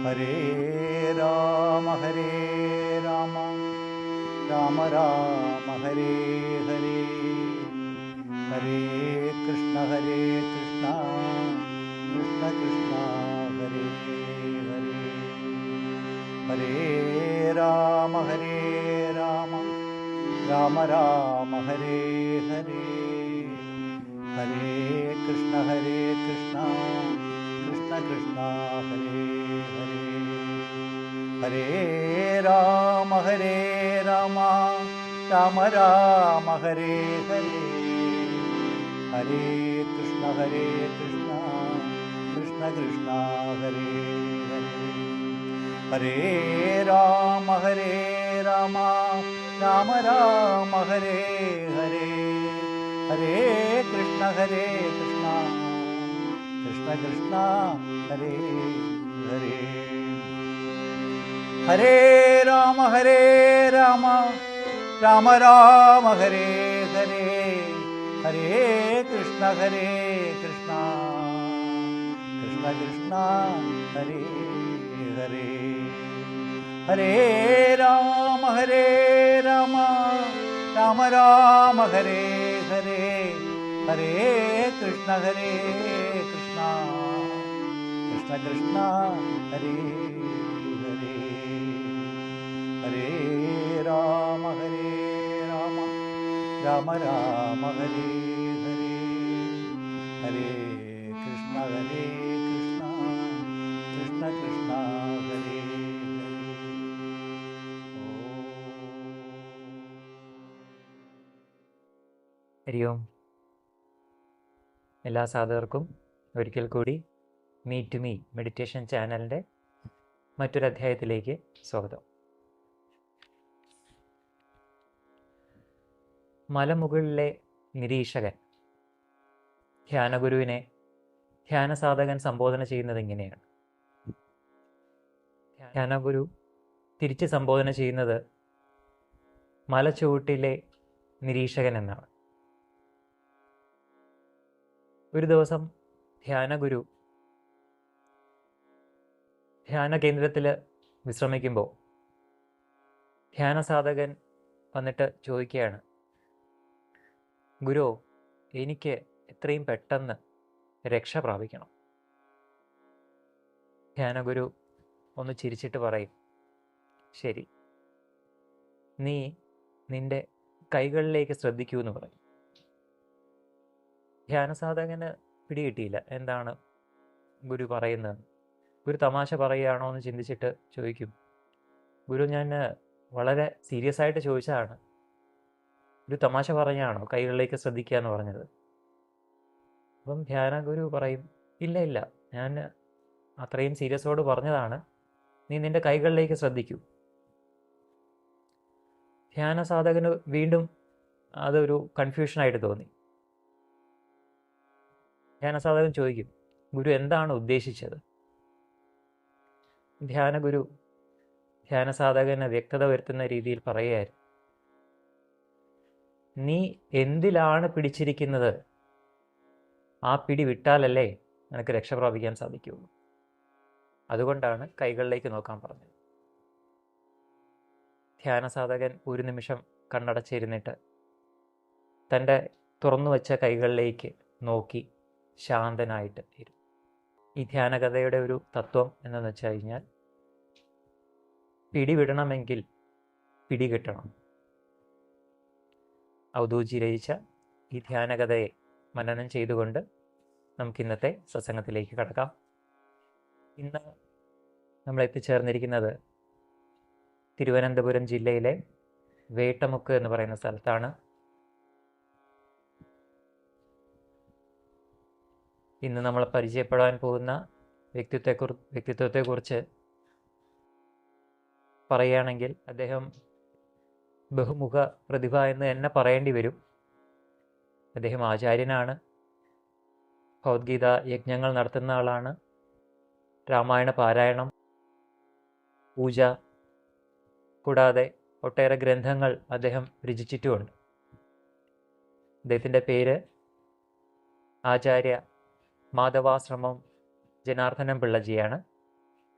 ഹരേ രാമ രാമ രാമ ഹരേ ഹരേ, ഹരേ കൃഷ്ണ കൃഷ്ണ കൃഷ്ണ ഹരേ ഹരേ. ഹരേ രാമ രാമ രാമ ഹരേ ഹരേ, ഹരേ കൃഷ്ണ കൃഷ്ണ കൃഷ്ണ ഹരേ ഹരേ. ഹരേ രാമ രാമ രാമ ഹരേ ഹരേ, ഹരേ കൃഷ്ണ കൃഷ്ണ കൃഷ്ണ ഹരേ ഹരേ. ഹരേ രാമ രാമ രാമ ഹരേ ഹരേ, ഹരേ കൃഷ്ണ കൃഷ്ണ കൃഷ്ണ ഹരേ ഹരേ. ഹരേ രാമ രാമ രാമ ഹരേ ഹരേ, ഹരേ കൃഷ്ണ കൃഷ്ണ കൃഷ്ണ ഹരേ ഹരേ. ഹരേ രാമ രാമ രാമ ഹരേ ഹരേ, ഹരേ കൃഷ്ണ കൃഷ്ണ കൃഷ്ണ ഹരേ ഹരേ. ഹരേ രാമ രാമ രാമ ഹരേ ഹരേ, ഹരേ കൃഷ്ണ കൃഷ്ണ ഹരേ ഹരേ. ഹരി ഓം. എല്ലാ സാധകർക്കും ഒരിക്കൽ കൂടി മീറ്റ് ടു മീ മെഡിറ്റേഷൻ ചാനലിൻ്റെ മറ്റൊരു അധ്യായത്തിലേക്ക് സ്വാഗതം. മലമുകളിലെ നിരീക്ഷകൻ ധ്യാനഗുരുവിനെ ധ്യാനസാധകൻ സംബോധന ചെയ്യുന്നത് ഇങ്ങനെയാണ്. ധ്യാനഗുരു തിരിച്ച് സംബോധന ചെയ്യുന്നത് മലച്ചുവട്ടിലെ നിരീക്ഷകൻ എന്നാണ്. ഒരു ദിവസം ധ്യാനഗുരു ധ്യാന കേന്ദ്രത്തിൽ വിശ്രമിക്കുമ്പോൾ ധ്യാനസാധകൻ വന്നിട്ട് ചോദിക്കുകയാണ്, ഗുരു, എനിക്ക് എത്രയും പെട്ടെന്ന് രക്ഷ പ്രാപിക്കണം. ധ്യാനഗുരു ഒന്ന് ചിരിച്ചിട്ട് പറയും, ശരി, നീ നിൻ്റെ കൈകളിലേക്ക് ശ്രദ്ധിക്കൂ എന്ന് പറയും. ധ്യാനസാധകന് പിടികിട്ടിയില്ല എന്താണ് ഗുരു പറയുന്നത്. ഗുരു തമാശ പറയുകയാണോ എന്ന് ചിന്തിച്ചിട്ട് ചോദിക്കും, ഗുരു, ഞാൻ വളരെ സീരിയസ് ആയിട്ട് ചോദിച്ചതാണ്. ഒരു തമാശ പറഞ്ഞാണോ കൈകളിലേക്ക് ശ്രദ്ധിക്കുക എന്ന് പറഞ്ഞത്? അപ്പം ധ്യാനഗുരു പറയും, ഇല്ല, ഞാൻ അത്രയും സീരിയസോട് പറഞ്ഞതാണ്, നീ നിൻ്റെ കൈകളിലേക്ക് ശ്രദ്ധിക്കൂ. ധ്യാനസാധകന് വീണ്ടും അതൊരു കൺഫ്യൂഷനായിട്ട് തോന്നി. ധ്യാനസാധകൻ ചോദിക്കും, ഗുരു എന്താണ് ഉദ്ദേശിച്ചത്? ധ്യാനഗുരു ധ്യാനസാധകന് വ്യക്തത വരുത്തുന്ന രീതിയിൽ പറയുകയായിരുന്നു, നീ എന്തിലാണ് പിടിച്ചിരിക്കുന്നത്, ആ പിടി വിട്ടാലല്ലേ നിനക്ക് രക്ഷ പ്രാപിക്കാൻ സാധിക്കുകയുള്ളൂ. അതുകൊണ്ടാണ് കൈകളിലേക്ക് നോക്കാൻ പറഞ്ഞത്. ധ്യാനസാധകൻ ഒരു നിമിഷം കണ്ണടച്ചിരുന്നിട്ട് തൻ്റെ തുറന്നു വച്ച കൈകളിലേക്ക് നോക്കി ശാന്തനായിട്ട് ഇരുന്നു. ഈ ധ്യാനകഥയുടെ ഒരു തത്വം എന്തെന്ന് വെച്ച് കഴിഞ്ഞാൽ, പിടിവിടണമെങ്കിൽ പിടികിട്ടണം. അവധൂജി രചിച്ച ഈ ധ്യാനകഥയെ മനനം ചെയ്തുകൊണ്ട് നമുക്കിന്നത്തെ സത്സംഗത്തിലേക്ക് കടക്കാം. ഇന്ന് നമ്മൾ എത്തിച്ചേർന്നിരിക്കുന്നത് തിരുവനന്തപുരം ജില്ലയിലെ വേട്ടമുക്ക് എന്ന് പറയുന്ന സ്ഥലത്താണ്. ഇന്ന് നമ്മൾ പരിചയപ്പെടാൻ പോകുന്ന വ്യക്തിത്വത്തെക്കുറിച്ച് പറയുകയാണെങ്കിൽ അദ്ദേഹം ബഹുമുഖ പ്രതിഭ എന്ന് തന്നെ പറയേണ്ടി വരും. അദ്ദേഹം ആചാര്യനാണ്, ഭഗവത്ഗീത യജ്ഞങ്ങൾ നടത്തുന്ന ആളാണ്, രാമായണ പാരായണം, പൂജ കൂടാതെ ഒട്ടേറെ ഗ്രന്ഥങ്ങൾ അദ്ദേഹം രചിച്ചിട്ടുമുണ്ട്. അദ്ദേഹത്തിൻ്റെ പേര് ആചാര്യ മാധവാശ്രമം ജനാർദ്ദനം പിള്ളജിയാണ്.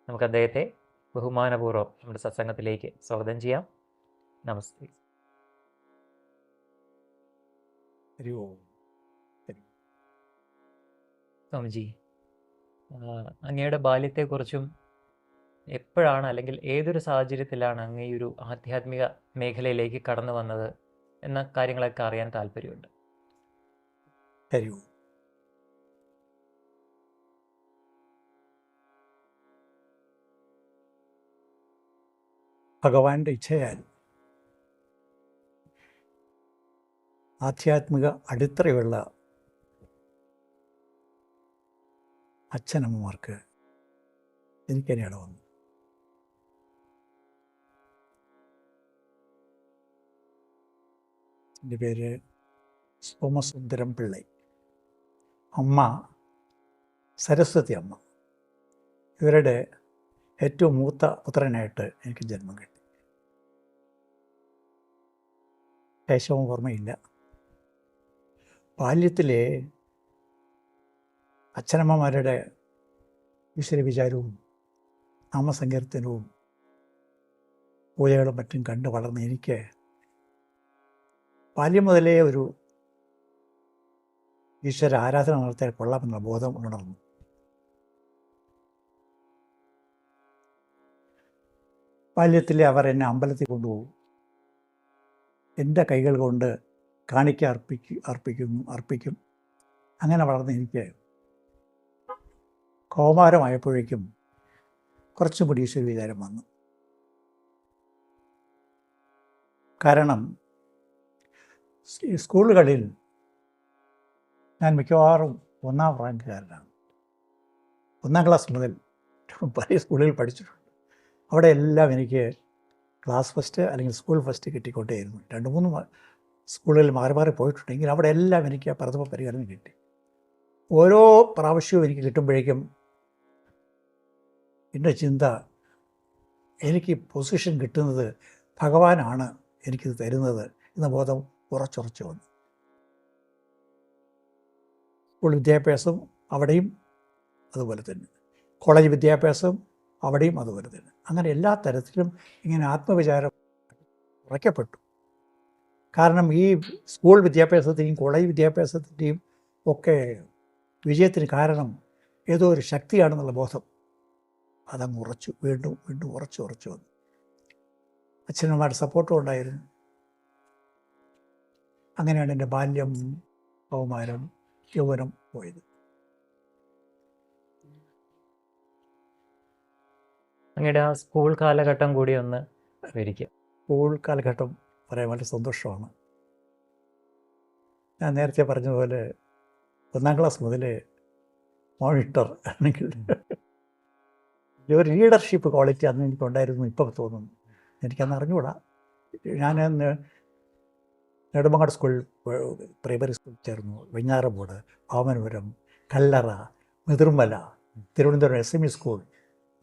നമുക്ക് അദ്ദേഹത്തെ ബഹുമാനപൂർവ്വം നമ്മുടെ സത്സംഗത്തിലേക്ക് സ്വാഗതം ചെയ്യാം. നമസ്തേ. ഹരി ഓം. സ്വാമിജി, അങ്ങയുടെ ബാല്യത്തെക്കുറിച്ചും എപ്പോഴാണ് അല്ലെങ്കിൽ ഏതൊരു സാഹചര്യത്തിലാണ് അങ്ങ് ഈ ഒരു ആധ്യാത്മിക മേഖലയിലേക്ക് കടന്നു വന്നത് എന്ന കാര്യങ്ങളൊക്കെ അറിയാൻ താല്പര്യമുണ്ട്. ഹരി ഓം. ഭഗവാന്റെ ഇച്ഛയാൽ ആധ്യാത്മിക അടിത്തറയുള്ള അച്ഛനമ്മമാർക്ക് എനിക്കെന്നെയാണ് വന്നു. എൻ്റെ പേര് സോമസുന്ദരം പിള്ളൈ. അമ്മ സരസ്വതി അമ്മ. ഇവരുടെ ഏറ്റവും മൂത്ത പുത്രനായിട്ട് എനിക്ക് ജന്മം കിട്ടി. ശേഷവും ഓർമ്മയില്ല. ബാല്യത്തിലെ അച്ഛനമ്മമാരുടെ ഈശ്വര വിചാരവും നാമസങ്കീർത്തനവും പൂജകളും മറ്റും കണ്ടു വളർന്ന എനിക്ക് ബാല്യം മുതലേ ഒരു ഈശ്വര ആരാധന നടത്തിയാൽ കൊള്ളാമെന്ന ബോധം ഉണർന്നു. ബാല്യത്തിൽ അവർ എന്നെ അമ്പലത്തിൽ കൊണ്ടുപോകും. എൻ്റെ കൈകൾ കൊണ്ട് കാണിക്ക അർപ്പിക്കും. അങ്ങനെ വളർന്ന് എനിക്ക് കൗമാരമായപ്പോഴേക്കും കുറച്ചും കൂടി ഈശ്വര വിചാരം വന്നു. കാരണം സ്കൂളുകളിൽ ഞാൻ മിക്കവാറും 1ാം റാങ്കുകാരനാണ്. 1ാം ക്ലാസ് മുതൽ പല സ്കൂളുകളിൽ പഠിച്ചിട്ടുണ്ട്. അവിടെ എല്ലാം എനിക്ക് ക്ലാസ് ഫസ്റ്റ് അല്ലെങ്കിൽ സ്കൂൾ ഫസ്റ്റ് കിട്ടിക്കൊണ്ടേയിരുന്നു. 2-3 സ്കൂളുകളിൽ മാറി പോയിട്ടുണ്ടെങ്കിൽ അവിടെ എല്ലാം എനിക്ക് പ്രഥമ പരിഗണന കിട്ടി. ഓരോ പ്രാവശ്യവും എനിക്ക് കിട്ടുമ്പോഴേക്കും എൻ്റെ ചിന്ത, എനിക്ക് പൊസിഷൻ കിട്ടുന്നത് ഭഗവാനാണ് എനിക്കിത് തരുന്നത് എന്ന ബോധം ഉറച്ചുറച്ച് വന്നു. സ്കൂൾ വിദ്യാഭ്യാസം അവിടെയും അതുപോലെ തന്നെ, കോളേജ് വിദ്യാഭ്യാസം അവിടെയും അതുപോലെ തന്നെ. അങ്ങനെ എല്ലാ തരത്തിലും ഇങ്ങനെ ആത്മവിചാരം ഉറയ്ക്കപ്പെട്ടു. കാരണം ഈ സ്കൂൾ വിദ്യാഭ്യാസത്തിൻ്റെയും കോളേജ് വിദ്യാഭ്യാസത്തിൻ്റെയും ഒക്കെ വിജയത്തിന് കാരണം ഏതോ ഒരു ശക്തിയാണെന്നുള്ള ബോധം അതങ്ങ് ഉറച്ചു, വീണ്ടും ഉറച്ചു വന്നു. അച്ഛനമ്മമാരുടെ സപ്പോർട്ടും ഉണ്ടായിരുന്നു. അങ്ങനെയാണ് എൻ്റെ ബാല്യം, കൗമാരം, യൗവനം പോയത്. അങ്ങയുടെ ആ സ്കൂൾ കാലഘട്ടം കൂടി ഒന്ന് വിവരിക്കുക. സ്കൂൾ കാലഘട്ടം പറയാൻ വളരെ സന്തോഷമാണ്. ഞാൻ നേരത്തെ പറഞ്ഞതുപോലെ 1ാം ക്ലാസ് മുതൽ മോണിറ്റർ ആണെങ്കിൽ ഒരു ലീഡർഷിപ്പ് ക്വാളിറ്റി അന്ന് എനിക്കുണ്ടായിരുന്നു. ഇപ്പം തോന്നുന്നു, എനിക്കന്ന് അറിഞ്ഞുകൂടാ. ഞാൻ നെടുമങ്ങാട് സ്കൂൾ പ്രൈമറി സ്കൂളിൽ ചേർന്നു. Venjaramoodu, Vamanapuram, Kallara, Muthirmala, Thiruvananthapuram SME school,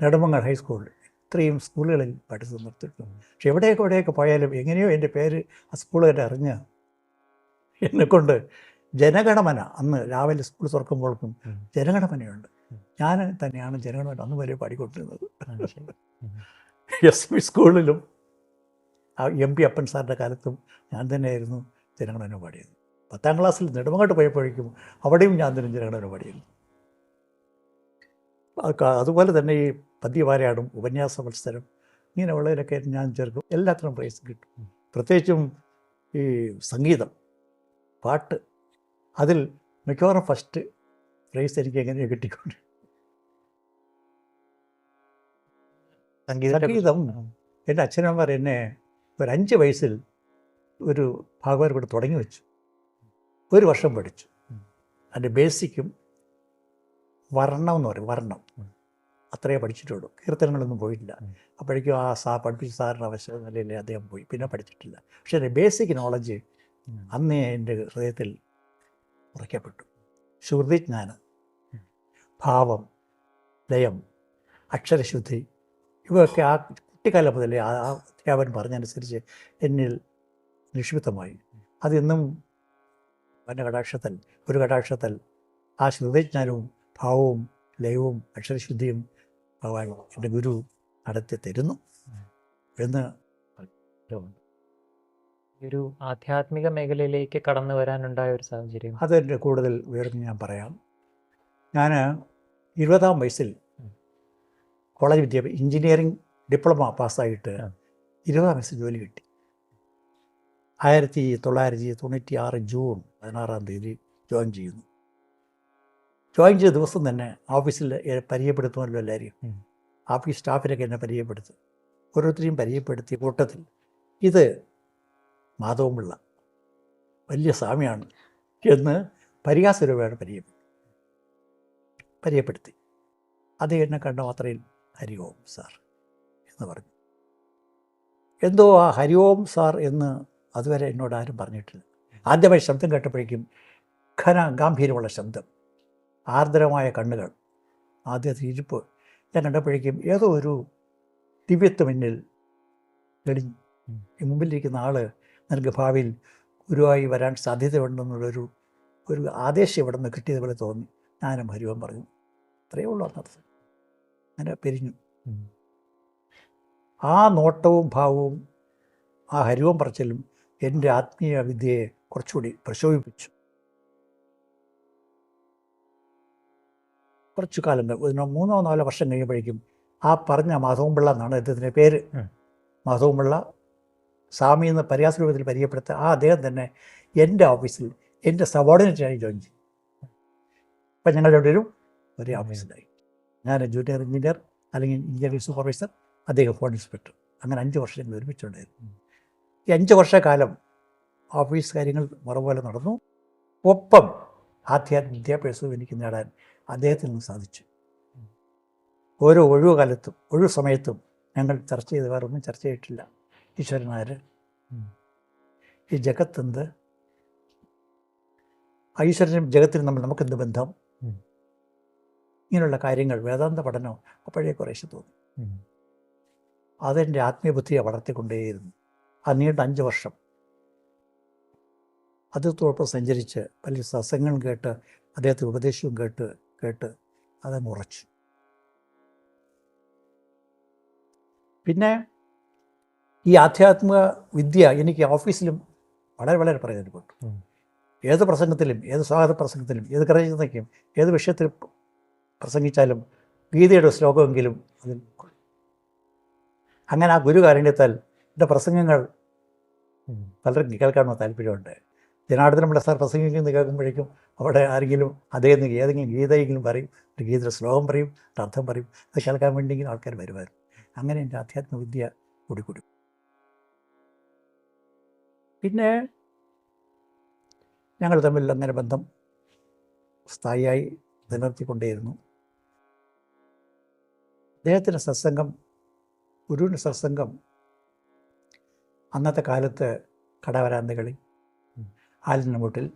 Nedumangad high school, ഇത്രയും സ്കൂളുകളിൽ പഠിച്ചു നിർത്തിയിട്ടുണ്ട്. പക്ഷെ എവിടെയൊക്കെ പോയാലും എങ്ങനെയോ എൻ്റെ പേര് ആ സ്കൂളുകാരെ അറിഞ്ഞ് എന്നെക്കൊണ്ട് ജനഗണമന, അന്ന് രാവിലെ സ്കൂൾ തുറക്കുമ്പോഴേക്കും ജനഗണമനയുണ്ട്. ഞാൻ തന്നെയാണ് ജനഗണമന അന്ന് വരെ പാടിക്കൊണ്ടിരുന്നത്. SME സ്കൂളിലും MP അപ്പൻ സാറിൻ്റെ കാലത്തും ഞാൻ തന്നെയായിരുന്നു ജനഗണമന പാടിയത്. 10ാം ക്ലാസ്സിൽ നെടുമങ്ങാട്ട് പോയപ്പോഴേക്കും അവിടെയും ഞാൻ തന്നെ ജനഗണമന പാടിയിരുന്നു. അതുപോലെ തന്നെ ഈ പദ്യപാരായണം, ഉപന്യാസ മത്സരം, ഇങ്ങനെയുള്ളതിലൊക്കെ ഞാൻ ചേർക്കും. എല്ലാത്തിനും പ്രൈസ് കിട്ടും. പ്രത്യേകിച്ചും ഈ സംഗീതം, പാട്ട്, അതിൽ മിക്കവാറും ഫസ്റ്റ് പ്രൈസ് എനിക്ക് എങ്ങനെയോ കിട്ടിക്കൊണ്ട്. സംഗീതം എൻ്റെ അച്ഛനമ്മമാർ എന്നെ ഒരു 5 വയസ്സിൽ ഒരു ഭാഗവതം കൂടെ തുടങ്ങി വെച്ചു. 1 വർഷം പഠിച്ചു. അതിൻ്റെ ബേസിക്കും വർണ്ണം എന്ന് പറയും, വർണ്ണം അത്രയേ പഠിച്ചിട്ടുള്ളൂ. കീർത്തനങ്ങളൊന്നും പോയിട്ടില്ല. അപ്പോഴേക്കും ആ പഠിപ്പിച്ച സാറിന് ആവശ്യം നിലയിൽ അദ്ദേഹം പോയി, പിന്നെ പഠിച്ചിട്ടില്ല. പക്ഷേ എൻ്റെ ബേസിക് നോളജ് അന്നേ എൻ്റെ ഹൃദയത്തിൽ ഉറയ്ക്കപ്പെട്ടു. ശ്രുതിജ്ഞാനം, ഭാവം, ലയം, അക്ഷരശുദ്ധി, ഇവയൊക്കെ ആ കുട്ടിക്കാലം മുതലേ ആ അധ്യാപകൻ പറഞ്ഞനുസരിച്ച് എന്നിൽ നിക്ഷിപ്തമായി. അതിന്നും എൻ്റെ ഒരു കടാക്ഷത്തിൽ ആ ശ്രുതിജ്ഞാനവും ഭാവവും ലയവും അക്ഷരശുദ്ധിയും ഭഗവാൻ എൻ്റെ ഗുരു നടത്തി തരുന്നു എന്ന് ഒരു ആധ്യാത്മിക മേഖലയിലേക്ക് കടന്നു വരാനുണ്ടായ ഒരു സാഹചര്യം? അതെൻ്റെ കൂടുതൽ വിവരം ഞാൻ പറയാം. ഞാൻ 20-ാം വയസ്സിൽ കോളേജ് വിദ്യാഭ്യാസം എഞ്ചിനീയറിംഗ് ഡിപ്ലോമ പാസ്സായിട്ട് 20-ാം വയസ്സിൽ ജോലി കിട്ടി. 1996 ജൂൺ 16-ാം തീയതി ജോയിൻ ചെയ്യുന്നു. ജോയിൻ ചെയ്ത ദിവസം തന്നെ ഓഫീസിൽ പരിചയപ്പെടുത്തുമല്ലോ എല്ലാവരെയും. ഓഫീസ് സ്റ്റാഫിനൊക്കെ എന്നെ പരിചയപ്പെടുത്തും. ഓരോരുത്തരെയും പരിചയപ്പെടുത്തിയ കൂട്ടത്തിൽ ഇത് മാധവൻപിള്ള വലിയ സ്വാമിയാണ് എന്ന് പരിഹാസരൂപേണ പരിചയപ്പെടുത്തി. അത് എന്നെ കണ്ട മാത്രയിൽ ഹരി ഓം സാർ എന്ന് പറഞ്ഞു. എന്തോ ആ ഹരി ഓം സാർ എന്ന് അതുവരെ എന്നോട് ആരും പറഞ്ഞിട്ടില്ല. ആദ്യമായി ശബ്ദം കേട്ടപ്പോഴേക്കും ഗാംഭീര്യമുള്ള ശബ്ദം, ആർദ്രമായ കണ്ണുകൾ, ആദ്യത്തെ ഇരിപ്പ് ഞാൻ കണ്ടപ്പോഴേക്കും ഏതോ ഒരു ദിവ്യത്വം എന്നിൽ തെളിഞ്ഞു. ഈ മുമ്പിലിരിക്കുന്ന ആൾ നിനക്ക് ഭാവിയിൽ ഗുരുവായി വരാൻ സാധ്യതയുണ്ടെന്നുള്ളൊരു ആദേശം ഇവിടെ നിന്ന് കിട്ടിയതുപോലെ തോന്നി. ഞാനും ഹരിവം പറഞ്ഞു. അത്രയേ ഉള്ളൂ അന്നത്തെ. അങ്ങനെ പിരിഞ്ഞു. ആ നോട്ടവും ഭാവവും ആ ഹരിവം പറച്ചിലും എൻ്റെ ആത്മീയ വിദ്യയെ കുറച്ചുകൂടി പ്രശോഭിപ്പിച്ചു. കുറച്ചു കാലം 3-4 വർഷം കഴിയുമ്പോഴേക്കും ആ പറഞ്ഞ മാധവൻപിള്ള എന്നാണ് അദ്ദേഹത്തിൻ്റെ പേര്. മാധവൻപിള്ള സ്വാമി എന്ന പരിഹാസരൂപത്തിൽ പരിചയപ്പെടുത്ത ആ അദ്ദേഹം തന്നെ എൻ്റെ ഓഫീസിൽ എൻ്റെ സബോർഡിനേറ്റായി ജോയിൻ ചെയ്തു. ഇപ്പം ഞങ്ങൾ രണ്ടുപേരും ഒരേ ഓഫീസിലായി. ഞാൻ ജൂനിയർ എഞ്ചിനീയർ അല്ലെങ്കിൽ എഞ്ചിനീയറിംഗ് സൂപ്പർവൈസർ, അദ്ദേഹം ഫോൺ ഇൻസ്പെക്ടർ. അങ്ങനെ 5 വർഷം ഞങ്ങൾ ഒരുമിച്ചുണ്ടായിരുന്നു. ഈ 5 വർഷക്കാലം ഓഫീസ് കാര്യങ്ങൾ മറുപോലെ നടന്നു. ഒപ്പം ആധ്യാത്മിക വിദ്യാഭ്യാസവും എനിക്ക് നേടാൻ അദ്ദേഹത്തിൽ നിന്ന് സാധിച്ചു. ഓരോ ഒഴിവുകാലത്തും ഒഴിവു സമയത്തും ഞങ്ങൾ ചർച്ച ചെയ്ത് വേറൊന്നും ചർച്ച ചെയ്തിട്ടില്ല. ഈശ്വരനാര്, ഈ ജഗത്തെന്ത്, ഈശ്വരനും ജഗത്തിനും നമുക്കെന്ത് ബന്ധം, ഇങ്ങനെയുള്ള കാര്യങ്ങൾ വേദാന്ത പഠനം അപ്പോഴേ കുറേശ്ശെ തോന്നി. അതെൻ്റെ ആത്മീയബുദ്ധിയെ വളർത്തിക്കൊണ്ടേയിരുന്നു. ആ നീണ്ട 5 വർഷം അദ്ദേഹത്തോടൊപ്പം സഞ്ചരിച്ച് പല സത്സംഗങ്ങളും കേട്ട് അദ്ദേഹത്തെ ഉപദേശവും കേട്ട് അതങ്ങ് ഉറച്ചു. പിന്നെ ഈ ആധ്യാത്മിക വിദ്യ എനിക്ക് ഓഫീസിലും വളരെ വളരെ പ്രയോജനപ്പെട്ടു. ഏത് പ്രസംഗത്തിലും, ഏത് സ്വാഗത പ്രസംഗത്തിലും, ഏത് കരചിന്തയ്ക്കും, ഏത് വിഷയത്തിൽ പ്രസംഗിച്ചാലും ഗീതയുടെ ശ്ലോകമെങ്കിലും അതിൽ അങ്ങനെ ആ ഗുരുകാരുണ്യത്താൽ എൻ്റെ പ്രസംഗങ്ങൾ പലർക്കും കേൾക്കാനുള്ള താല്പര്യമുണ്ട്. ജനാർദ്ദനപിള്ള സാർ പ്രസംഗിക്കുന്നത് കേൾക്കുമ്പോഴേക്കും അവിടെ ആരെങ്കിലും അദ്ദേഹം ഏതെങ്കിലും ഗീതയെങ്കിലും പറയും, ഒരു ഗീതയുടെ ശ്ലോകം പറയും, ഒരു അർത്ഥം പറയും. അത് കേൾക്കാൻ വേണ്ടിയെങ്കിലും ആൾക്കാർ വരുമായിരുന്നു. അങ്ങനെ എൻ്റെ ആധ്യാത്മിക വിദ്യ കൂടി. പിന്നെ ഞങ്ങൾ തമ്മിൽ അങ്ങനെ ബന്ധം സ്ഥായിയായി നിലനിർത്തിക്കൊണ്ടേയിരുന്നു. അദ്ദേഹത്തിൻ്റെ സത്സംഗം, ഗുരുവിൻ്റെ സത്സംഗം അന്നത്തെ കാലത്ത് കടവരാന്തകളിൽ, ആലിനമൂട്ടിൽ,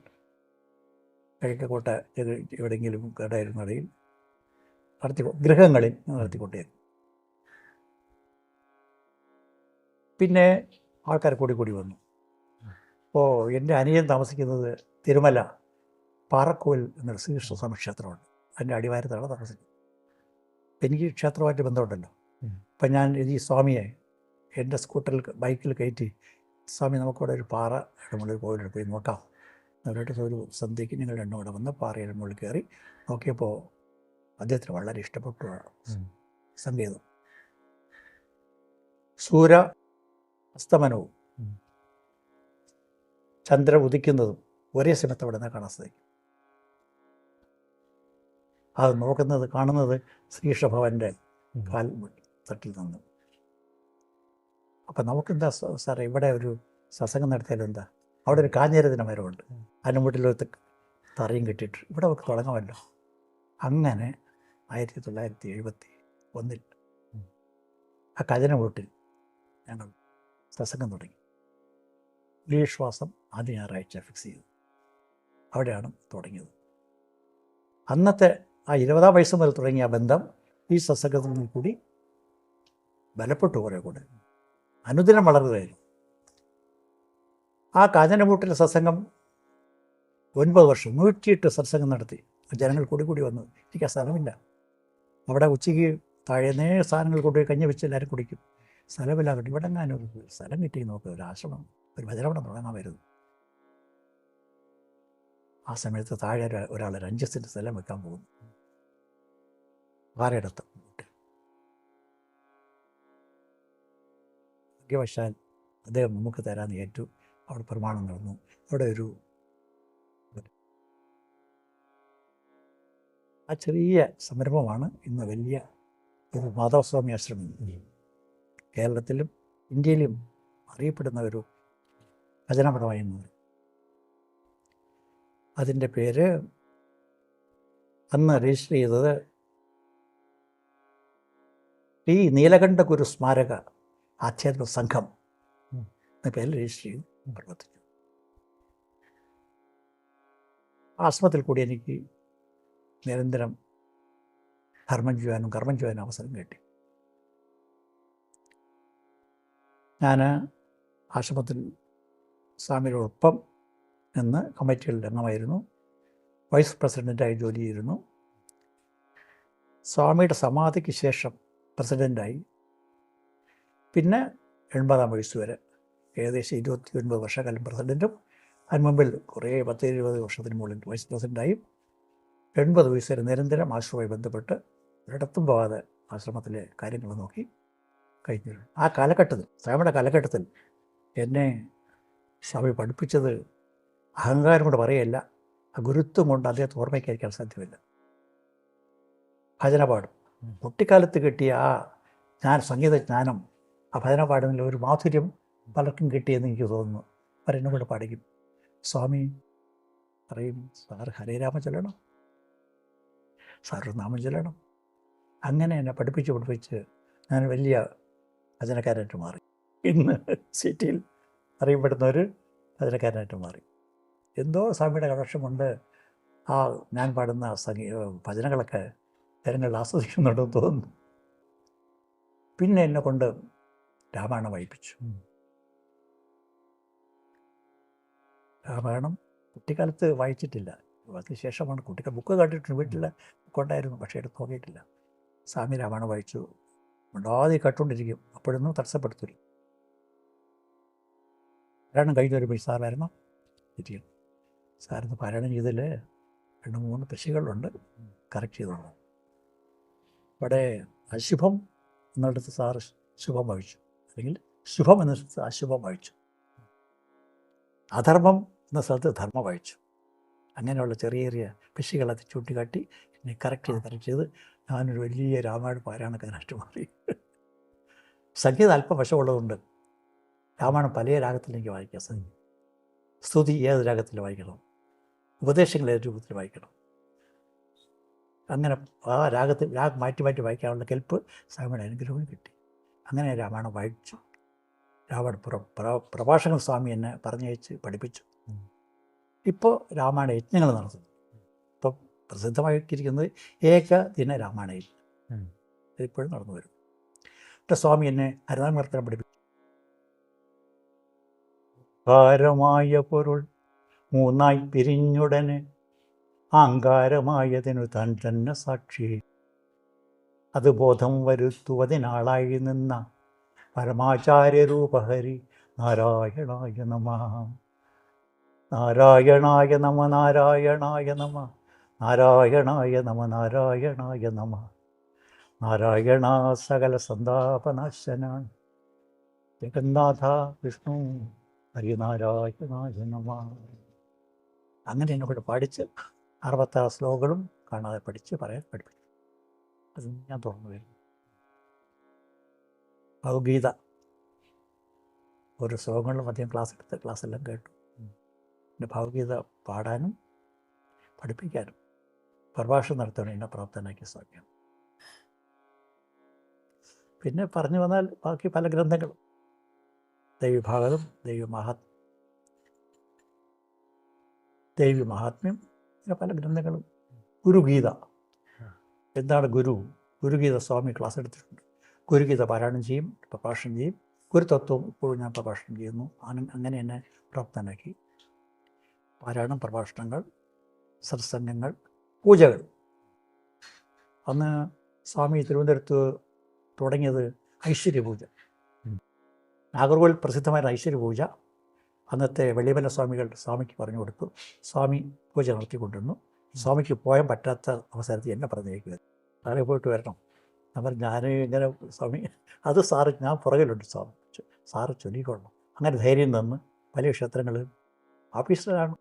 കിഴക്കോട്ട എവിടെയെങ്കിലും കടയിരുന്നടയിൽ ഗൃഹങ്ങളിൽ നടത്തിക്കൊണ്ടേയിരുന്നു. പിന്നെ ആൾക്കാർ കൂടി വന്നു. അപ്പോൾ എൻ്റെ അനിയൻ താമസിക്കുന്നത് തിരുമല പാറക്കോവിൽ എന്നൊരു ശ്രീകൃഷ്ണസ്വാമി ക്ഷേത്രമുണ്ട്. അതിൻ്റെ അടിവാരത്താണ് താമസിക്കുന്നത്. എനിക്ക് ക്ഷേത്രമായിട്ട് ബന്ധമുണ്ടല്ലോ. അപ്പം ഞാൻ ഈ സ്വാമിയെ എൻ്റെ സ്കൂട്ടറിൽ ബൈക്കിൽ കയറ്റി, സ്വാമി നമുക്കിവിടെ ഒരു പാറയുടെ മുകളിൽ കോവിലിൽ പോയി നോക്കാം. അവരുടെ ഒരു സന്ധ്യയ്ക്ക് ഞങ്ങൾ രണ്ടും കൂടെ വന്ന് പാറയുടെ മുകളിൽ കയറി നോക്കിയപ്പോൾ അദ്ദേഹത്തിന് വളരെ ഇഷ്ടപ്പെട്ടു സംഗീതം. സൂര്യ അസ്തമനവും ചന്ദ്രൻ ഉദിക്കുന്നതും ഒരേ സമയത്ത് അവിടെ നിന്ന് കാണാൻ സാധിക്കും. അത് കാണുന്നത് ശ്രീകൃഷ്ണഭവൻ്റെ കാൽ തട്ടിൽ നിന്ന്. അപ്പം നമുക്കെന്താ സാറേ ഇവിടെ ഒരു സത്സംഗം നടത്തിയാലെന്താ? അവിടെ ഒരു കാഞ്ഞിരത്തിൻ്റെ മരമുണ്ട്, അതിൻ്റെ മുട്ടിലൊരു തറയും കെട്ടിയിട്ട് ഇവിടെ നമുക്ക് തുടങ്ങാമല്ലോ. അങ്ങനെ 1971 ആ കജനമൂട്ടിൽ ഞങ്ങൾ സത്സംഗം തുടങ്ങി. ശ്വാസം ആദ്യ ഞായറാഴ്ച ഫിക്സ് ചെയ്തു. അവിടെയാണ് തുടങ്ങിയത്. അന്നത്തെ ആ 20-ാം വയസ്സ് മുതൽ തുടങ്ങിയ ബന്ധം ഈ സത്സംഗത്തിൽ നിന്ന് കൂടി ബലപ്പെട്ടു. കുറേ കൂടെ അനുദിനം വളരുകയായിരുന്നു. ആ കാഞ്ഞനമൂട്ടിലെ സത്സംഗം 9 വർഷം 108 സത്സംഗം നടത്തി. ജനങ്ങൾ കൂടി വന്നു. എനിക്ക് ആ സ്ഥലമില്ല. അവിടെ ഉച്ചയ്ക്ക് താഴെ സാധനങ്ങൾ കൊണ്ടുപോയി കഞ്ഞി വെച്ച് എല്ലാവരും കുടിക്കും. സ്ഥലമില്ലാതെ ഇവിടെ എങ്ങാനും ഒരു സ്ഥലം കിട്ടി നോക്കുക, ഒരു ആശ്രമം, ഒരു ഭജനമഠം തുടങ്ങാൻ വരുന്നു. ആ സമയത്ത് താഴെ ഒരാൾ ഒരു 5 സെൻറ്റ് സ്ഥലം വെക്കാൻ പോകുന്നു. ആരെടുത്ത് ഭാഗ്യവശാൽ അദ്ദേഹം നമുക്ക് തരാമെന്ന് ഏറ്റു. അവിടെ പ്രമാണം നടന്നു. അവിടെ ആ ചെറിയ സംരംഭമാണ് ഇന്ന് വലിയ ഒരു മാധവസ്വാമി ആശ്രമം. കേരളത്തിലും ഇന്ത്യയിലും അറിയപ്പെടുന്ന ഒരു ഭജനമഠമായി മാറി. അതിൻ്റെ പേര് അന്ന് രജിസ്റ്റർ ചെയ്തത് ഈ നീലകണ്ഠ ഗുരു സ്മാരക ആധ്യാത്മിക സംഘം എന്ന പേരിൽ രജിസ്റ്റർ ചെയ്തു പ്രവർത്തിച്ചു. ആശ്രമത്തിൽ കൂടി എനിക്ക് നിരന്തരം ധർമ്മം ചെയ്യാനും കർമ്മം ചെയ്യാനും അവസരം കിട്ടി. ഞാൻ ആശ്രമത്തിൽ സ്വാമിയോടൊപ്പം നിന്ന് കമ്മിറ്റികളുടെ അംഗമായിരുന്നു. വൈസ് പ്രസിഡൻ്റായി ജോലി ചെയ്തിരുന്നു. സ്വാമിയുടെ സമാധിക്ക് ശേഷം പ്രസിഡൻ്റായി. പിന്നെ 80-ആം വയസ്സ് വരെ ഏകദേശം 29 വർഷക്കാലം പ്രസിഡൻറ്റും, അതിന് മുമ്പിൽ കുറേ 10-20 വർഷത്തിന് മുകളിൽ വൈസ് പ്രസിഡൻ്റായും 80 വയസ്സ് വരെ നിരന്തരം ആശ്രമവുമായി ബന്ധപ്പെട്ട് ഒരിടത്തും പോകാതെ ആശ്രമത്തിലെ കാര്യങ്ങൾ നോക്കി കഴിഞ്ഞു. ആ കാലഘട്ടത്തിൽ, സ്വാമിയുടെ കാലഘട്ടത്തിൽ എന്നെ സ്വാമി പഠിപ്പിച്ചത് അഹങ്കാരം കൊണ്ട് പറയല്ല, ആ ഗുരുത്വം കൊണ്ട് അദ്ദേഹത്തെ ഓർമ്മയ്ക്കായിരിക്കാൻ സാധ്യമല്ല. ഭജന പാടും. കുട്ടിക്കാലത്ത് കിട്ടിയ സംഗീത ജ്ഞാനം, ആ ഭജന പാടുന്നതിൽ ഒരു മാധുര്യം പലർക്കും കിട്ടിയെന്ന് എനിക്ക് തോന്നുന്നു. അവരെന്നെ കൊണ്ട് പാടിക്കും. സ്വാമി പറയും, സാർ ഹരേരാമ ചൊല്ലണം, സാറ് നാമം ചൊല്ലണം. അങ്ങനെ എന്നെ പഠിപ്പിച്ച് ഞാൻ വലിയ ഭജനക്കാരനായിട്ട് മാറി. ഇന്ന് സിറ്റിയിൽ അറിയപ്പെടുന്ന ഒരു ഭജനക്കാരനായിട്ട് മാറി. എന്തോ സ്വാമിയുടെ കടാക്ഷം കൊണ്ട് ഞാൻ പാടുന്ന ഭജനകളൊക്കെ ജനങ്ങൾ ആസ്വദിക്കുന്നുണ്ടെന്ന് തോന്നുന്നു. പിന്നെ എന്നെ കൊണ്ട് രാമായണം വായിപ്പിച്ചു. രാമായണം കുട്ടിക്കാലത്ത് വായിച്ചിട്ടില്ല. അതിനുശേഷമാണ് ബുക്ക് കണ്ടിട്ടുണ്ട്, വീട്ടിൽ ബുക്കുണ്ടായിരുന്നു, പക്ഷേ എടുത്ത് നോക്കിയിട്ടില്ല. സ്വാമി രാമായണം വായിച്ചു. ഉണ്ടാതെ കേട്ടുകൊണ്ടിരിക്കും, അപ്പോഴൊന്നും തടസ്സപ്പെടുത്തില്ല. പാരായണം കഴിഞ്ഞ ഒരു സാറായിരുന്നു ഇരിക്കും. സാറിന് പാരായണം ചെയ്തതിൽ 2-3 കൃഷികളുണ്ട്, കറക്റ്റ് ചെയ്തോളൂ. ഇവിടെ അശുഭം എന്നിടത്ത് സാറ് ശുഭം വായിച്ചു, അല്ലെങ്കിൽ ശുഭം എന്ന സ്ഥലത്ത് അശുഭം വായിച്ചു, അധർമ്മം എന്ന സ്ഥലത്ത് ധർമ്മം വായിച്ചു. അങ്ങനെയുള്ള ചെറിയ ചെറിയ കൃഷികളത് ചൂണ്ടിക്കാട്ടി എന്നെ കറക്റ്റ് ചെയ്ത് ഞാനൊരു വലിയ രാമായണ പാരായണക്കാരനായിട്ട് മാറി. സംഗീതം അല്പം വശമുള്ളതുകൊണ്ട് രാമായണം പല രാഗത്തിൽ എനിക്ക് വായിക്കാൻ സാധിക്കും. സ്തുതി ഏത് രാഗത്തിൽ വായിക്കണം, ഉപദേശങ്ങൾ ഏത് രൂപത്തിൽ വായിക്കണം, അങ്ങനെ ആ രാഗത്തിൽ മാറ്റി വായിക്കാനുള്ള കെൽപ്പ് സ്വാമിയുടെ അനുഗ്രഹവും കിട്ടി. അങ്ങനെ രാമായണം വായിച്ചു. രാമായണ പ്രഭാഷകൻ സ്വാമി എന്നെ പറഞ്ഞയച്ച് പഠിപ്പിച്ചു. ഇപ്പോൾ രാമായണ യജ്ഞങ്ങൾ നടത്തുന്നു. ഇപ്പം പ്രസിദ്ധമായിരിക്കുന്നത് ഏകദിന രാമായണ യജ്ഞം ഇതിപ്പോഴും നടന്നു വരും. എന്നിട്ട് സ്വാമി എന്നെ ഹരിനാമകീർത്തനം പഠിപ്പിച്ചു. കാരമായ പൊരുൾ 3 പിരിഞ്ഞുടനെ അഹങ്കാരമായതിനു താൻ തന്നെ സാക്ഷി, അത് ബോധം വരുത്തുവതിനാളായി നിന്ന പരമാചാര്യരൂപഹരി നാരായണായ നമ. നാരായണായ നമ, നാരായണായ നമ, നാരായണായ നമ, നാരായണായ നമ. നാരായണ സകല സന്താപനാശനാണ്, ജഗന്നാഥ വിഷ്ണു ഹരിനാരായണായ നമ. അങ്ങനെ എന്നെ കൂടെ പാടിച്ച് 66 ശ്ലോകങ്ങളും കാണാതെ പറയാൻ പഠിപ്പിച്ചു. അത് ഞാൻ തുറന്നു വരുന്നു. ഭഗവത്ഗീത ഓരോ ശ്ലോകങ്ങളിലും അധികം ക്ലാസ്സെല്ലാം കേട്ടു. പിന്നെ ഭഗവത്ഗീത പാടാനും പഠിപ്പിക്കാനും പ്രഭാഷണം നടത്താനും എന്നെ പ്രാപ്തനാക്കിയ സ്വാമിയാണ്. പിന്നെ പറഞ്ഞു വന്നാൽ ബാക്കി പല ഗ്രന്ഥങ്ങളും, ദേവി മഹാത്മ്യം, ഇങ്ങനെ പല ഗ്രന്ഥങ്ങളും. ഗുരുഗീത, എന്താണ് ഗുരുഗീത സ്വാമി ക്ലാസ് എടുത്തിട്ടുണ്ട്. ഗുരുഗീത പാരായണം ചെയ്യും, പ്രഭാഷണം ചെയ്യും. ഗുരുതത്വം ഇപ്പോഴും ഞാൻ പ്രഭാഷണം ചെയ്യുന്നു. അങ്ങനെ എന്നെ പ്രാപ്തനാക്കി. പാരായണം, പ്രഭാഷണങ്ങൾ, സത്സംഗങ്ങൾ, പൂജകൾ. അന്ന് സ്വാമി തിരുവനന്തപുരത്ത് തുടങ്ങിയത് ഐശ്വര്യപൂജ. നാഗർകോവിൽ പ്രസിദ്ധമായ ഐശ്വര്യപൂജ അന്നത്തെ വെള്ളിമല സ്വാമിക്ക് പറഞ്ഞു കൊടുത്തു. സ്വാമി പൂജ നടത്തിക്കൊണ്ടിരുന്നു. സ്വാമിക്ക് പോകാൻ പറ്റാത്ത അവസരത്തിൽ എന്നെ പറഞ്ഞേക്കുക, സാറേ പോയിട്ട് വരണം. അവർ ഞാൻ ഇങ്ങനെ സ്വാമി അത് സാറ് ഞാൻ പുറകിലുണ്ട്, സാറ് ചൊല്ലിക്കൊള്ളണം. അങ്ങനെ ധൈര്യം തന്ന് പല ക്ഷേത്രങ്ങളിൽ ഓഫീസറാണ്.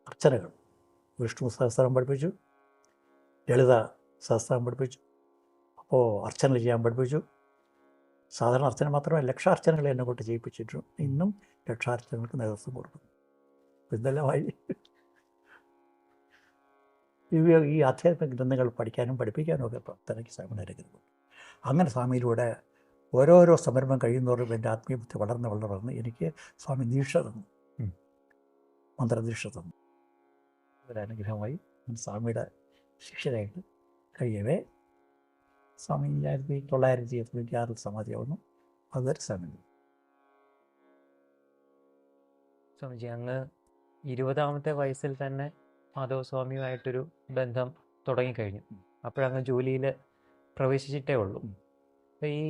അർച്ചനകൾ വിഷ്ണു സഹസ്രം പഠിപ്പിച്ചു, ലളിത സഹസ്രം പഠിപ്പിച്ചു. അപ്പോൾ അർച്ചന ചെയ്യാൻ പഠിപ്പിച്ചു. സാധാരണ അർച്ചന മാത്രമല്ല, ലക്ഷാർച്ചനകൾ എന്നെ കൊണ്ട് ചെയ്യിപ്പിച്ചിട്ടുണ്ട്. ഇന്നും ലക്ഷാർച്ചനകൾക്ക് നേതൃത്വം കൊടുക്കുന്നു. ഇതെല്ലാമായി ഈ ആധ്യാത്മിക ഗ്രന്ഥങ്ങൾ പഠിക്കാനും പഠിപ്പിക്കാനും ഒക്കെ തനിക്ക് സ്വാമിയുടെ അനുഗ്രഹം. അങ്ങനെ സ്വാമിയിലൂടെ ഓരോരോ സംരംഭം കഴിയുന്നതോറും എൻ്റെ ആത്മീയബുദ്ധി വളർന്ന് എനിക്ക് സ്വാമി ദീക്ഷ തന്നു, മന്ത്രദീക്ഷ തന്നു. ഒരനുഗ്രഹമായി സ്വാമിയുടെ ശിഷ്യരായിട്ട് കഴിയവേ സ്വാമി 1996 സമാധിയാവുന്നു. അതുവരെ സ്വാമി. സ്വാമിജി, അങ്ങ് 20ാമത്തെ വയസ്സിൽ തന്നെ മാധവസ്വാമിയുമായിട്ടൊരു ബന്ധം തുടങ്ങിക്കഴിഞ്ഞു. അപ്പോഴങ്ങ് ജോലിയിൽ പ്രവേശിച്ചിട്ടേ ഉള്ളൂ. അപ്പോൾ ഈ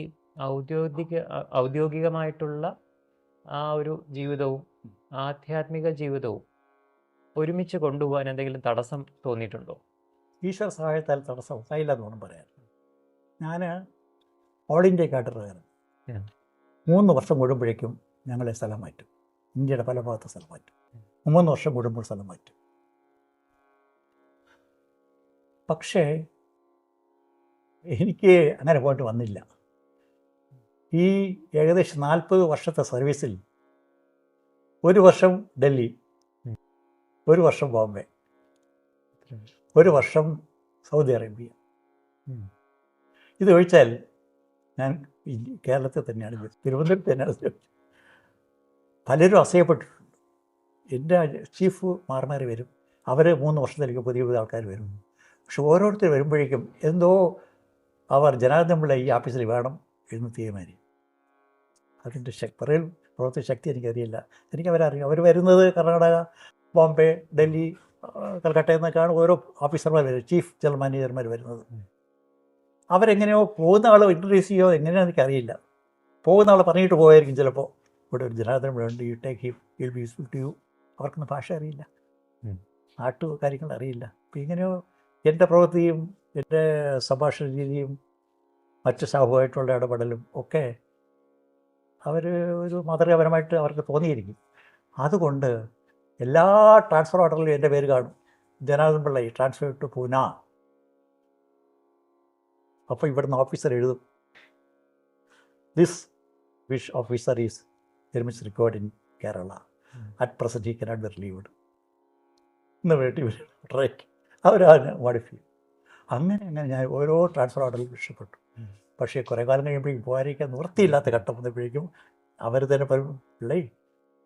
ഔദ്യോഗികമായിട്ടുള്ള ആ ഒരു ജീവിതവും ആധ്യാത്മിക ജീവിതവും ഒരുമിച്ച് കൊണ്ടുപോകാൻ എന്തെങ്കിലും തടസ്സം തോന്നിയിട്ടുണ്ടോ? ഈശ്വര സഹായത്താൽ തടസ്സം ഉണ്ടായില്ലെന്ന് വേണം പറയാൻ. ഞാൻ ഓൾ ഇന്ത്യ കാട്ടറുകാരൻ. 3 വർഷം കൂടുമ്പോഴേക്കും ഞങ്ങളെ സ്ഥലം മാറ്റും. ഇന്ത്യയുടെ പല ഭാഗത്ത് സ്ഥലം മാറ്റും. 3 വർഷം കൂടുമ്പോൾ സ്ഥലം മാറ്റും. പക്ഷേ എനിക്ക് അങ്ങനെ പോയിട്ട് വന്നില്ല. ഈ ഏകദേശം 40 വർഷത്തെ സർവീസിൽ 1 വർഷം ഡൽഹി, 1 വർഷം ബോംബെ, 1 വർഷം സൗദി അറേബ്യ. ഇത് ഒഴിച്ചാൽ ഞാൻ കേരളത്തിൽ തന്നെയാണ്, തിരുവനന്തപുരത്ത് തന്നെയാണ്. പലരും അസഹ്യപ്പെട്ടിട്ടുണ്ട്. എൻ്റെ ചീഫ് മാറി വരും. അവർ 3 വർഷത്തിലേക്ക് പുതിയ ആൾക്കാർ വരും. പക്ഷെ ഓരോരുത്തർ വരുമ്പോഴേക്കും എന്തോ അവർ ജനാർദ്ദൻ പിള്ള ഈ ഓഫീസിൽ വേണം എന്ന് തീരുമാനിക്കും. അതിൻ്റെ പ്രവർത്തി ശക്തി എനിക്കറിയില്ല. എനിക്കവരറിയാം. അവർ വരുന്നത് കർണാടക, ബോംബെ, ഡൽഹി, കൽക്കട്ടയിൽ നിന്നൊക്കെയാണ് ഓരോ ഓഫീസർമാർ വരുന്നത്, ചീഫ് ജനറൽ മാനേജർമാർ വരുന്നത്. അവരെങ്ങനെയോ പോകുന്ന ആൾ ഇൻട്രൊഡ്യൂസ് ചെയ്യുമോ എങ്ങനെയാണെന്ന് എനിക്കറിയില്ല. പോകുന്ന ആൾ പറഞ്ഞിട്ട് പോയായിരിക്കും ചിലപ്പോൾ, ഇവിടെ ഒരു ജനാർദ്ദൻ പിള്ള ഉണ്ട്, you take him, will be useful to you. അവർക്കൊന്നും ഭാഷ അറിയില്ല, നാട്ടു കാര്യങ്ങൾ അറിയില്ല. അപ്പം ഇങ്ങനെയോ എൻ്റെ പ്രവൃത്തിയും എൻ്റെ സംഭാഷണ രീതിയും മറ്റ് സ്റ്റാഫുമായിട്ടുള്ള ഇടപെടലും ഒക്കെ അവർ ഒരു മാതൃകാപരമായിട്ട് അവർക്ക് തോന്നിയിരിക്കും. അതുകൊണ്ട് എല്ലാ ട്രാൻസ്ഫർ ഓർഡറിലും എൻ്റെ പേര് കാണും, ജനാർദ്ദൻ പിള്ള ട്രാൻസ്ഫർ ടു പൂന. അപ്പോൾ ഇവിടുന്ന് ഓഫീസർ എഴുതും, this wish officer is very much required in Kerala, at present he cannot be relieved എന്ന് വേണ്ടി ട്രൈക്ക് അവരാണ് മോഡിഫൈ. അങ്ങനെ ഞാൻ ഓരോ ട്രാൻസ്ഫർ ഓർഡറിലും ഇഷ്ടപ്പെട്ടു. പക്ഷേ കുറേ കാലം കഴിയുമ്പോഴേക്കും പോകാതിരിക്കാൻ നിവൃത്തിയില്ലാത്ത ഘട്ടം വന്നപ്പോഴേക്കും അവർ തന്നെ പറയും, പിള്ളേ,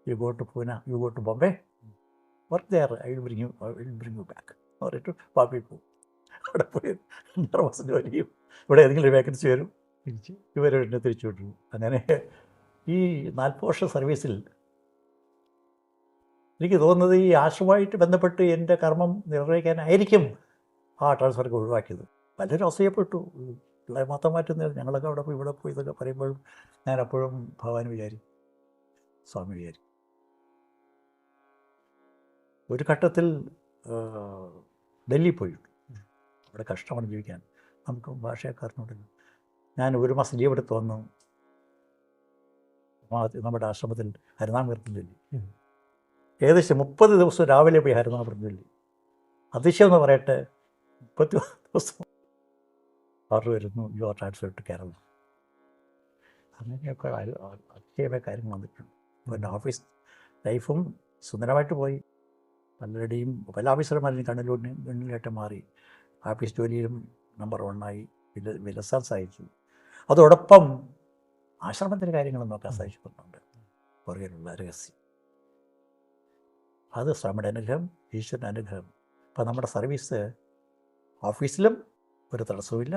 you go to Poona, you go to Bombay, work there, I will bring you back എന്ന് പറഞ്ഞിട്ട് ബാക്കി പോകും. അവിടെ പോയി 6 മാസം ജോലി ചെയ്യും. ഇവിടെ ഏതെങ്കിലും വേക്കൻസി വരും, ഇവർ എന്നെ തിരിച്ചു വിട്ടു. അങ്ങനെ ഈ 40 വർഷം സർവീസിൽ എനിക്ക് തോന്നുന്നത് ഈ ആശ്രമമായിട്ട് ബന്ധപ്പെട്ട് എൻ്റെ കർമ്മം നിർവഹിക്കാനായിരിക്കും ആ ട്രാൻസ്ഫർക്ക് ഒഴിവാക്കിയത്. പലരും അസൂയപ്പെട്ടു, പിള്ളേർ മാത്രം മാറ്റുന്നില്ല, ഞങ്ങളൊക്കെ അവിടെ പോയി ഇവിടെ പോയി ഇതൊക്കെ പറയുമ്പോഴും ഞാൻ അപ്പോഴും ഭഗവാൻ വിചാരിക്കും, സ്വാമി വിചാരിക്കും. ഒരു ഘട്ടത്തിൽ ഡൽഹി പോയി. അവിടെ കഷ്ടമാണ് ജീവിക്കാൻ, നമുക്ക് ഭാഷക്കാരനോടില്ല. ഞാൻ 1 മാസം ലീവ് എടുത്ത് വന്നു. നമ്മുടെ ആശ്രമത്തിൽ ഹരിനാമകീർത്തനം ചൊല്ലി. ഏകദേശം 30 ദിവസം രാവിലെ പോയി ഹരിനാമകീർത്തനം ചൊല്ലി. അതിശയം എന്ന് പറയട്ടെ, 30 ദിവസം ഓർഡർ വരുന്നു, you are transfer to Kerala. അങ്ങനെയൊക്കെ അതിശയമായ കാര്യങ്ങൾ വന്നിട്ടുണ്ട്. എൻ്റെ ഓഫീസ് ലൈഫും സുന്ദരമായിട്ട് പോയി. പലരുടെയും പല ഓഫീസർമാരും കണ്ണിലായിട്ട് മാറി. ഓഫീസ് ജോലിയിലും നമ്പർ 1 വിലസാൻ സാധിച്ചു. അതോടൊപ്പം ആശ്രമത്തിൻ്റെ കാര്യങ്ങളും നോക്കാൻ സാധിച്ചിട്ടുണ്ട്. പുറകിലുള്ള രഹസ്യം അത് സ്വാമിയുടെ അനുഗ്രഹം, ഈശ്വരൻ്റെ അനുഗ്രഹം. അപ്പം നമ്മുടെ സർവീസ് ഓഫീസിലും ഒരു തടസ്സവുമില്ല,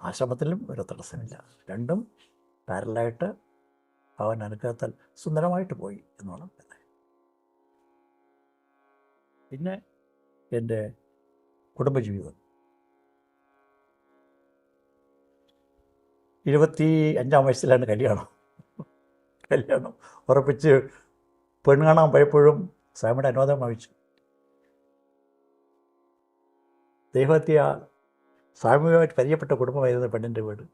ആശ്രമത്തിലും ഒരു തടസ്സമില്ല. രണ്ടും പാരലായിട്ട് ഭഗവാൻ അനുഗ്രഹത്താൽ സുന്ദരമായിട്ട് പോയി എന്നാണ് പറയുന്നത്. പിന്നെ എൻ്റെ കുടുംബജീവിതം 25-ാം വയസ്സിലാണ് കല്യാണം ഉറപ്പിച്ച് പെണ്ണ് കാണാൻ പോയപ്പോഴും സ്വാമിയുടെ അനുവാദം വാങ്ങിച്ചു. ദൈവഹത്യ സ്വാമിയുമായിട്ട് പരിചയപ്പെട്ട കുടുംബമായിരുന്നു പെണ്ണിൻ്റെ വീട്.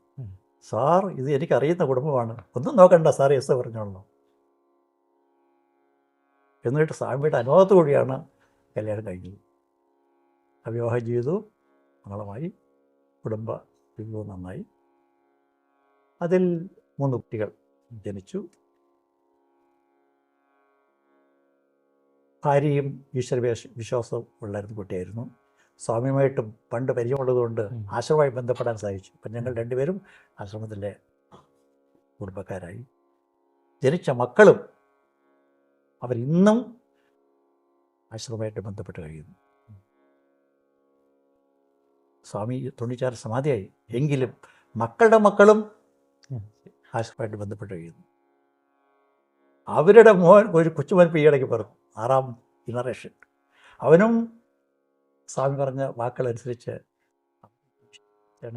സാർ ഇത് എനിക്കറിയുന്ന കുടുംബമാണ്, ഒന്നും നോക്കണ്ട സാർ എസ് പറഞ്ഞോളൂ എന്നിട്ട് സ്വാമിയുടെ അനുവാദത്തോടെയാണ് കല്യാണം കഴിഞ്ഞത്. വിവാഹ ജീവിതവും മംഗളമായി, കുടുംബ ജീവിതവും നന്നായി. അതിൽ 3 കുട്ടികൾ ജനിച്ചു. ഭാര്യയും ഈശ്വര വിശ്വാസവും ഉള്ളായിരുന്ന കുട്ടിയായിരുന്നു. സ്വാമിയുമായിട്ടും പണ്ട് പരിചയമുള്ളതുകൊണ്ട് ആശ്രമമായി ബന്ധപ്പെടാൻ സാധിച്ചു. അപ്പം ഞങ്ങൾ 2 പേരും ആശ്രമത്തിലെ കുടുംബക്കാരായി. ജനിച്ച മക്കളും അവരിന്നും ആശ്രമമായിട്ട് ബന്ധപ്പെട്ട് കഴിയുന്നു. സ്വാമി 96 സമാധിയായി, എങ്കിലും മക്കളുടെ മക്കളും ആശ്രമമായിട്ട് ബന്ധപ്പെട്ട് കഴിയുന്നു. അവരുടെ മോൻ ഒരു കൊച്ചുമോൻ ഈയിടയ്ക്ക് പറഞ്ഞു, 6ാം ജനറേഷൻ, അവനും സ്വാമി പറഞ്ഞ വാക്കുകളനുസരിച്ച്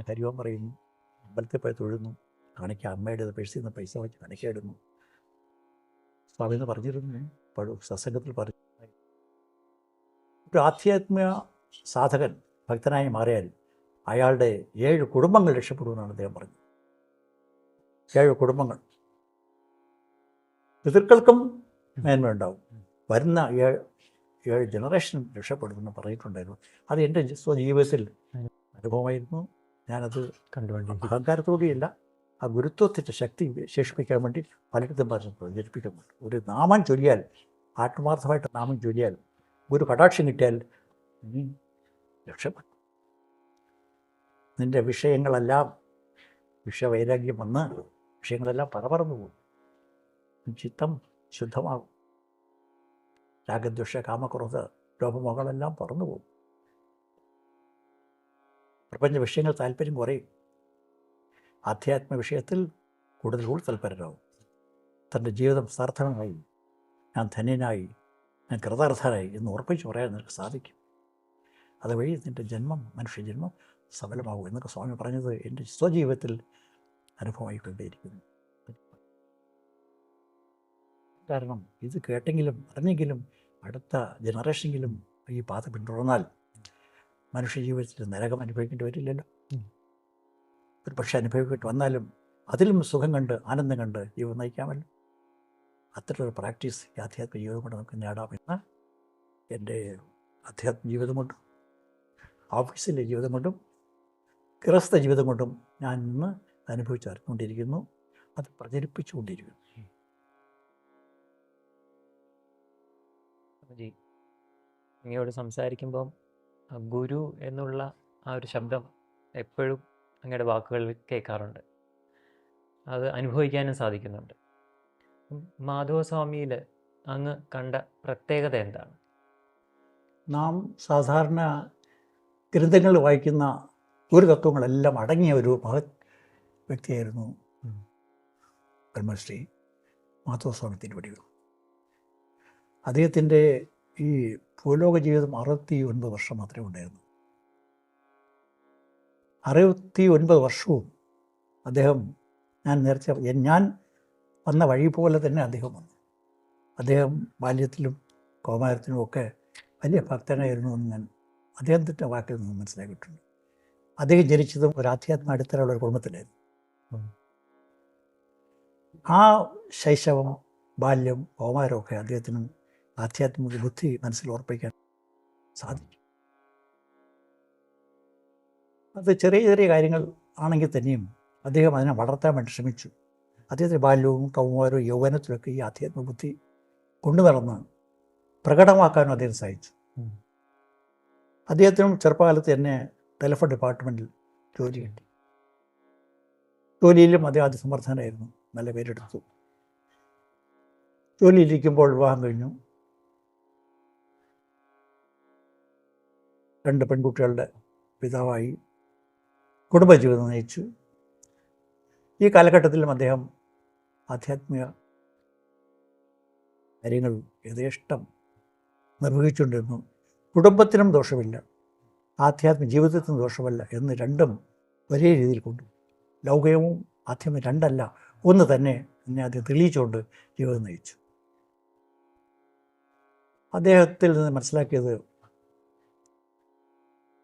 ഹരിവം പറയുന്നു, അമ്പലത്തിൽ പോയി തൊഴുന്നു, കാണിക്ക അമ്മയുടെ പേഴ്സിൽ നിന്ന് പൈസ വെച്ച് കാണിക്കയിടുന്നു. സ്വാമി എന്ന് പറഞ്ഞിരുന്നു, സത്സംഗത്തിൽ പറഞ്ഞു, ഒരു ആധ്യാത്മിക സാധകൻ ഭക്തനായി മാറിയാൽ അയാളുടെ 7 കുടുംബങ്ങൾ രക്ഷപ്പെടുമെന്നാണ് അദ്ദേഹം പറഞ്ഞത്. 7 കുടുംബങ്ങൾ, പിതൃക്കൾക്കും മേന്മയുണ്ടാവും, വരുന്ന 7 ജനറേഷൻ രക്ഷപ്പെടുമെന്ന് പറഞ്ഞിട്ടുണ്ടായിരുന്നു. അത് എൻ്റെ സ്വജീവിതത്തിൽ അനുഭവമായിരുന്നു. ഞാനത് അഹങ്കാരത്തോടെയല്ല, ആ ഗുരുത്വത്തിൻ്റെ ശക്തി വിശേഷിപ്പിക്കാൻ വേണ്ടി പലയിടത്തും പറഞ്ഞു പ്രചരിപ്പിക്കാൻ വേണ്ടി. ഒരു നാമം ചൊല്ലിയാൽ, ആത്മാർത്ഥമായിട്ട് നാമം ചൊല്ലിയാൽ, ഒരു കടാക്ഷം കിട്ടിയാൽ നീ രക്ഷപ്പെട്ടു. നിൻ്റെ വിഷയങ്ങളെല്ലാം വിഷവൈരാഗ്യം വന്ന് വിഷയങ്ങളെല്ലാം പറന്നു പോകും, ചിത്തം ശുദ്ധമാകും, രാഗദ്വേഷ കാമക്രോധ ലോപമോഹങ്ങളെല്ലാം പറന്നു പോകും, പ്രപഞ്ച വിഷയങ്ങൾ താല്പര്യം കുറയും, ആധ്യാത്മ വിഷയത്തിൽ കൂടുതൽ തൽപരരാകും. തൻ്റെ ജീവിതം സാർത്ഥകമായി, ഞാൻ ധന്യനായി, ഞാൻ കൃതാർത്ഥനായി എന്ന് ഉറപ്പിച്ച് പറയാൻ നിനക്ക് സാധിക്കും. അതുവഴി നിൻ്റെ ജന്മം, മനുഷ്യജന്മം സഫലമാകും എന്നൊക്കെ സ്വാമി പറഞ്ഞത് എൻ്റെ സ്വജീവിതത്തിൽ അനുഭവമായിക്കൊണ്ടേയിരിക്കുന്നു. കാരണം ഇത് കേട്ടെങ്കിലും അറിഞ്ഞെങ്കിലും അടുത്ത ജനറേഷനെങ്കിലും ഈ പാത പിന്തുടർന്നാൽ മനുഷ്യജീവിതത്തിൽ നരകം അനുഭവിക്കേണ്ടി വരില്ലല്ലോ. ഒരു പക്ഷേ അനുഭവിക്കേണ്ടി വന്നാലും അതിലും സുഖം കണ്ട് ആനന്ദം കണ്ട് ജീവിതം നയിക്കാമല്ലോ. അത്തരമൊരു പ്രാക്ടീസ് ഈ ആധ്യാത്മിക ജീവിതം കൊണ്ട് നമുക്ക് നേടാമെന്ന് എൻ്റെ ആധ്യാത്മിക ജീവിതം കൊണ്ടും ഓഫീസിലെ ജീവിതം കൊണ്ടും ഗൃഹസ്ഥ ജീവിതം കൊണ്ടും ഞാൻ ഇന്ന് അനുഭവിച്ചറിഞ്ഞുകൊണ്ടിരിക്കുന്നു, അത് പ്രചരിപ്പിച്ചുകൊണ്ടിരിക്കുന്നു. ജി, അങ്ങയോട് സംസാരിക്കുമ്പം ഗുരു എന്നുള്ള ആ ഒരു ശബ്ദം എപ്പോഴും അങ്ങയുടെ വാക്കുകളിൽ കേൾക്കാറുണ്ട്, അത് അനുഭവിക്കാനും സാധിക്കുന്നുണ്ട്. മാധവസ്വാമിയിൽ അങ്ങ് കണ്ട പ്രത്യേകത എന്താണ്? നാം സാധാരണ ഗ്രന്ഥങ്ങൾ വായിക്കുന്ന ഒരു തത്വങ്ങളെല്ലാം അടങ്ങിയ ഒരു മഹത് വ്യക്തിയായിരുന്നു ബ്രഹ്മശ്രീ മാധവസ്വാമി തിരുവടികൾ. അദ്ദേഹത്തിൻ്റെ ഈ ഭൂലോക ജീവിതം 69 വർഷം മാത്രമേ ഉണ്ടായിരുന്നു. 69 വർഷവും അദ്ദേഹം, ഞാൻ വന്ന വഴി പോലെ തന്നെ അദ്ദേഹം വന്നു. അദ്ദേഹം ബാല്യത്തിലും കൗമാരത്തിലും ഒക്കെ വലിയ ഭക്തനായിരുന്നു എന്ന് ഞാൻ അദ്ദേഹത്തിൻ്റെ വാക്കിൽ നിന്ന് മനസ്സിലാക്കിയിട്ടുണ്ട്. അദ്ദേഹം ജനിച്ചതും ഒരു ആധ്യാത്മ അടിത്തറയുള്ള ഒരു കുടുംബത്തിലായിരുന്നു. ആ ശൈശവം, ബാല്യം, കൗമാരമൊക്കെ അദ്ദേഹത്തിന് ആധ്യാത്മിക ബുദ്ധി മനസ്സിൽ ഉറപ്പിക്കാൻ സാധിക്കും. അത് ചെറിയ ചെറിയ കാര്യങ്ങൾ ആണെങ്കിൽ തന്നെയും അദ്ദേഹം അതിനെ വളർത്താൻ വേണ്ടി ശ്രമിച്ചു. അദ്ദേഹത്തിൻ്റെ ബാല്യവും കൗമാരവും യൗവനത്തിലൊക്കെ ഈ ആധ്യാത്മിക ബുദ്ധി കൊണ്ടു നടന്ന് പ്രകടമാക്കാനും അദ്ദേഹം സാധിച്ചു. അദ്ദേഹത്തിനും ചെറുപ്പകാലത്ത് തന്നെ ടെലിഫോൺ ഡിപ്പാർട്ട്മെൻറ്റിൽ ജോലി കിട്ടി. ജോലിയിലും അദ്ദേഹം അതിസമർത്ഥനായിരുന്നു, നല്ല പേരെടുത്തു. ജോലിയിലിരിക്കുമ്പോൾ വിവാഹം കഴിഞ്ഞു. 2 പെൺകുട്ടികളുടെ പിതാവായി കുടുംബജീവിതം നയിച്ചു. ഈ കാലഘട്ടത്തിലും അദ്ദേഹം ആധ്യാത്മിക കാര്യങ്ങൾ യഥേഷ്ടം നിർവഹിച്ചുകൊണ്ടിരുന്നു. കുടുംബത്തിനും ദോഷമില്ല, ആധ്യാത്മിക ജീവിതത്തിനും ദോഷമല്ല എന്ന് രണ്ടും ഒരേ രീതിയിൽ കൊണ്ടു. ലൗകികവും ആധ്യാത്മിക രണ്ടല്ല, ഒന്ന് തന്നെ എന്നെ ആദ്യം തെളിയിച്ചുകൊണ്ട് ജീവിതം നയിച്ചു. അദ്ദേഹത്തിൽ നിന്ന് മനസ്സിലാക്കിയത്,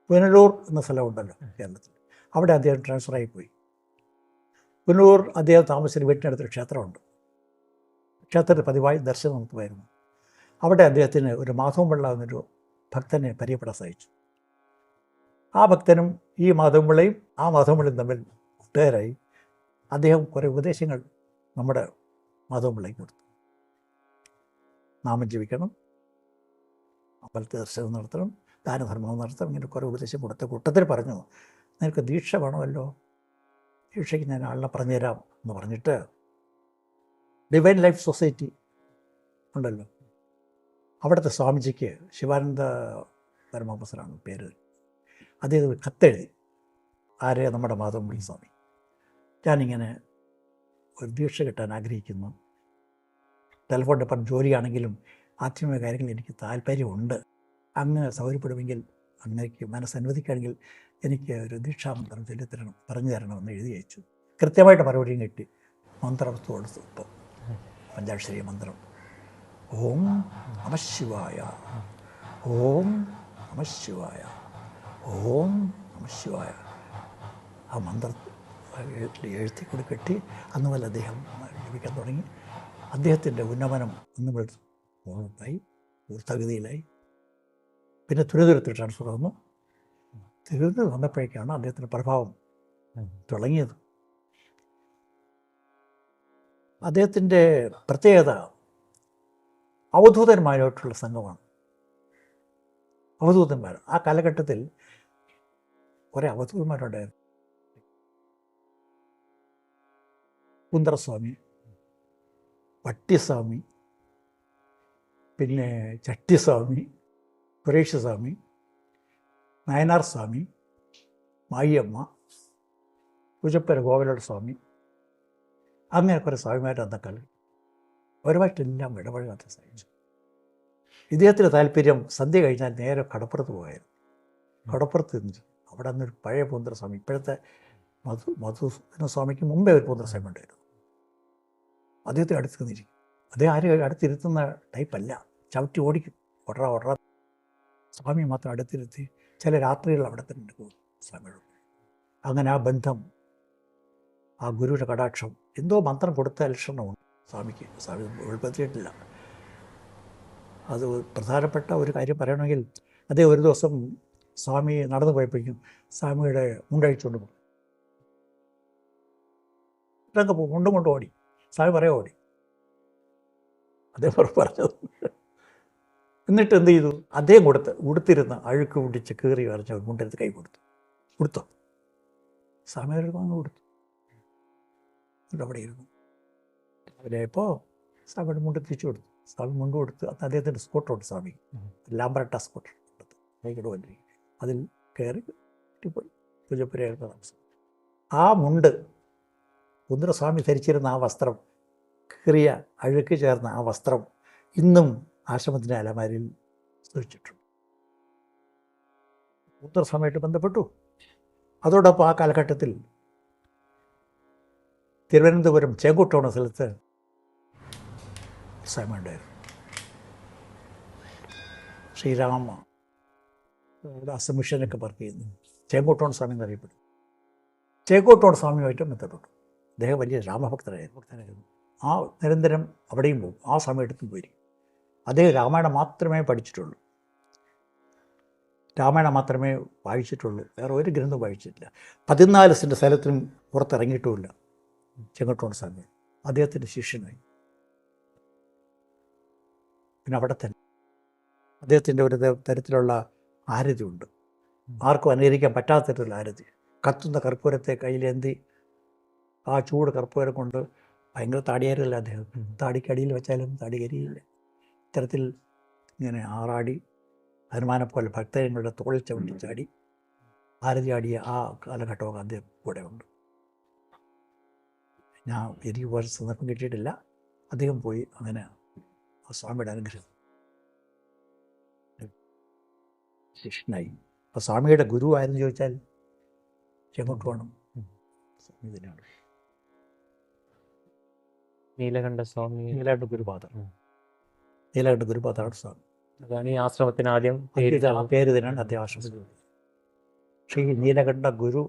പുനലൂർ എന്ന സ്ഥലമുണ്ടല്ലോ കേരളത്തിൽ, അവിടെ അദ്ദേഹം ട്രാൻസ്ഫറായി പോയി. പുനലൂർ അദ്ദേഹം താമസിച്ച വീട്ടിനടുത്തൊരു ക്ഷേത്രമുണ്ട്. ക്ഷേത്രത്തിൽ പതിവായി ദർശനം നടത്തുമായിരുന്നു. അവിടെ അദ്ദേഹത്തിന് ഒരു മാധവൻപിള്ള എന്നൊരു ഭക്തനെ പരിചയപ്പെടാൻ സാധിച്ചു. ആ ഭക്തനും ഈ മാധവൻപിള്ളയും ആ മാധവൻപിള്ളയും തമ്മിൽ കൂട്ടുകാരായി. അദ്ദേഹം കുറേ ഉപദേശങ്ങൾ നമ്മുടെ മാധവൻപിള്ളയ്ക്ക് കൊടുത്തു. നാമം ജപിക്കണം, അമ്പലത്തിൽ ദർശനം നടത്തണം, ദാനധർമ്മം നടത്തണം, ഇങ്ങനെ കുറേ ഉപദേശം കൊടുത്ത കൂട്ടത്തിൽ പറഞ്ഞു, നിനക്ക് ദീക്ഷ വേണമല്ലോ, ദീക്ഷയ്ക്ക് ഞാൻ ആളിനെ പറഞ്ഞുതരാം എന്ന് പറഞ്ഞിട്ട് ഡിവൈൻ ലൈഫ് സൊസൈറ്റി ഉണ്ടല്ലോ, അവിടുത്തെ സ്വാമിജിക്ക് ശിവാനന്ദ പരമഹംസനാണ് പേര്, അദ്ദേഹം കത്തെഴുതി. ആരെ? നമ്മുടെ മാധവൻപിള്ള സ്വാമി, ഞാനിങ്ങനെ ഒരു ദീക്ഷ കിട്ടാൻ ആഗ്രഹിക്കുന്നു, ടെലിഫോൺ ഡിപ്പാർട്ട്മെൻറ്റ് ജോലിയാണെങ്കിലും ആധ്യാത്മിക കാര്യങ്ങളിൽ എനിക്ക് താല്പര്യമുണ്ട്, അങ്ങ് സൗകര്യപ്പെടുമെങ്കിൽ, അങ്ങേക്ക് മനസ്സനുവദിക്കുകയാണെങ്കിൽ എനിക്ക് ഒരു ദീക്ഷാമന്ത്രം ചൊല്ലിത്തരണം, പറഞ്ഞു തരണമെന്ന് എഴുതി അയച്ചു. കൃത്യമായിട്ട് മറുപടിയും കിട്ടി. മന്ത്രവസ്തു കൊടുത്തു. ഇപ്പോൾ പഞ്ചാക്ഷരി മന്ത്രം, ഓം നമഃശിവായ, ഓം നമഃശിവായ, ഓം നമഃശിവായ. ആ മന്ത്രം എഴുത്തിക്കൂടി കെട്ടി അന്ന് മുതൽ അദ്ദേഹം ജപിക്കാൻ തുടങ്ങി. അദ്ദേഹത്തിൻ്റെ ഉന്നമനം അന്ന് മുതൽ പൂർണ്ണമായി, പൂർത്തഗതിയിലായി. പിന്നെ തിരുവനന്തപുരത്ത് ട്രാൻസ്ഫർ വന്നു. തിരുവനന്തപുരം വന്നപ്പോഴേക്കാണ് അദ്ദേഹത്തിൻ്റെ പ്രഭാവം തുടങ്ങിയത്. അദ്ദേഹത്തിൻ്റെ പ്രത്യേകത അവധൂതന്മാരായിട്ടുള്ള സംഘമാണ്. അവധൂതന്മാർ ആ കാലഘട്ടത്തിൽ കുറേ അവധൂതന്മാരുണ്ടായിരുന്നു. കുന്തറസ്വാമി, പട്ടിസ്വാമി, പിന്നെ ചട്ടിസ്വാമി, കുറേശ്യ സ്വാമി, നയനാർ സ്വാമി, മായിയമ്മ, പൂജപ്പര ഗോവലോട് സ്വാമി, അങ്ങനെ കുറേ സ്വാമിമാരുടെ അന്നക്കാലം അവരുമായിട്ടെല്ലാം ഇടപഴകാൻ സാധിച്ചു. ഇദ്ദേഹത്തിൻ്റെ താല്പര്യം സന്ധ്യ കഴിഞ്ഞാൽ നേരെ കടപ്പുറത്ത് പോകായിരുന്നു. കടപ്പുറത്ത് നിന്നിട്ട് അവിടെ അന്നൊരു പഴയ പൂന്തറസ്വാമി, ഇപ്പോഴത്തെ മധുസൂദന സ്വാമിക്ക് മുമ്പേ ഒരു പൂന്തറസ്വാമി ഉണ്ടായിരുന്നു. അദ്ദേഹത്തിന് അടുത്ത് നിന്നിരിക്കും. അദ്ദേഹം ആരും അടുത്തിരുത്തുന്ന ടൈപ്പല്ല, ചവിട്ടി ഓടിക്കും, ഒടറ സ്വാമി മാത്രം അടുത്തിരുത്തി. ചില രാത്രികൾ അവിടെ തന്നെ പോകും സ്വാമിയോട്. അങ്ങനെ ആ ബന്ധം, ആ ഗുരുവിൻ്റെ കടാക്ഷം, എന്തോ മന്ത്രം കൊടുത്ത ലക്ഷണമുണ്ട് സ്വാമിക്ക്. സ്വാമി ഉൾപ്പെടുത്തിയിട്ടില്ല. അത് പ്രധാനപ്പെട്ട ഒരു കാര്യം പറയണമെങ്കിൽ, അദ്ദേഹം ഒരു ദിവസം സ്വാമി നടന്നു പോയപ്പോഴേക്കും സ്വാമിയുടെ മുണ്ടഴിച്ചുകൊണ്ട് പോകും. ഇതൊക്കെ പോകും, മുണ്ടും കൊണ്ട് ഓടി. സ്വാമി പറയാൻ ഓടി. അദ്ദേഹം പറഞ്ഞത്. എന്നിട്ട് എന്ത് ചെയ്തു? അദ്ദേഹം ഉടുത്തിരുന്ന അഴുക്ക് പിടിച്ച് കീറി വരച്ച മുണ്ടെടുത്ത് കൈ കൊടുത്തോ സ്വാമിയുടെ അങ്ങ് കൊടുത്തു. എന്നിട്ട് അവിടെ ഇരുന്നു. രാവിലെ ഇപ്പോൾ സ്വാമിയുടെ മുണ്ട് തിരിച്ചു കൊടുത്തു. സ്വാമി മുണ്ട് കൊടുത്ത് അന്ന് അദ്ദേഹത്തിൻ്റെ സ്കൂട്ടറുണ്ട് സ്വാമി, ലാംബറട്ട സ്കൂട്ടർ വൈകിട്ട് വണ്ടി, അതിൽ കയറി പോയി പൂജപ്പുരയായിരുന്നു താമസം. ആ മുണ്ട് കുന്തറസ്വാമി ധരിച്ചിരുന്ന ആ വസ്ത്രം, കീറിയ അഴുക്ക് ചേർന്ന ആ വസ്ത്രം ഇന്നും ആശ്രമത്തിൻ്റെ അലമാരിൽ സൂക്ഷിച്ചിട്ടുണ്ട്. കുന്തറസ്വാമിയായിട്ട് ബന്ധപ്പെട്ടു. അതോടൊപ്പം ആ കാലഘട്ടത്തിൽ തിരുവനന്തപുരം ചേങ്കൂട്ടോണ സ്ഥലത്ത് സ്വാമി ഉണ്ടായിരുന്നു. ശ്രീരാമ ദാസമിഷനൊക്കെ വർക്ക് ചെയ്യുന്നു. ചേങ്കോട്ടോൺ സ്വാമി എന്നറിയപ്പെടും. ചേങ്കോട്ടോൺ സ്വാമിയുമായിട്ട് ബന്ധപ്പെട്ടു. അദ്ദേഹം വലിയ രാമഭക്തനായിരുന്നു. ആ നിരന്തരം അവിടെയും പോകും. ആ സമയത്തും പോയി. അദ്ദേഹം രാമായണം മാത്രമേ പഠിച്ചിട്ടുള്ളൂ, രാമായണം മാത്രമേ വായിച്ചിട്ടുള്ളൂ, വേറെ ഒരു ഗ്രന്ഥം വായിച്ചിട്ടില്ല. 14 സെൻറ്റ് സ്ഥലത്തിനും പുറത്തിറങ്ങിയിട്ടുമില്ല. ചെങ്കോട്ടോൺ സ്വാമി അദ്ദേഹത്തിൻ്റെ ശിഷ്യനായി. പിന്നെ അവിടെ തന്നെ അദ്ദേഹത്തിൻ്റെ ഒരു തരത്തിലുള്ള ആരതിയുണ്ട്, ആർക്കും അനുകരിക്കാൻ പറ്റാത്ത തരത്തിലുള്ള ആരതി. കത്തുന്ന കർപ്പൂരത്തെ കയ്യിലേന്തി ആ ചൂട് കർപ്പൂരം കൊണ്ട്, ഭയങ്കര താടിയാരല്ല അദ്ദേഹം, താടിക്കടിയിൽ വെച്ചാലും താടി കരിയില്ല. ഇത്തരത്തിൽ ഇങ്ങനെ ആറാടി ഹനുമാനെ പോലെ ഭക്തജനങ്ങളുടെ തോളിൽ ചവിട്ടി ചാടി ആരതി ആടിയ ആ കാലഘട്ടമൊക്കെ അദ്ദേഹം കൂടെ ഉണ്ട്. എനിക്ക് പോകാൻ സന്ദർഭം കിട്ടിയിട്ടില്ല. അദ്ദേഹം പോയി. അങ്ങനെ ആ സ്വാമിയുടെ അനുഗ്രഹം ശിഷ്യനായി. അപ്പോൾ സ്വാമിയുടെ ഗുരു ആരെന്ന് ചോദിച്ചാൽ എങ്ങോട്ട് വേണം? സ്വാമി തന്നെയാണ്. നീലകണ്ഠ സ്വാമി. നീലകണ്ഠ ഗുരുപാദർ. നീലകണ്ഠ ഗുരുപാദറാണ് സ്വാമി. അതാണ് ഈ ആശ്രമത്തിന് ആദ്യം പേര് ആ പേര് തന്നെയാണ് അദ്ദേഹം ആശ്രമത്തിൽ. ശ്രീ നീലകണ്ഠ ഗുരു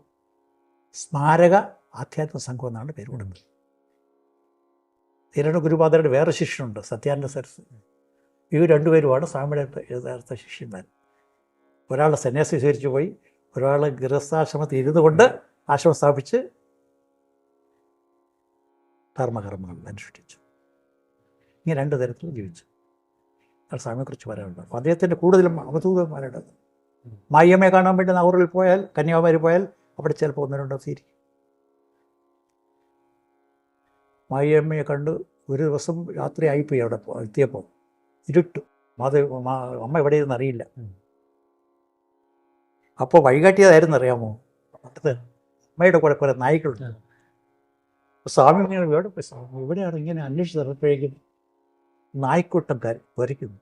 സ്മാരക ആധ്യാത്മ സംഘം എന്നാണ് പേര് കൊടുക്കുന്നത്. നീലകണ്ഠ ഗുരുപാദരുടെ വേറെ ശിഷ്യനുണ്ട്, സത്യാനന്ദ സരസ്വതി. ഇവർ രണ്ടുപേരുമാണ് സ്വാമിയുടെ യഥാർത്ഥ ശിഷ്യന്മാർ. ഒരാൾ സന്യാസി സ്വീകരിച്ചു പോയി, ഒരാൾ ഗൃഹസ്ഥാശ്രമത്തിൽ ഇരുന്നു കൊണ്ട് ആശ്രമം സ്ഥാപിച്ച് ധർമ്മകർമ്മങ്ങൾ അനുഷ്ഠിച്ചു. ഇങ്ങനെ രണ്ട് തരത്തിൽ ജീവിച്ചു. അത് സ്വാമിയെക്കുറിച്ച് പറയാനുണ്ട്. അപ്പോൾ അദ്ദേഹത്തിൻ്റെ കൂടുതലും അവധൂതന്മാരുടെ മായിയമ്മയെ കാണാൻ വേണ്ടി നാഗൂറിൽ പോയാൽ, കന്യാകുമാരി പോയാൽ അവിടെ ചിലപ്പോൾ ഒന്ന് രണ്ടോ തീരിക്കും. മായിയമ്മയെ കണ്ട് ഒരു ദിവസം രാത്രി ആയിപ്പോയി. അവിടെ എത്തിയപ്പോൾ ഇരുട്ടു. അമ്മ എവിടെയെന്ന് അറിയില്ല. അപ്പോൾ വഴികാട്ടിയതായിരുന്നു അറിയാമോ? അടുത്ത് അമ്മയുടെ കൂടെ കുറേ നായ്ക്കളുണ്ട്. സ്വാമി ഇങ്ങനെ എവിടെയാണ് ഇങ്ങനെ അന്വേഷിച്ച് തന്നപ്പോഴേക്കും നായ്ക്കൂട്ടംകാർ വരയ്ക്കുന്നു.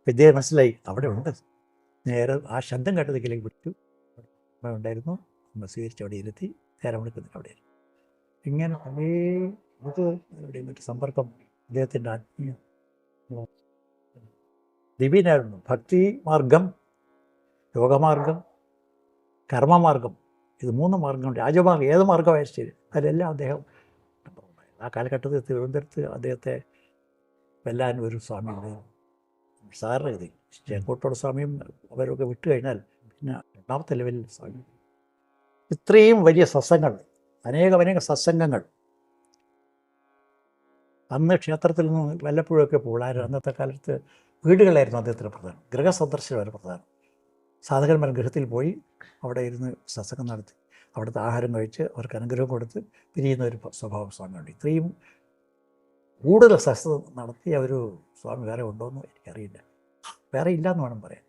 ഇദ്ദേഹം മനസ്സിലായി അവിടെ ഉണ്ട്. നേരെ ആ ശബ്ദം കേട്ടതെങ്കിലേക്ക് വിട്ടു. അമ്മ ഉണ്ടായിരുന്നു. അമ്മ സ്വീകരിച്ച് അവിടെ ഇരുത്തി നേരം വിളിക്കുന്നില്ല. അവിടെ ഇങ്ങനെ പഴയ എവിടെയും മറ്റു സമ്പർക്കം അദ്ദേഹത്തിൻ്റെ ആത്മീയ ദിവ്യനായിരുന്നു. ഭക്തി മാർഗം, യോഗമാർഗം, കർമ്മമാർഗം, ഇത് 3 മാർഗങ്ങളുണ്ട്. രാജമാർഗം ഏത് മാർഗമായാലും ശരി അതിലെല്ലാം അദ്ദേഹം ആ കാലഘട്ടത്തിൽ തിരുവനന്തപുരത്ത് അദ്ദേഹത്തെ വെല്ലാൻ ഒരു സ്വാമി ഉണ്ടായിരുന്നു. സാറിന് ഗതി ചേക്കോട്ടോട് സ്വാമിയും അവരൊക്കെ വിട്ടു കഴിഞ്ഞാൽ പിന്നെ 2ാമത്തെ ലെവലിൽ സ്വാമി. ഇത്രയും വലിയ സത്സംഗങ്ങൾ, അനേകം സത്സംഗങ്ങൾ അന്ന് ക്ഷേത്രത്തിൽ നിന്ന് വല്ലപ്പോഴൊക്കെ പോകാറ്. അന്നത്തെ കാലത്ത് വീടുകളായിരുന്നു അദ്ദേഹത്തിന് പ്രധാനം, ഗൃഹസന്ദർശനമായിരുന്നു പ്രധാനം. സാധകന്മാർ ഗൃഹത്തിൽ പോയി അവിടെ ഇരുന്ന് സത്സംഗം നടത്തി അവിടുത്തെ ആഹാരം കഴിച്ച് അവർക്ക് അനുഗ്രഹം കൊടുത്ത് പിരിയുന്ന ഒരു സ്വഭാവ സ്വാമിയുണ്ട്. ഇത്രയും കൂടുതൽ സത്സംഗം നടത്തിയ ഒരു സ്വാമി വേറെ ഉണ്ടോയെന്ന് എനിക്കറിയില്ല. വേറെ ഇല്ലയെന്ന് വേണം പറയാൻ.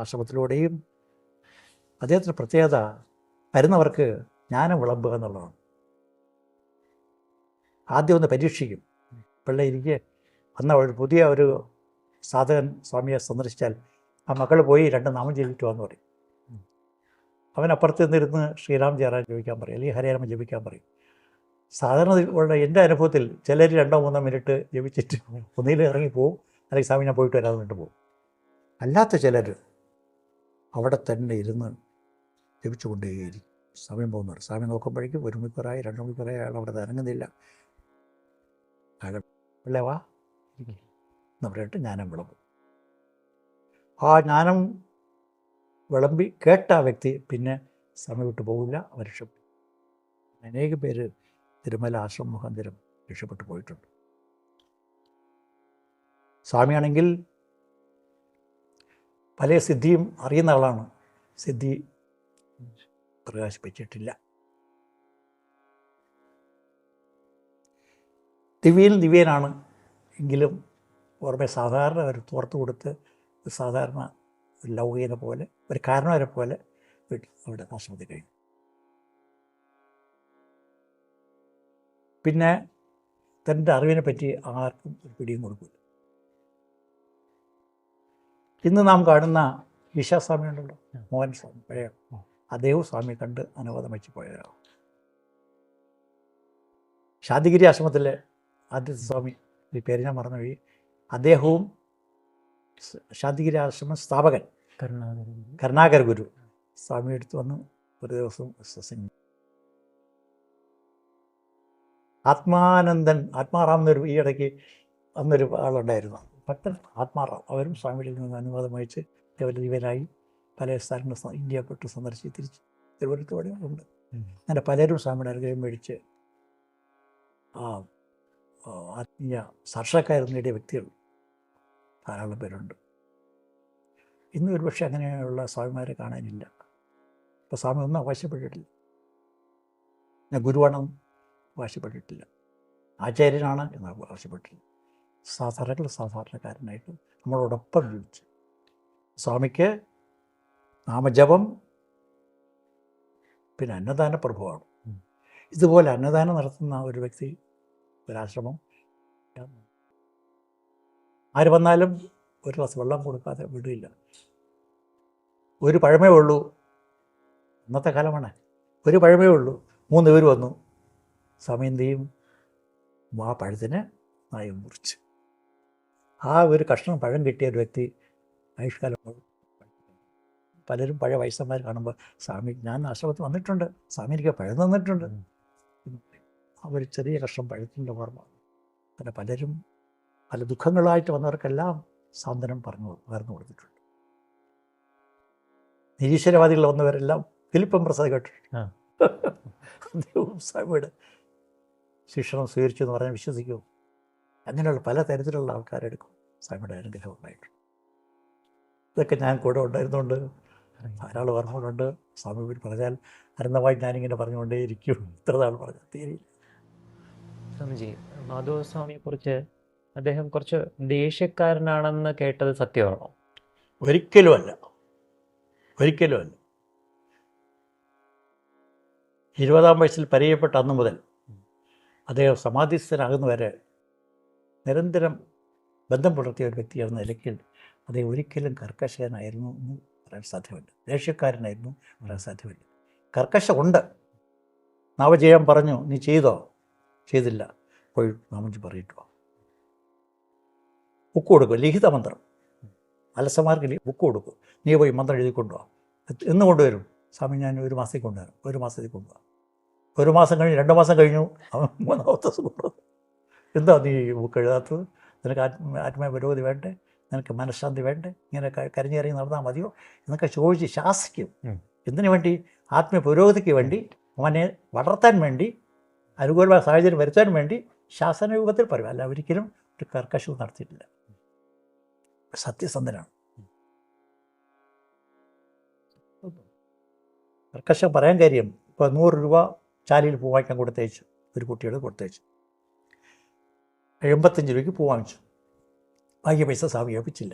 ആശ്രമത്തിലൂടെയും അദ്ദേഹത്തിൻ്റെ പ്രത്യേകത വരുന്നവർക്ക് ജ്ഞാനം വിളമ്പുക എന്നുള്ളതാണ്. ആദ്യം ഒന്ന് പരീക്ഷിക്കും. പിള്ളേരിക്ക് വന്ന ഒരു പുതിയ ഒരു സാധകൻ സ്വാമിയെ സന്ദർശിച്ചാൽ ആ മക്കൾ പോയി 2 നാമം ജപിക്കുക എന്ന് പറയും. അവനപ്പുറത്ത് നിന്നിരുന്ന് ശ്രീരാം ജയറാം ജപിക്കാൻ പറയും, അല്ലെങ്കിൽ ഹരേരാമ ജപിക്കാൻ പറയും. സാധാരണ ഉള്ള എൻ്റെ അനുഭവത്തിൽ ചിലർ 2-3 മിനിറ്റ് ജപിച്ചിട്ട് ഒന്നിൽ ഇറങ്ങിപ്പോവും, അല്ലെങ്കിൽ സ്വാമി ഞാൻ പോയിട്ട് വരാതെ പറഞ്ഞിട്ട് പോകും. അല്ലാത്ത ചിലർ അവിടെ തന്നെ ഇരുന്ന് ജപിച്ചു കൊണ്ടേയിരിക്കും. സമയം പോകുന്നുണ്ട്. സ്വാമി നോക്കുമ്പോഴേക്കും 1 മണിക്കൂറായി, 2 മണിക്കൂറായി, അയാൾ അവിടെ ഇറങ്ങുന്നില്ല. പിള്ളേ വാ എന്ന് പറഞ്ഞിട്ട് ജ്ഞാനം വിളമ്പും. ആ ജ്ഞാനം വിളമ്പി കേട്ട ആ വ്യക്തി പിന്നെ സമയം വിട്ടു പോകില്ല, അവർ രക്ഷപ്പെട്ടു. അനേകം പേര് തിരുമല ആശ്രമ മുഖാന്തരം രക്ഷപ്പെട്ടു പോയിട്ടുണ്ട്. സ്വാമിയാണെങ്കിൽ പല സിദ്ധിയും അറിയുന്ന ആളാണ്. സിദ്ധി പ്രകാശിപ്പിച്ചിട്ടില്ല. ദിവ്യനാണ് എങ്കിലും പുറമെ സാധാരണ ഒരു തോർത്ത് കൊടുത്ത് സാധാരണ ഒരു ലൗകികനെ പോലെ ഒരു കാരണവരെ പോലെ അവിടെ ആശ്രമത്തിൽ കഴിഞ്ഞു. പിന്നെ തൻ്റെ അറിവിനെ പറ്റി ആർക്കും ഒരു പിടിയും കൊടുക്കില്ല. ഇന്ന് നാം കാണുന്ന ഈശാസ്വാമി ഉണ്ടല്ലോ, മോഹൻ സ്വാമി പഴയ, അദ്ദേഹവും സ്വാമി കണ്ട് അനുവാദം വെച്ച് പോയവരാണ്. ശാന്തിഗിരി ആശ്രമത്തിലെ ആദ്യത്തെ സ്വാമി, ഈ പേര് ഞാൻ മറന്നുപോയി, അദ്ദേഹവും ശാന്തിഗിരി ആശ്രമ സ്ഥാപകൻ കരുണാകര ഗുരു സ്വാമി എടുത്ത് വന്ന് ഒരു ദിവസം സത്സംഗം. ആത്മാറാം എന്നൊരു ഈ ഇടയ്ക്ക് അന്നൊരു ആളുണ്ടായിരുന്നു, ഭക്തൻ ആത്മാറാം. അവരും സ്വാമിയിൽ നിന്ന് അനുവാദം വഹിച്ച് ദിവനായി പല സ്ഥലങ്ങളും ഇന്ത്യ പെട്ട് സന്ദർശിച്ച് തിരിച്ച് തിരുവനന്തപുരത്തോടെ ഉണ്ട്. അങ്ങനെ പലരും സ്വാമിയുടെ അനുഗ്രഹം മേടിച്ച് ആത്മീയ സാക്ഷാത്കാരം നേടിയ വ്യക്തികൾ ധാരാളം പേരുണ്ട്. ഇന്ന് ഒരുപക്ഷെ അങ്ങനെയുള്ള സ്വാമിമാരെ കാണാനില്ല. ഇപ്പോൾ സ്വാമി ഒന്നും അവകാശപ്പെട്ടിട്ടില്ല. ഞാൻ ഗുരുവാണെന്ന് അവകാശപ്പെട്ടിട്ടില്ല, ആചാര്യനാണ് എന്ന് അവകാശപ്പെട്ടിട്ടില്ല. സാധാരണക്കാരനായിട്ട് നമ്മളോടൊപ്പം ജീവിച്ചു. സ്വാമിക്ക് നാമജപം, പിന്നെ അന്നദാന പ്രഭുവാണ്. ഇതുപോലെ അന്നദാനം നടത്തുന്ന ഒരു വ്യക്തി, ഒരാശ്രമം, ആര് വന്നാലും ഒരു ഗ്ലാസ് വെള്ളം കൊടുക്കാതെ വിടില്ല. ഒരു പഴമേ ഉള്ളൂ, ഇന്നത്തെ കാലമാണ്, ഒരു പഴമേ ഉള്ളൂ. 3 പേര് വന്നു, സ്വാമി എന്ത് ചെയ്യും? ആ പഴത്തിന് നായം മുറിച്ച്, ആ ഒരു കഷ്ണം പഴം കിട്ടിയ ഒരു വ്യക്തി ആയുഷ്കാലം പലരും പഴയ വയസ്സന്മാർ കാണുമ്പോൾ, സ്വാമി ഞാൻ ആശ്രമത്തിൽ വന്നിട്ടുണ്ട്, സ്വാമി എനിക്ക് പഴം തന്നിട്ടുണ്ട്. ആ ഒരു ചെറിയ കഷ്ണം പഴത്തിൻ്റെ ഓർമ്മ. അങ്ങനെ പലരും പല ദുഃഖങ്ങളായിട്ട് വന്നവർക്കെല്ലാം സാന്ത്വനം പകർന്നു കൊടുത്തിട്ടുണ്ട്. നിരീശ്വരവാദികൾ വന്നവരെല്ലാം ഫിലിപ്പം പ്രസാദ് കേട്ടിട്ടുണ്ട്. ദൈവം സ്വാമിയുടെ ശിക്ഷണം സ്വീകരിച്ചു എന്ന് പറഞ്ഞാൽ വിശ്വസിക്കുമോ? അങ്ങനെയുള്ള പല തരത്തിലുള്ള ആൾക്കാരെടുക്കും സ്വാമിയുടെ അനുഗ്രഹം ഉണ്ടായിട്ടുണ്ട്. ഇതൊക്കെ ഞാൻ കൂടെ ഉണ്ടായിരുന്നുകൊണ്ട് ധാരാളം ഓർമ്മകളുണ്ട്. സ്വാമി പറഞ്ഞാൽ അനന്തമായി ഞാനിങ്ങനെ പറഞ്ഞുകൊണ്ടേയിരിക്കും. ഇത്ര നാൾ പറഞ്ഞാൽ തീരെയില്ല. സ്വാമിജി, മാധവസ്വാമിയെക്കുറിച്ച് അദ്ദേഹം കുറച്ച് ദേഷ്യക്കാരനാണെന്ന് കേട്ടത് സത്യമാണോ? ഒരിക്കലുമല്ല, ഒരിക്കലുമല്ല. 20-ാം വയസ്സിൽ പരിചയപ്പെട്ട അന്ന് മുതൽ അദ്ദേഹം സമാധിസ്ഥനാകുന്നവരെ നിരന്തരം ബന്ധം പുലർത്തിയ ഒരു വ്യക്തിയാണെന്ന നിലയ്ക്ക് അദ്ദേഹം ഒരിക്കലും കർക്കശനായിരുന്നു എന്ന് പറയാൻ സാധ്യമല്ല. ദേഷ്യക്കാരനായിരുന്നു പറയാൻ സാധ്യമല്ല. കർക്കശമുണ്ട്. നാമജയം പറഞ്ഞു, നീ ചെയ്തോ? ചെയ്തില്ല, പോയി നാമജി പറയിട്ടോ. ബുക്ക് കൊടുക്കും, ലിഖിത മന്ത്രം. അലസമാർക്ക് ബുക്ക് കൊടുക്കും, നീ പോയി മന്ത്രം എഴുതിക്കൊണ്ടോ. എന്ന് കൊണ്ടുവരും? സ്വാമി ഞാൻ 1 മാസത്തേക്ക് കൊണ്ടുവരും. 1 മാസത്തേക്ക് കൊണ്ടുപോകാം. 1 മാസം കഴിഞ്ഞ് 2 മാസം കഴിഞ്ഞു, അവൻ 3-ാമത്തെ ദിവസം കൊണ്ടുവന്നു. എന്താ നീ ബുക്ക് എഴുതാത്തത്? നിനക്ക് ആത്മീയ പുരോഗതി വേണ്ടേ? നിനക്ക് മനഃശാന്തി വേണ്ടേ? ഇങ്ങനെ കരഞ്ഞിറങ്ങി നടന്നാൽ മതിയോ എന്നൊക്കെ ചോദിച്ച് ശാസിക്കും. എന്തിനു വേണ്ടി? ആത്മീയ പുരോഗതിക്ക് വേണ്ടി, അവനെ വളർത്താൻ വേണ്ടി, അനുകൂലമായ സാഹചര്യം വരുത്താൻ വേണ്ടി ശാസന രൂപത്തിൽ പറയും. അല്ല, ഒരിക്കലും ഒരു കർക്കശവും നടത്തിയിട്ടില്ല. സത്യസന്ധനാണ്. കർക്കശം പറയാൻ കാര്യം, ഇപ്പോൾ 100 രൂപ ചാലിയിൽ പൂ വാങ്ങിക്കാൻ കൊടുത്തയച്ചു, ഒരു കുട്ടിയോട് കൊടുത്തയച്ചു. 85 രൂപയ്ക്ക് പൂ വാങ്ങിച്ചു. ബാക്കി പൈസ സ്വാമി ഏൽപ്പിച്ചില്ല.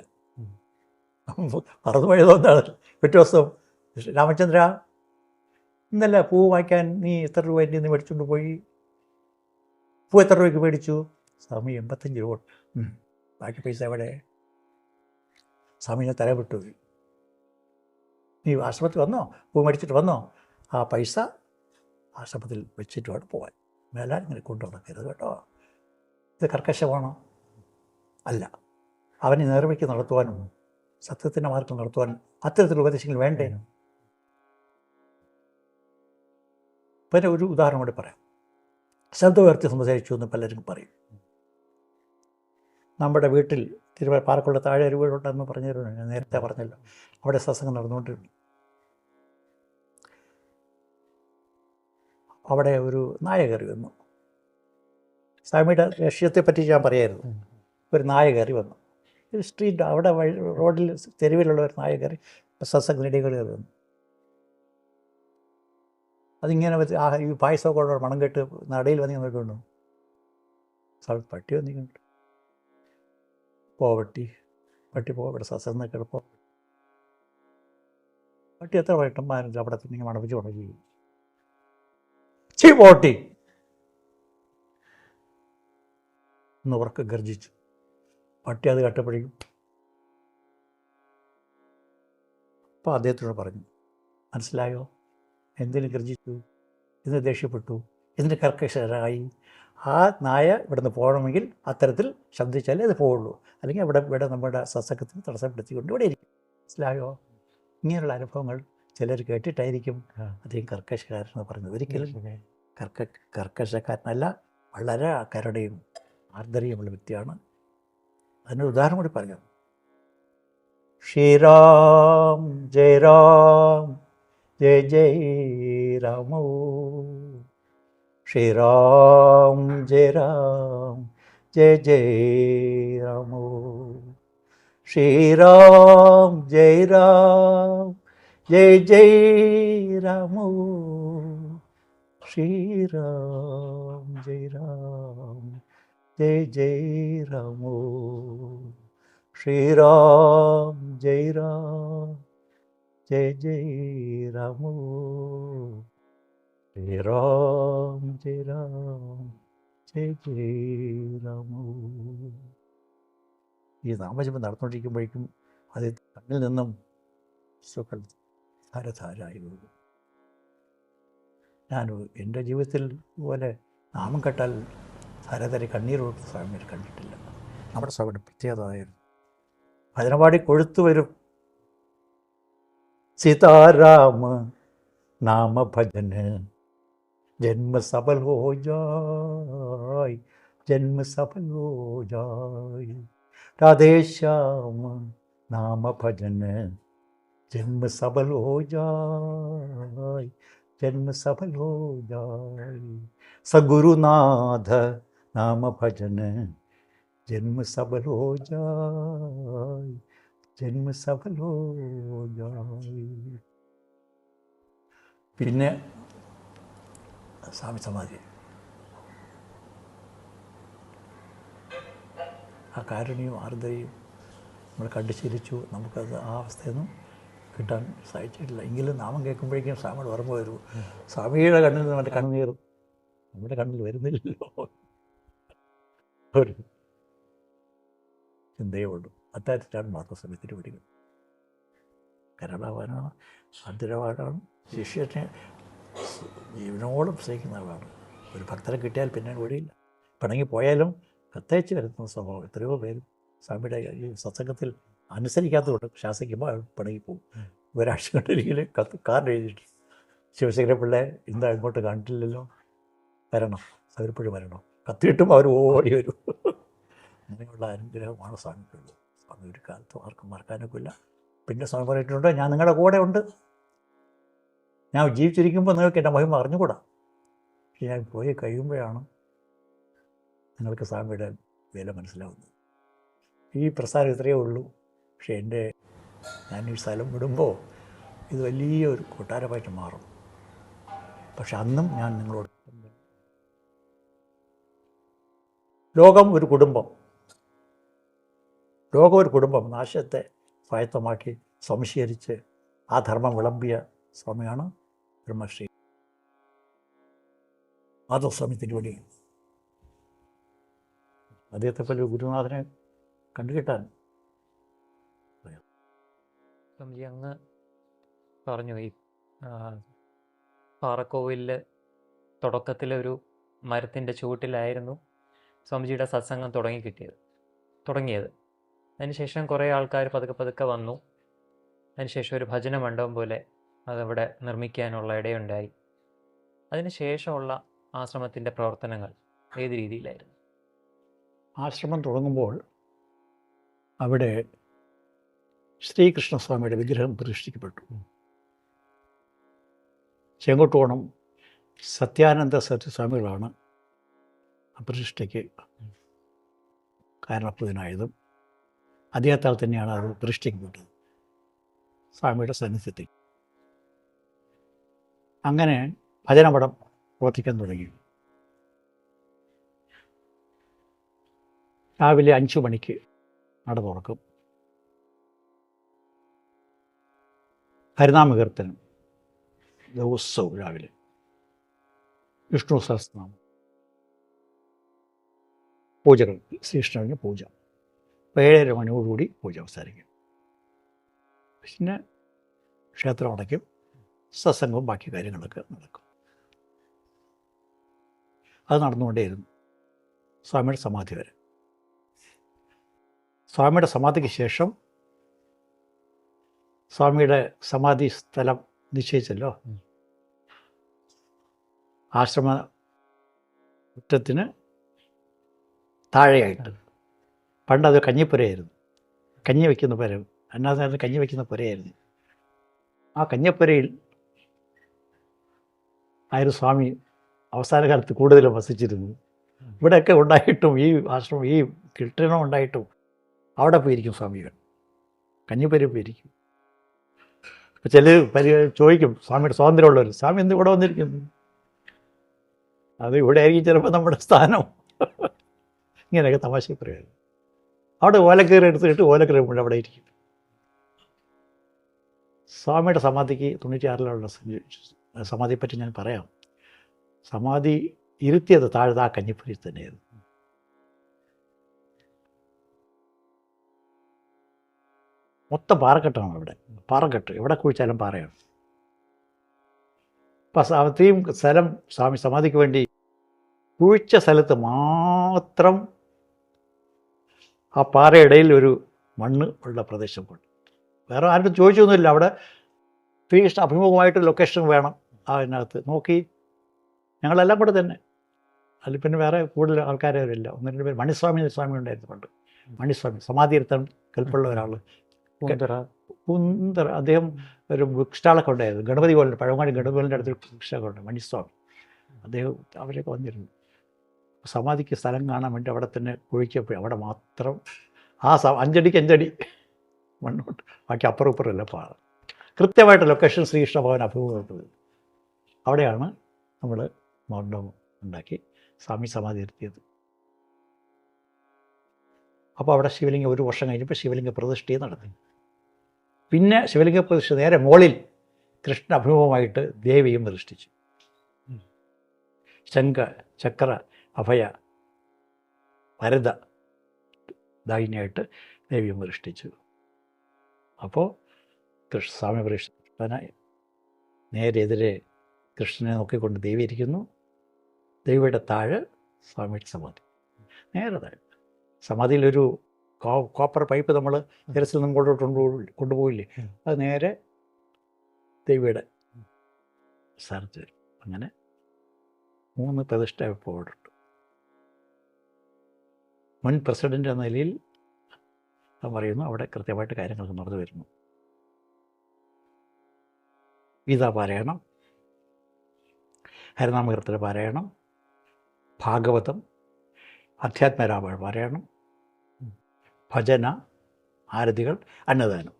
മറന്നുപോയതുകൊണ്ടാണ്. പിറ്റേ ദിവസം, രാമചന്ദ്ര ഇന്നല്ല പൂ വാങ്ങിക്കാൻ നീ എത്ര രൂപ എൻ്റെ നിന്ന് മേടിച്ചുകൊണ്ട് പോയി? പൂ എത്ര രൂപയ്ക്ക് മേടിച്ചു? സ്വാമി 85 രൂപ. ബാക്കി പൈസ എവിടെ? സ്വാമി ഞാൻ തരാൻ വിട്ടുപോയി. നീ ആശ്രമത്തിൽ വന്നോ? പൂ മേടിച്ചിട്ട് വന്നോ? ആ പൈസ ആശ്രമത്തിൽ വെച്ചിട്ട് വേണം പോകാൻ. മേലാൽ ഇങ്ങനെ കൊണ്ടു നടക്കരുത് കേട്ടോ. ഇത് കർക്കശമാണോ? അല്ല. അവനെ നേർവയ്ക്ക് നടത്തുവാനും സത്യത്തിൻ്റെ മാർഗം നടത്തുവാനും അത്തരത്തിലുള്ള ഉപദേശങ്ങൾ വേണ്ടേ? പിന്നെ ഒരു ഉദാഹരണം കൂടി പറയാം. ശബ്ദം ഉയർത്തി സംസാരിച്ചു എന്ന് പലരും പറയും. നമ്മുടെ വീട്ടിൽ പാറക്കുള്ള താഴെ ഒരു വീടുണ്ടെന്ന് പറഞ്ഞിരുന്നു, ഞാൻ നേരത്തെ പറഞ്ഞല്ലോ. അവിടെ സത്സംഗം നടന്നുകൊണ്ടിരുന്നു. അവിടെ ഒരു നായ കയറി വന്നു. സ്വാമിയുടെ ലക്ഷ്യത്തെപ്പറ്റി ഞാൻ പറയായിരുന്നു. ഒരു നായ കയറി വന്നു. ഒരു സ്ട്രീറ്റ് അവിടെ റോഡിൽ തെരുവിലുള്ള ഒരു നായ കയറി സത്സംഗത്തിനിടയിൽ കയറി വന്നു. അതിങ്ങനെ ഈ പായസമൊക്കെ ഉള്ള മണം കെട്ട് നടയിൽ വന്നിങ്ങനെ നോക്കിക്കൊണ്ടു. പട്ടി വന്നിട്ടുണ്ട്. പട്ടി ഇവിടെ സത്സംഗം കിടപ്പോ. പട്ടി എത്ര വട്ടന്മാരുണ്ട് അവിടെ തന്നെ മണപ്പിച്ച് ഉണക്കി. പോട്ടി എന്ന് ഉറക്കെ ഗർജിച്ചു. പട്ടി അത് കേട്ടപ്പോഴേക്കും അപ്പോൾ അദ്ദേഹത്തിനോട് പറഞ്ഞു, മനസ്സിലായോ എന്തിനു ഗർജിച്ചു, എന്തിന് ദേഷ്യപ്പെട്ടു, എന്തിന് കർക്കശരായി? ആ നായ ഇവിടുന്ന് പോകണമെങ്കിൽ അത്തരത്തിൽ ശബ്ദിച്ചാലേ അത് പോവുള്ളൂ, അല്ലെങ്കിൽ ഇവിടെ നമ്മുടെ സത്സംഗത്തിന് തടസ്സപ്പെടുത്തിക്കൊണ്ട് ഇവിടെ ഇരിക്കും. മനസ്സിലായോ? ഇങ്ങനെയുള്ള അനുഭവങ്ങൾ ചിലർ കേട്ടിട്ടായിരിക്കും അദ്ദേഹം കർക്കശക്കാരനെന്ന് പറഞ്ഞത്. ഒരിക്കലും കർക്കശക്കാരനല്ല, വളരെ കരുണയും ആർദ്രയുമുള്ള വ്യക്തിയാണ്. അതിനൊരു ഉദാഹരണം കൂടി പറയാം. ശ്രീറാം ജയ രാം ജയ ജയ രാമോ, ശ്രീറാം ജയ രാം ജയ ജയ രാമോ, ശ്രീറാം ജയ രാം ജയ ജയ രാമോ, ശ്രീറാം ജയ രാം ജയ ജയ രാമോ, ശ്രീറാം ജയ രാം ജയ ജയ രാമോ. ജയ രാം ജയ രാം ജയ ജയ രാമോ. ഈ നാമജപം നടന്നുകൊണ്ടിരിക്കുമ്പോഴേക്കും അത് കണ്ണിൽ നിന്നും സുഖം ധാരധാരായി പോകും. ഞാൻ എൻ്റെ ജീവിതത്തിൽ പോലെ നാമം കേട്ടാൽ ധാരധാര കണ്ണീർ സ്വാമിയെ കണ്ടിട്ടില്ല. നമ്മുടെ സ്വാമിയുടെ പ്രത്യേകതയായിരുന്നു ഭജനപാടി കൊഴുത്തു വരും. സീതാരാമ നാമ ഭജന ജന്മ സഫൽ ഹോ ജായ്, ജന്മ സഫൽ ഹോ ജായ്. രാധേശ്യാമ നാമ ഭജന ജന്മ സഫൽ ഹോ ജായ്, ജന്മ സഫൽ ഹോ ജായ്. സഗുരുനാഥ നാമ ഭജന ജന്മ സഫൽ ഹോ ജായ്, ജന്മ സഫൽ ഹോ ജായ്. പിന്നെ സ്വാമി സമാധി. ആ കാരുണ്യവും ആർദ്രയും നമ്മൾ കണ്ടു ശീലിച്ചു. നമുക്കത് ആ അവസ്ഥയൊന്നും കിട്ടാൻ സാധിച്ചിട്ടില്ല. എങ്കിലും നാമം കേൾക്കുമ്പോഴേക്കും സ്വാമിയുടെ ഓർമ്മ വരും. സ്വാമിയുടെ കണ്ണിൽ നിന്ന് മറ്റേ കണ്ണുനീർ നമ്മുടെ കണ്ണിൽ വരുന്നില്ലല്ലോ. ഒരു ചിന്തയേ ഉള്ളൂ. അത്താഴത്തിലാണ് മാർക്കോസ് തിരുവടികൾ. കരളവാനാണ്, ഭദ്രവാനാണ്, ശിഷ്യനെ ജീവനോളം സ്നേഹിക്കുന്ന ആളാണ്. ഒരു ഭക്തരെ കിട്ടിയാൽ പിന്നെ വഴിയില്ല. പിണങ്ങി പോയാലും കത്തയച്ച് വരുന്ന സ്വഭാവം. എത്രയോ പേരും സ്വാമിയുടെ ഈ സത്സംഗത്തിൽ അനുസരിക്കാത്തതുകൊണ്ട് ശാസിക്കുമ്പോൾ അയാൾ പിണങ്ങി പോകും. ഒരാഴ്ച കണ്ടില്ലെങ്കിൽ കാർഡ് എഴുതിയിട്ട് ശിവശങ്കര പിള്ളേ ഇന്ന് അങ്ങോട്ട് കണ്ടില്ലല്ലോ, വരണം, സൗരപ്പുഴ വരണം. കത്ത് കിട്ടുമ്പോൾ അവർ ഓടി വരും. അങ്ങനെയുള്ള അനുഗ്രഹമാണ് സ്വാമിക്കുള്ളത്. സ്വാമി ഒരു കാലത്തും ആർക്കും മറക്കാനൊക്കില്ല. പിന്നെ സ്വാമി പറഞ്ഞിട്ടുണ്ട്, ഞാൻ നിങ്ങളുടെ കൂടെ ഉണ്ട്. ഞാൻ ജീവിച്ചിരിക്കുമ്പോൾ നിങ്ങൾക്ക് എൻ്റെ മഹിമ അറിഞ്ഞുകൂടാ. പക്ഷെ ഞാൻ പോയി കഴിയുമ്പോഴാണ് നിങ്ങൾക്ക് സ്വാമിയുടെ വില മനസ്സിലാവുന്നത്. ഈ പ്രസ്ഥാനം ഇത്രയേ ഉള്ളൂ. പക്ഷേ ഞാൻ ഈ സ്ഥലം വിടുമ്പോൾ ഇത് വലിയൊരു കൊട്ടാരമായിട്ട് മാറും. പക്ഷെ അന്നും ഞാൻ നിങ്ങളോട്, ലോകം ഒരു കുടുംബം, നാശത്തെ സ്വായത്തമാക്കി സംശീകരിച്ച് ആ ധർമ്മം വിളമ്പിയ സ്വാമിയാണ് ബ്രഹ്മശ്രീ മാധവസ്വാമി തിരുവടി. അദ്ദേഹത്തെ പോലെ ഒരു ഗുരുനാഥനെ കണ്ടുകിട്ടാൻ. സ്വാമിജി അങ്ങ് പറഞ്ഞു ഈ പാറക്കോവിലിൽ തുടക്കത്തിലൊരു മരത്തിൻ്റെ ചുവട്ടിലായിരുന്നു സ്വാമിജിയുടെ സത്സംഗം തുടങ്ങിയത്. അതിനുശേഷം കുറേ ആൾക്കാർ പതുക്കെ വന്നു. അതിനുശേഷം ഒരു ഭജന മണ്ഡപം പോലെ അതവിടെ നിർമ്മിക്കാനുള്ള ഇടയുണ്ടായി. അതിനുശേഷമുള്ള ആശ്രമത്തിൻ്റെ പ്രവർത്തനങ്ങൾ ഏത് രീതിയിലായിരുന്നു? ആശ്രമം തുടങ്ങുമ്പോൾ അവിടെ ശ്രീകൃഷ്ണസ്വാമിയുടെ വിഗ്രഹം പ്രതിഷ്ഠിക്കപ്പെട്ടു. ചെങ്കോട്ടോണം സത്യാനന്ദ സത്യസ്വാമികളാണ് പ്രതിഷ്ഠയ്ക്ക് കാരണപ്രദനായതും അദ്ദേഹത്താൽ തന്നെയാണ് അത് പ്രതിഷ്ഠിക്കപ്പെട്ടത് സ്വാമിയുടെ സാന്നിധ്യത്തിൽ. അങ്ങനെ ഭജനമഠം പ്രവർത്തിക്കാൻ തുടങ്ങി. രാവിലെ 5 മണിക്ക് നട തുറക്കും. ഹരിനാമകീർത്തനം ദിവസവും രാവിലെ, വിഷ്ണു സഹസ്രനാമം, പൂജകൾ, ശ്രീകൃഷ്ണന് പൂജ. 7:30 മണിയോടുകൂടി പൂജ അവസാനിക്കും. പിന്നെ ക്ഷേത്രം അടയ്ക്കും, സത്സംഗവും ബാക്കി കാര്യങ്ങളൊക്കെ നടക്കും. അത് നടന്നുകൊണ്ടേയിരുന്നു സ്വാമിയുടെ സമാധി വരെ. സ്വാമിയുടെ സമാധിക്ക് ശേഷം സ്വാമിയുടെ സമാധി സ്ഥലം നിശ്ചയിച്ചല്ലോ. ആശ്രമ മുറ്റത്തിന് താഴെയായിട്ട്. പണ്ടത് കഞ്ഞിപ്പുരയായിരുന്നു. കഞ്ഞി വയ്ക്കുന്ന പുര, അന്നാഥനായിരുന്നു കഞ്ഞി വയ്ക്കുന്ന പുരയായിരുന്നു. ആ കഞ്ഞിപ്പുരയിൽ ആയിരുന്നു സ്വാമി അവസാന കാലത്ത് കൂടുതലും വസിച്ചിരുന്നു. ഇവിടെയൊക്കെ ഉണ്ടായിട്ടും ഈ ആശ്രമം, ഈ കെട്ടിടം ഉണ്ടായിട്ടും അവിടെ പോയിരിക്കും സ്വാമികൾ, കഞ്ഞിപ്പുര പോയിരിക്കും. അപ്പം ചോദിക്കും സ്വാമിയുടെ സ്വാതന്ത്ര്യമുള്ളവർ, സ്വാമി എന്ത് ഇവിടെ വന്നിരിക്കുന്നു? അത് ഇവിടെ ആയിരിക്കും ചിലപ്പോൾ നമ്മുടെ സ്ഥാനം. ഇങ്ങനെയൊക്കെ തമാശ പറയുമായിരുന്നു. അവിടെ ഓലക്കീറി എടുത്തിട്ട് ഓലക്കീറി മുഴുവൻ അവിടെ ഇരിക്കും. സ്വാമിയുടെ സമാധിക്ക് 96-ലുള്ള സമാധിയെപ്പറ്റി ഞാൻ പറയാം. സമാധി ഇരുത്തിയത് താഴെ ആ കഞ്ഞിപ്പുരി തന്നെയായിരുന്നു. മൊത്തം പാറക്കെട്ടാണ് അവിടെ, പാറക്കെട്ട് എവിടെ കുഴിച്ചാലും പാറയാണ്. അപ്പം അത്രയും സ്ഥലം സ്വാമി സമാധിക്ക് വേണ്ടി കുഴിച്ച സ്ഥലത്ത് മാത്രം ആ പാറയിടയിൽ ഒരു മണ്ണ് ഉള്ള പ്രദേശം കൊണ്ട്. വേറെ ആരും ചോദിച്ചൊന്നുമില്ല. അവിടെ ശ്രീകൃഷ്ണ അഭിമുഖമായിട്ട് ലൊക്കേഷൻ വേണം അതിനകത്ത് നോക്കി. ഞങ്ങളെല്ലാം കൂടെ തന്നെ. അതിൽ പിന്നെ വേറെ കൂടുതൽ ആൾക്കാരില്ല. ഒന്ന് രണ്ട് പേര്. മണിസ്വാമി സ്വാമി ഉണ്ടായിരുന്നു പണ്ട്. മണിസ്വാമി സമാധി ഇരുത്താൻ കൽപ്പുള്ള ഒരാൾ. കുന്തറ അദ്ദേഹം ഒരു ബുക്ക് സ്റ്റാളൊക്കെ ഉണ്ടായിരുന്നു. ഗണപതി കോളിൻ്റെ പഴങ്ങാടി ഗണപതി കോളിൻ്റെ അടുത്തൊരു ബുക്ക് സ്റ്റാളൊക്കെ ഉണ്ട്. മണിസ്വാമി അദ്ദേഹം അവരൊക്കെ വന്നിരുന്നു. സമാധിക്ക് സ്ഥലം കാണാൻ വേണ്ടി അവിടെ തന്നെ കുഴിക്കപ്പോയി. അവിടെ മാത്രം ആ 5 അടിക്ക് 5 അടി മണ്ണുണ്ട്. ബാക്കി അപ്പുറം ഇപ്പുറമല്ല പാറ. കൃത്യമായിട്ട് ലൊക്കേഷൻ ശ്രീകൃഷ്ണ ഭവൻ അഭിമുഖപ്പെട്ടത്. അവിടെയാണ് നമ്മൾ മൗണ്ഡം ഉണ്ടാക്കി സ്വാമി സമാധി ഇരുത്തിയത്. അപ്പോൾ അവിടെ ശിവലിംഗം 1 വർഷം കഴിഞ്ഞപ്പോൾ ശിവലിംഗ പ്രതിഷ്ഠയും നടത്തി. പിന്നെ ശിവലിംഗ പ്രതിഷ്ഠ നേരെ മുകളിൽ കൃഷ്ണ അഭിമുഖമായിട്ട് ദേവിയും പ്രതിഷ്ഠിച്ചു. ശംഖ ചക്ര അഭയ വരദ ദായിനിയായിട്ട് ദേവിയും പ്രതിഷ്ഠിച്ചു. അപ്പോൾ സ്വാമി പ്രതിഷ്ഠനായി നേരെ എതിരെ കൃഷ്ണനെ നോക്കിക്കൊണ്ട് ദേവി ഇരിക്കുന്നു. ദേവിയുടെ താഴെ സ്വാമിയുടെ സമാധി. നേരെ താഴെ സമാധിയിലൊരു കോപ്പർ പൈപ്പ് നമ്മൾ ടെറസിൽ നിന്ന് കൊണ്ടുപോയില്ലേ, അത് നേരെ ദേവിയുടെ സ്ഥലത്ത് വരും. അങ്ങനെ 3 പ്രതിഷ്ഠ ഇപ്പോൾ അവിടെ ഉണ്ട്. മുൻ പ്രസിഡൻ്റ് എന്ന നിലയിൽ ഞാൻ പറയുന്നു, അവിടെ കൃത്യമായിട്ട് കാര്യങ്ങൾ നടന്നു വരുന്നു. ഗീതാപാരായണം, ഹരിനാമകീർത്തന പാരായണം, ഭാഗവതം, അധ്യാത്മരാമായണ പാരായണം, ഭജന, ആരതികൾ, അന്നദാനം.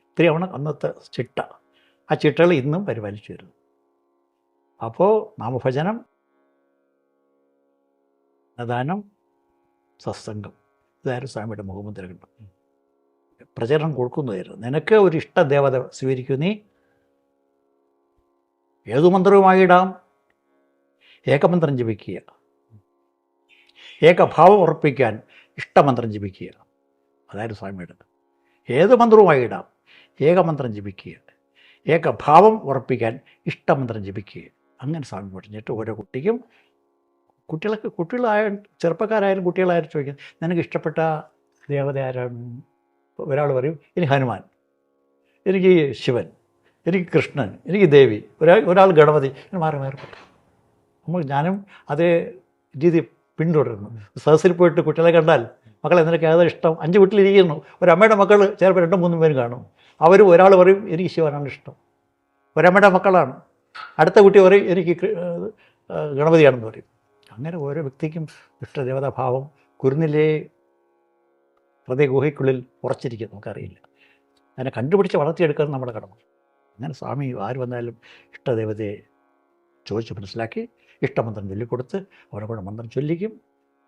ഇത്രയാണ് അന്നത്തെ ചിട്ട. ആ ചിട്ടകൾ ഇന്നും പരിപാലിച്ചു വരുന്നു. അപ്പോൾ നാമഭജനം, അന്നദാനം, സത്സംഗം, ഇതായിരുന്നു സ്വാമിയുടെ മുഖമുദ്രകൾ. പ്രചരണം കൊടുക്കുന്നതായിരുന്നു. നിനക്ക് ഒരു ഇഷ്ട ദേവത സ്വീകരിക്കൂ, നീ ഏതു മന്ത്രവുമായി ഇടാം, ഏകമന്ത്രം ജപിക്കുക. ഏകഭാവം ഉറപ്പിക്കാൻ ഇഷ്ടമന്ത്രം ജപിക്കുക. അതായത് സ്വാമിയുടെ ഏത് മന്ത്രവുമായി ഇടാം, ഏകമന്ത്രം ജപിക്കുക. ഏകഭാവം ഉറപ്പിക്കാൻ ഇഷ്ടമന്ത്രം ജപിക്കുക. അങ്ങനെ സ്വാമി പറഞ്ഞിട്ട് ഓരോ കുട്ടികളായ ചെറുപ്പക്കാരായാലും കുട്ടികളായാലും ചോദിക്കും, നിനക്ക് ഇഷ്ടപ്പെട്ട ദേവത ആരാണ്? ഒരാൾ പറയും, എനിക്ക് ഹനുമാൻ, എനിക്ക് ശിവൻ, എനിക്ക് കൃഷ്ണൻ, എനിക്ക് ദേവി, ഒരാൾ ഗണപതി. മാറി ഞാനും അതേ രീതി പിന്തുടരുന്നു. സദസ്സിൽ പോയിട്ട് കുട്ടികളെ കണ്ടാൽ, മക്കളെ നിനക്ക് ഏതാ ഇഷ്ടം? 5 വീട്ടിലിരിക്കുന്നു. ഒരമ്മയുടെ മക്കൾ ചിലപ്പോൾ 2-3 പേരും കാണും. ഒരാൾ പറയും എനിക്ക് ശിവനാണ് ഇഷ്ടം, ഒരമ്മയുടെ മക്കളാണ്. അടുത്ത കുട്ടി പറയും എനിക്ക് ഗണപതിയാണെന്ന് പറയും. അങ്ങനെ ഓരോ വ്യക്തിക്കും ഇഷ്ടദേവതാഭാവം കുരുന്നിലെ ഹൃദയ ഗുഹയ്ക്കുള്ളിൽ ഉറച്ചിരിക്കും. നമുക്കറിയില്ല. അതിനെ കണ്ടുപിടിച്ച് വളർത്തിയെടുക്കാൻ നമ്മുടെ കടമ. അങ്ങനെ സ്വാമി ആര് വന്നാലും ഇഷ്ടദേവതയെ ചോദിച്ച് മനസ്സിലാക്കി ഇഷ്ടമന്ത്രം ചൊല്ലിക്കൊടുത്ത് അവരെ കൂടെ മന്ത്രം ചൊല്ലിക്കും.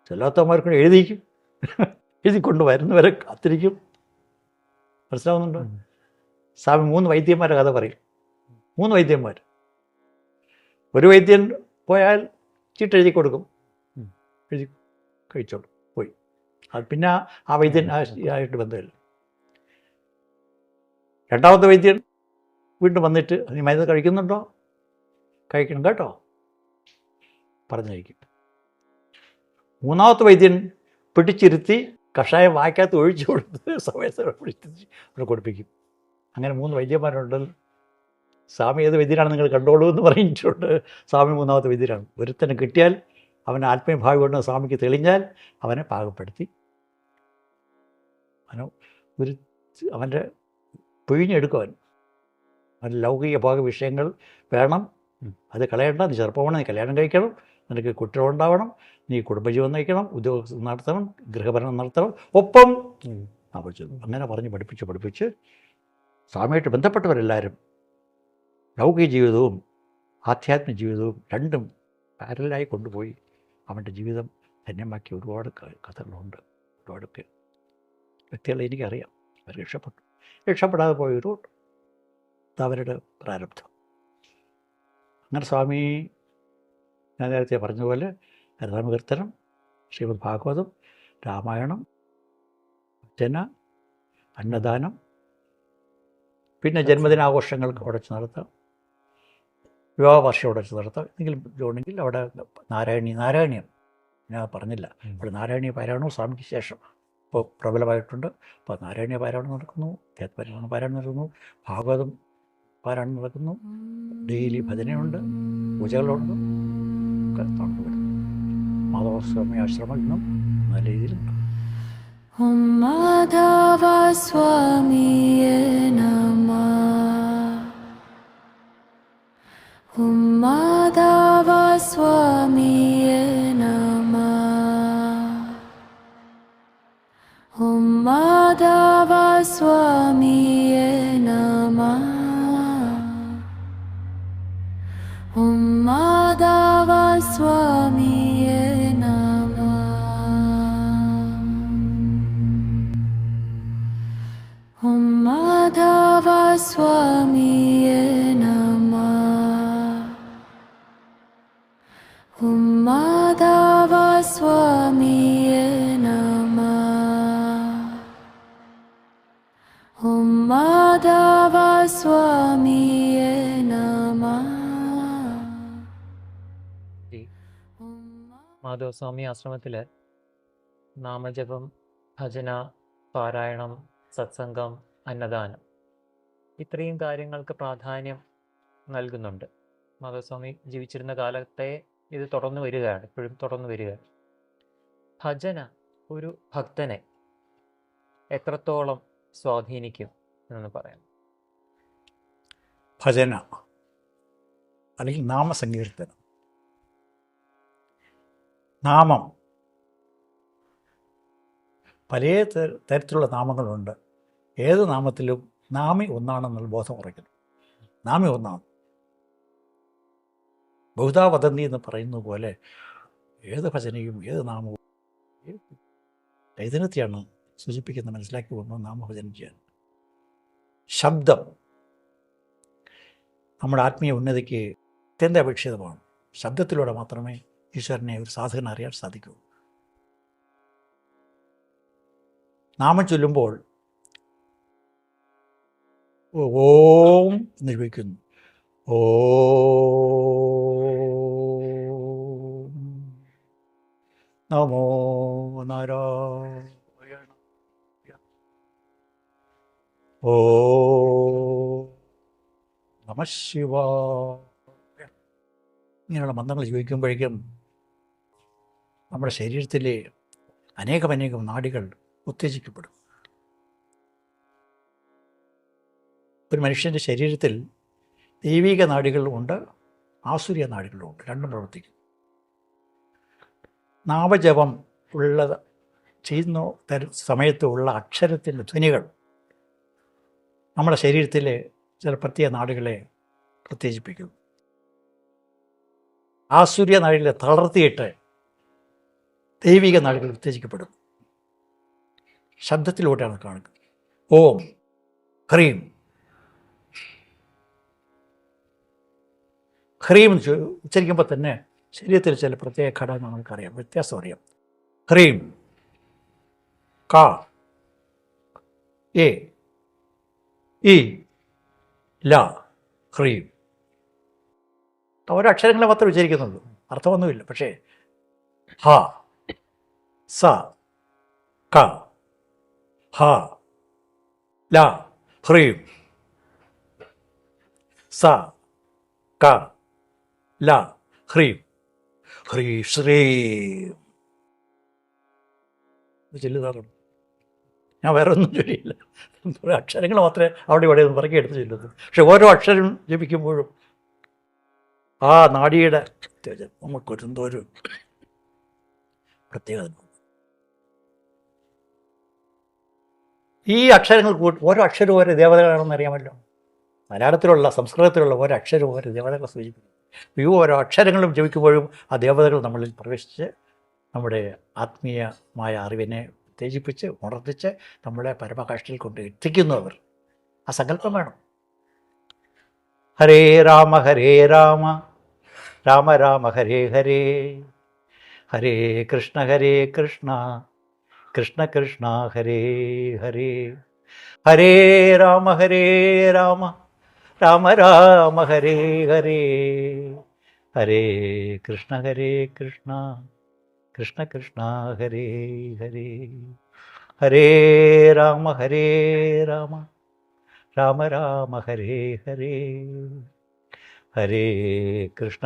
ചൊല്ലാത്തവന്മാർക്കും എഴുതിക്കും. എഴുതിക്കൊണ്ട് വരുന്നവരെ കാത്തിരിക്കും. മനസ്സിലാവുന്നുണ്ടോ? സ്വാമി 3 വൈദ്യന്മാരുടെ കഥ പറയും. 3 വൈദ്യന്മാർ. ഒരു വൈദ്യൻ പോയാൽ ചീട്ടെഴുതി കൊടുക്കും, എഴുതി കഴിച്ചോളൂ, പോയി. അത് പിന്നെ ആ വൈദ്യൻ ആയിട്ട് ബന്ധമില്ല. രണ്ടാമത്തെ വൈദ്യൻ വീണ്ടും വന്നിട്ട് നീ മരുന്ന് കഴിക്കുന്നുണ്ടോ? കഴിക്കണം കേട്ടോ, പറഞ്ഞു കഴിക്കും. മൂന്നാമത്തെ വൈദ്യൻ പിടിച്ചിരുത്തി കഷായം വായിക്കകത്ത് ഒഴിച്ചു കൊടുത്ത് സമയത്ത് പിടിച്ചിരുത്തി അവിടെ കൊടുപ്പിക്കും. അങ്ങനെ 3 വൈദ്യന്മാരുണ്ട്. സ്വാമി ഏത് വൈദ്യനാണ് നിങ്ങൾ കണ്ടോളൂ എന്ന് പറഞ്ഞിട്ടുണ്ട്. സ്വാമി 3ാമത്തെ വൈദ്യനാണ്. ഒരുത്തനെ കിട്ടിയാൽ അവൻ്റെ ആത്മീയഭാവി കൊണ്ട് സ്വാമിക്ക് തെളിഞ്ഞാൽ അവനെ പാകപ്പെടുത്തി അവൻ്റെ പിഴിഞ്ഞെടുക്കുവാൻ. അവൻ്റെ ലൗകിക ഭാഗ വിഷയങ്ങൾ വേണം, അത് കളയണ്ട. നീ ചെറുപ്പമാണ്, നീ കല്യാണം കഴിക്കണം, നിനക്ക് കുട്ടികളുണ്ടാവണം, നീ കുടുംബജീവൻ നയിക്കണം, ഉദ്യോഗം നടത്തണം, ഗൃഹഭരണം നടത്തണം, ഒപ്പം അങ്ങനെ പറഞ്ഞ് പഠിപ്പിച്ച് സ്വാമിയായിട്ട് ബന്ധപ്പെട്ടവരെല്ലാവരും ലൗകിക ജീവിതവും ആധ്യാത്മിക ജീവിതവും രണ്ടും പാരലായി കൊണ്ടുപോയി അവൻ്റെ ജീവിതം ധന്യമാക്കിയ ഒരുപാട് കഥകളുണ്ട്. ഒരുപാട് വ്യക്തികളെ എനിക്കറിയാം. അവർ രക്ഷപ്പെടാതെ പോയവരുണ്ട്. അതവരുടെ പ്രാരബ്ധം. അങ്ങനെ സ്വാമി ഞാൻ നേരത്തെ പറഞ്ഞതുപോലെ രാമകീർത്തനം, ശ്രീമദ് ഭാഗവതം, രാമായണം, ഭജന, അന്നദാനം, പിന്നെ ജന്മദിനാഘോഷങ്ങൾക്ക് അവിടെ വെച്ച് നടത്താം, വിവാഹ വാർഷികം അവിടെ വെച്ച് നടത്താം. എന്തെങ്കിലും ഇതുണ്ടെങ്കിൽ അവിടെ നാരായണീയം ഞാൻ പറഞ്ഞില്ല, അവിടെ നാരായണീയ പാരായണവും സ്വാമിക്ക് ശേഷം ഇപ്പോൾ പ്രബലമായിട്ടുണ്ട്. അപ്പോൾ നാരായണീയ പാരായണം നടക്കുന്നു, പാരായണം നടക്കുന്നു, ഭാഗവതം പാരായണം നടക്കുന്നു, ഡെയിലി ഭജനയുണ്ട്, പൂജകളുണ്ട്, ഒക്കെ നടന്നുവരുന്നു. മാധവസ്വാമി ആശ്രമം ഇന്നും നല്ല രീതിയിലുണ്ട്. Om Madhava Swamiye Namah. Om Madhava Swamiye Namah. Om Madhava Swamiye Namah. Om Madhava Swamiye Namah. Om Madhava Swamiye Namah. Om Madhava Swamiye Namah. Om Madhava Swamiye Namah. മാധവസ്വാമി ആശ്രമത്തിൽ നാമജപം, ഭജന, പാരായണം, സത്സംഗം, അന്നദാനം ഇത്രയും കാര്യങ്ങൾക്ക് പ്രാധാന്യം നൽകുന്നുണ്ട്. മാധവസ്വാമി ജീവിച്ചിരുന്ന കാലത്തെ ഇത് തുടർന്നു വരികയാണ്, ഇപ്പോഴും തുടർന്നു വരികയാണ്. ഭജന ഒരു ഭക്തനെ എത്രത്തോളം സ്വാധീനിക്കും എന്ന് പറയാം? ഭജന അല്ലെങ്കിൽ നാമസങ്കീർത്തനം, നാമം പല തരത്തിലുള്ള നാമങ്ങളുണ്ട്. ഏത് നാമത്തിലും നാമി ഒന്നാണെന്നുള്ള ബോധം ഉറയ്ക്കുന്നു. നാമി ഒന്നാണ്. ബഹുധാ വദന്തി എന്ന് പറയുന്നത് പോലെ ഏത് ഭജനയും ഏത് നാമവും ചൈതന്യത്തെയാണ് സൂചിപ്പിക്കുന്നത്. മനസ്സിലാക്കി കൊണ്ടു നാമഭജനം ചെയ്യാൻ. ശബ്ദം നമ്മുടെ ആത്മീയ ഉന്നതിക്ക് അത്യന്താപേക്ഷിതമാണ്. ശബ്ദത്തിലൂടെ മാത്രമേ ഈശ്വരനെ ഒരു സാധകന് അറിയാൻ സാധിക്കൂ. നാമം ചൊല്ലുമ്പോൾ ഓം എന്ന് ജപിക്കുന്നു. ഓം നമോ നാരായണ. ഓം നമഃ ശിവായ. ഇങ്ങനെയുള്ള മന്ത്രങ്ങൾ ജപിക്കുമ്പോഴേക്കും നമ്മുടെ ശരീരത്തിലെ അനേകം നാഡികൾ ഉത്തേജിക്കപ്പെടും. ഒരു മനുഷ്യൻ്റെ ശരീരത്തിൽ ദൈവിക നാഡികളുമുണ്ട്, ആസുരിക നാഡികളുമുണ്ട്. രണ്ടും പ്രവർത്തിക്കും. നാമജപം ചെയ്യുന്ന സമയത്തുള്ള അക്ഷരത്തിൻ്റെ ധ്വനികൾ നമ്മുടെ ശരീരത്തിലെ ചില പ്രത്യേക നാടുകളെ ഉത്തേജിപ്പിക്കും. ആസുരിക നാഡികളെ തളർത്തിയിട്ട് ദൈവിക നാടുകൾ ഉത്തേജിക്കപ്പെടും. ശബ്ദത്തിലൂടെയാണ് കാണുന്നത്. ഓം ഹ്രീം ഹ്രീം ഉച്ചരിക്കുമ്പോൾ തന്നെ ശരീരത്തിൽ ചില പ്രത്യേക ഘടകങ്ങൾ നമുക്കറിയാം, വ്യത്യാസം അറിയാം. ഹ്രീം കാ എ ഇ ല ഹ്രീം. ഓരോ അക്ഷരങ്ങളെ മാത്രമേ ഉച്ചരിക്കുന്നുള്ളൂ, അർത്ഥമൊന്നുമില്ല. പക്ഷേ ഹ സ ക ഹ ല ഹ്രീം സ ക ല ഹ്രീം ഹ്രീ ശ്രീം ചൊല്ലുതാറുണ്ട്. ഞാൻ വേറെ ഒന്നും ചൊല്ലിയില്ല, അക്ഷരങ്ങൾ മാത്രമേ അവിടെ ഇവിടെ ഒന്നും പറക്കി എടുത്ത് ചൊല്ലുന്നു. പക്ഷെ ഓരോ അക്ഷരം ജപിക്കുമ്പോഴും ആ നാഡിയുടെ നമുക്കൊരു എന്തോ ഒരു പ്രത്യേകത. ഈ അക്ഷരങ്ങൾ ഓരോ അക്ഷരവും ഓരോ ദേവതകളാണെന്ന് അറിയാമല്ലോ. മലയാളത്തിലുള്ള സംസ്കൃതത്തിലുള്ള ഓരോ അക്ഷരവും ഓരോ ദേവതകളെ സൂചിപ്പിക്കും. ഈ ഓരോ അക്ഷരങ്ങളും ജപിക്കുമ്പോഴും ആ ദേവതകൾ നമ്മളിൽ പ്രവേശിച്ച് നമ്മുടെ ആത്മീയമായ അറിവിനെ ഉത്തേജിപ്പിച്ച് ഉണർത്തിച്ച് നമ്മളെ പരമകാഷ്ഠയിൽ കൊണ്ട് എത്തിക്കുന്നു. അവർ ആ സങ്കല്പം വേണം. ഹരേ രാമ രാമ രാമ ഹരേ ഹരേ, ഹരേ കൃഷ്ണ കൃഷ്ണ കൃഷ്ണ ഹരേ ഹരേ, ഹരേ രാമ രാമ രാമ ഹരേ ഹരേ, ഹരേ കൃഷ്ണ കൃഷ്ണ കൃഷ്ണ ഹരേ ഹരേ, ഹരേ രാമ രാമ രാമ ഹരേ ഹരേ, ഹരേ കൃഷ്ണ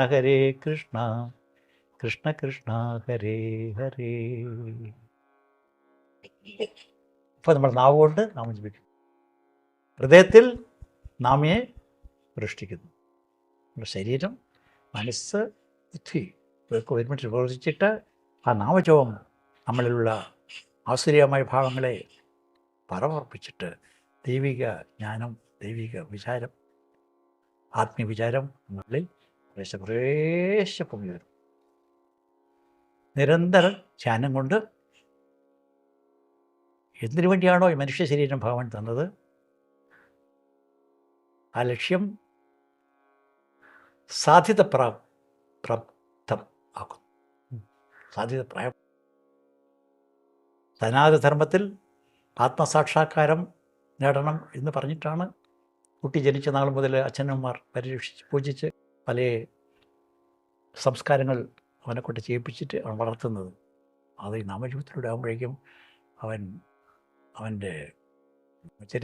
കൃഷ്ണ കൃഷ്ണ ഹരേ ഹരേ. ഇപ്പോൾ നമ്മൾ നാവ് കൊണ്ട് നാമം ജപിക്കും, ഹൃദയത്തിൽ നാമയെ പ്രതിഷ്ഠിക്കുന്നു. നമ്മുടെ ശരീരം, മനസ്സ്, ബുദ്ധി ഇവയൊക്കെ ഒരുമിച്ച് പ്രവർത്തിച്ചിട്ട് ആ നാമജപം നമ്മളിലുള്ള ആസുരീയമായ ഭാവങ്ങളെ പറവർപ്പിച്ചിട്ട് ദൈവിക ജ്ഞാനം, ദൈവിക വിചാരം, ആത്മീയവിചാരം നമ്മളിൽ കുറേശ്ശെ പൊങ്ങി വരും. നിരന്തരം ധ്യാനം കൊണ്ട് എന്തിനു വേണ്ടിയാണോ ഈ മനുഷ്യ ശരീരം ഭഗവാൻ തന്നത്, ആ ലക്ഷ്യം സാധ്യത പ്രാപ്തം ആക്കും. സാധ്യത പ്രായം സനാതനധർമ്മത്തിൽ ആത്മസാക്ഷാത്കാരം നേടണം എന്ന് പറഞ്ഞിട്ടാണ് കുട്ടി ജനിച്ച നാൾ മുതൽ അച്ഛനമ്മമാർ പരിരക്ഷിച്ച് പൂജിച്ച് പല സംസ്കാരങ്ങൾ അവനെക്കൊണ്ട് ചെയ്യിപ്പിച്ചിട്ട് അവൻ വളർത്തുന്നത്. അത് ഈ നാമജപത്തിലൂടെ ആകുമ്പോഴേക്കും അവൻ്റെ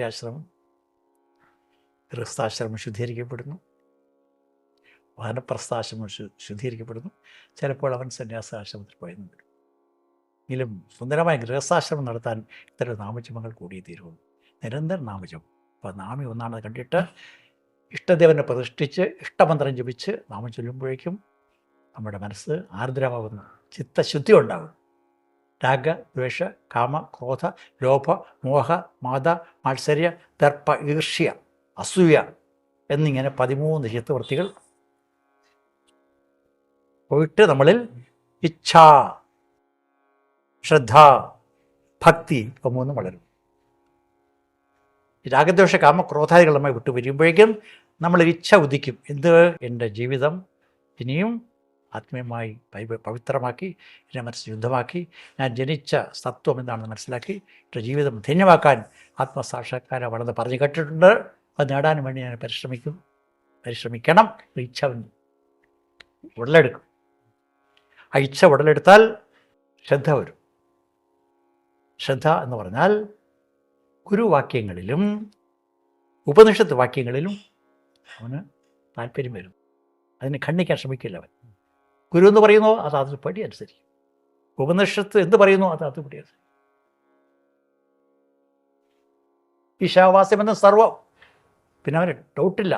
ആശ്രമം, ഗൃഹസ്ഥാശ്രമം ശുദ്ധീകരിക്കപ്പെടുന്നു, വാനപ്രസ്ഥാശ്രമം ശുദ്ധീകരിക്കപ്പെടുന്നു. ചിലപ്പോൾ അവൻ സന്യാസാശ്രമത്തിൽ പോയെന്ന് വരും. എങ്കിലും സുന്ദരമായ ഗൃഹസ്ഥാശ്രമം നടത്താൻ ഇത്തരം നാമജപങ്ങൾ കൂടിയേ തീരുള്ളൂ. നിരന്തരം നാമജപം. അപ്പോൾ നാമി ഒന്നാണെന്ന് കണ്ടിട്ട് ഇഷ്ടദേവനെ പ്രതിഷ്ഠിച്ച് ഇഷ്ടമന്ത്രം ജപിച്ച് നാമം ചൊല്ലുമ്പോഴേക്കും നമ്മുടെ മനസ്സ് ആർദ്രമാകുന്നു, ചിത്തശുദ്ധി ഉണ്ടാകും. രാഗ, ദ്വേഷ, കാമ, ക്രോധ, ലോഭ, മോഹ, മാത, മാത്സര്യ, ദർപ്പ, ഈർഷ്യ, അസൂയ എന്നിങ്ങനെ 13 ചിത്തവൃത്തികൾ പോയിട്ട് നമ്മളിൽ ഇച്ഛ, ശ്രദ്ധ, ഭക്തി ഇവ മൂന്നും വളരും. രാഗദ്വേഷ കാമ ക്രോധാദികളുമായി വിട്ടുപിരിയുമ്പോഴേക്കും നമ്മളിൽ ഇച്ഛ ഉദിക്കും. എന്ത്? എൻ്റെ ജീവിതം ഇനിയും ആത്മീയമായി പവിത്രമാക്കി, എൻ്റെ മനസ്സ് ശുദ്ധമാക്കി, ഞാൻ ജനിച്ച സത്വം എന്താണെന്ന് മനസ്സിലാക്കി എൻ്റെ ജീവിതം ധന്യമാക്കാൻ ആത്മസാക്ഷാത്കാരം വളർന്ന് പറഞ്ഞു കേട്ടിട്ടുണ്ട്. അത് നേടാൻ വേണ്ടി ഞാൻ പരിശ്രമിക്കണം. ഇച്ഛ ഉടലെടുക്കും. ആ ഇച്ഛ ഉടലെടുത്താൽ ശ്രദ്ധ വരും. ശ്രദ്ധ എന്ന് പറഞ്ഞാൽ ഗുരുവാക്യങ്ങളിലും ഉപനിഷത്ത് വാക്യങ്ങളിലും അവന് താല്പര്യം വരും. അതിനെ ഖണ്ഡിക്കാൻ ശ്രമിക്കില്ല അവൻ. ഗുരു എന്ന് പറയുന്നോ അത് അതുപടി അനുസരിക്കും. ഉപനിഷത്ത് എന്ത് പറയുന്നു അത് അതുപടി അനുസരിക്കും. ഈശാവാസ്യം എന്ന സർവം. പിന്നെ അവന് ഡൗട്ടില്ല,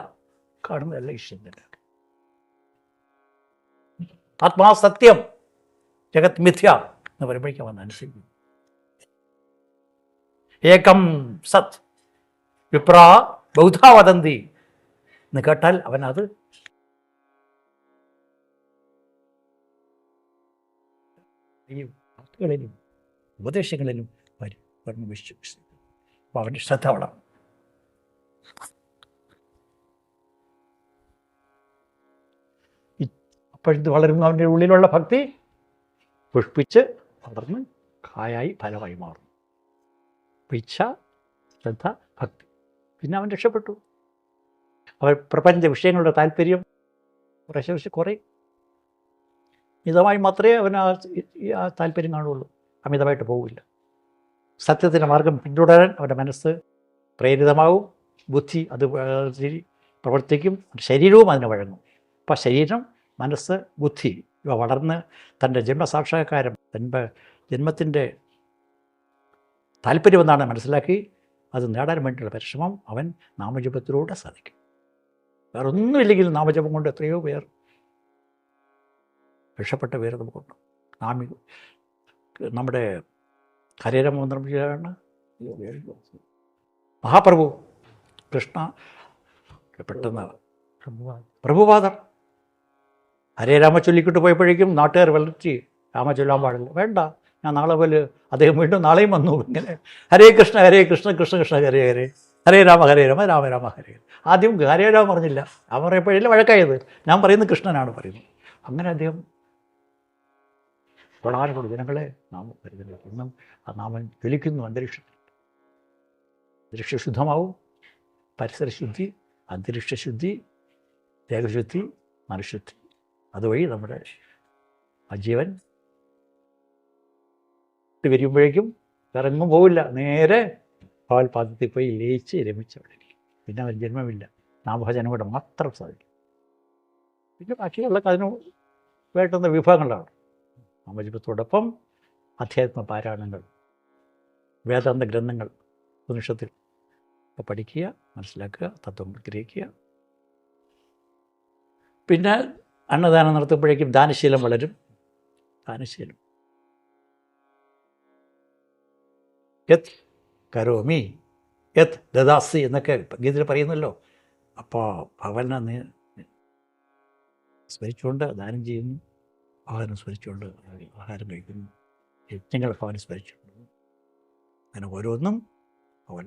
കാണുന്നതല്ല ഈശ്വരൻ തന്നെ. ആത്മാ സത്യം, ജഗത് മിഥ്യ എന്ന് പറയുമ്പോഴേക്കും അവൻ അനുസരിക്കും. ഏകം സത് വിപ്ര ബൗദ്ധാ വദന്തി എന്ന് കേട്ടാൽ അവനത് ഈ വാക്കുകളിലും ഉപദേശങ്ങളിലും വരും വിശ്വസിക്കും. അപ്പോൾ അവൻ്റെ ശ്രദ്ധ വളരും. അപ്പോഴിത് വളരുന്ന അവൻ്റെ ഉള്ളിലുള്ള ഭക്തി പുഷ്പിച്ച് വളർന്ന് കായായി ഫലമായി മാറും. ഇച്ഛ, ശ്രദ്ധ, ഭക്തി. പിന്നെ അവൻ രക്ഷപ്പെട്ടു. അവൻ പ്രപഞ്ച വിഷയങ്ങളുടെ താല്പര്യം കുറയും. മിതമായി മാത്രമേ അവന് ആ താല്പര്യം കാണുള്ളൂ, അമിതമായിട്ട് പോകില്ല. സത്യത്തിൻ്റെ മാർഗം പിന്തുടരാൻ അവൻ്റെ മനസ്സ് പ്രേരിതമാവും, ബുദ്ധി അത് പ്രവർത്തിക്കും, ശരീരവും അതിന് വഴങ്ങും. അപ്പം ശരീരം, മനസ്സ്, ബുദ്ധി ഇവ വളർന്ന് തൻ്റെ ജന്മസാക്ഷാത്കാരം, തൻ്റെ ജന്മത്തിൻ്റെ താല്പര്യമെന്നാണ് മനസ്സിലാക്കി അത് നേടാൻ വേണ്ടിയുള്ള പരിശ്രമം അവൻ നാമജപത്തിലൂടെ സാധിക്കും. വേറെ ഒന്നുമില്ലെങ്കിൽ നാമജപം കൊണ്ട് എത്രയോ പേർ രക്ഷപ്പെട്ട പേര് നമുക്കുണ്ട്. നമ്മുടെ ഹരേരാമന്ത്രമാണ് മഹാപ്രഭു കൃഷ്ണ പെട്ടെന്ന് പ്രഭുപാദർ ഹരേ രാമ ചൊല്ലിക്കിട്ട് പോയപ്പോഴേക്കും നാട്ടുകാർ വളർത്തി രാമ ചൊല്ലാൻ പാടില്ല, വേണ്ട, ഞാൻ നാളെ പോലെ അദ്ദേഹം വീണ്ടും നാളെയും വന്നു. ഇങ്ങനെ ഹരേ കൃഷ്ണ കൃഷ്ണ കൃഷ്ണ ഹരേ ഹരേ, ഹരേ രാമ രാമ ഹരേ. ആദ്യം ഹരേ രാമ പറഞ്ഞില്ല, രാമ പറയപ്പോഴല്ലേ വഴക്കായത്. ഞാൻ പറയുന്നത് കൃഷ്ണനാണ് പറയുന്നത്. അങ്ങനെ അദ്ദേഹം പ്രധാനപ്പെട്ട ജനങ്ങളെ നാമം കരുതുന്നു. ഇന്നും ആ നാമം ജ്വലിക്കുന്നു അന്തരീക്ഷത്തിൽ. അന്തരീക്ഷ ശുദ്ധമാവും, പരിസരശുദ്ധി, അന്തരീക്ഷശുദ്ധി, ദേഹശുദ്ധി, മനഃശുദ്ധി. അതുവഴി നമ്മുടെ ആ ജീവൻ വരുമ്പോഴേക്കും ഇറങ്ങും പോവില്ല, നേരെ ഭഗവത്പാദത്തിൽ പോയി ലയിച്ച് രമിച്ച് അവിടെ ഇരിക്കും. പിന്നെ അവൻ ജന്മമില്ല, നാമഭജനം കൂടെ മാത്രം സാധിക്കും. പിന്നെ ബാക്കിയുള്ള അതിന് വേണ്ടുന്ന വിഭവങ്ങളാണ്. നാമജപത്തോടൊപ്പം അധ്യാത്മ പാരായണങ്ങൾ, വേദാന്ത ഗ്രന്ഥങ്ങൾ ഉപനിഷത്തിൽ പഠിക്കുക, മനസ്സിലാക്കുക, തത്വങ്ങൾ ഗ്രഹിക്കുക. പിന്നെ അന്നദാനം നടത്തുമ്പോഴേക്കും ദാനശീലം വളരും. ദാനശീലം യത് കരോമി യത് ദദാസി എന്നൊക്കെ ഗീതയിൽ പറയുന്നല്ലോ. അപ്പോൾ ഭഗവാനെ സ്മരിച്ചുകൊണ്ട് ദാനം ചെയ്യുന്നു, ഭഗവാനെ സ്മരിച്ചുകൊണ്ട് ആഹാരം കഴിക്കുന്നു, യജ്ഞങ്ങൾ ഭഗവാനെ സ്മരിച്ചുകൊണ്ട്, അങ്ങനെ ഓരോന്നും അവൻ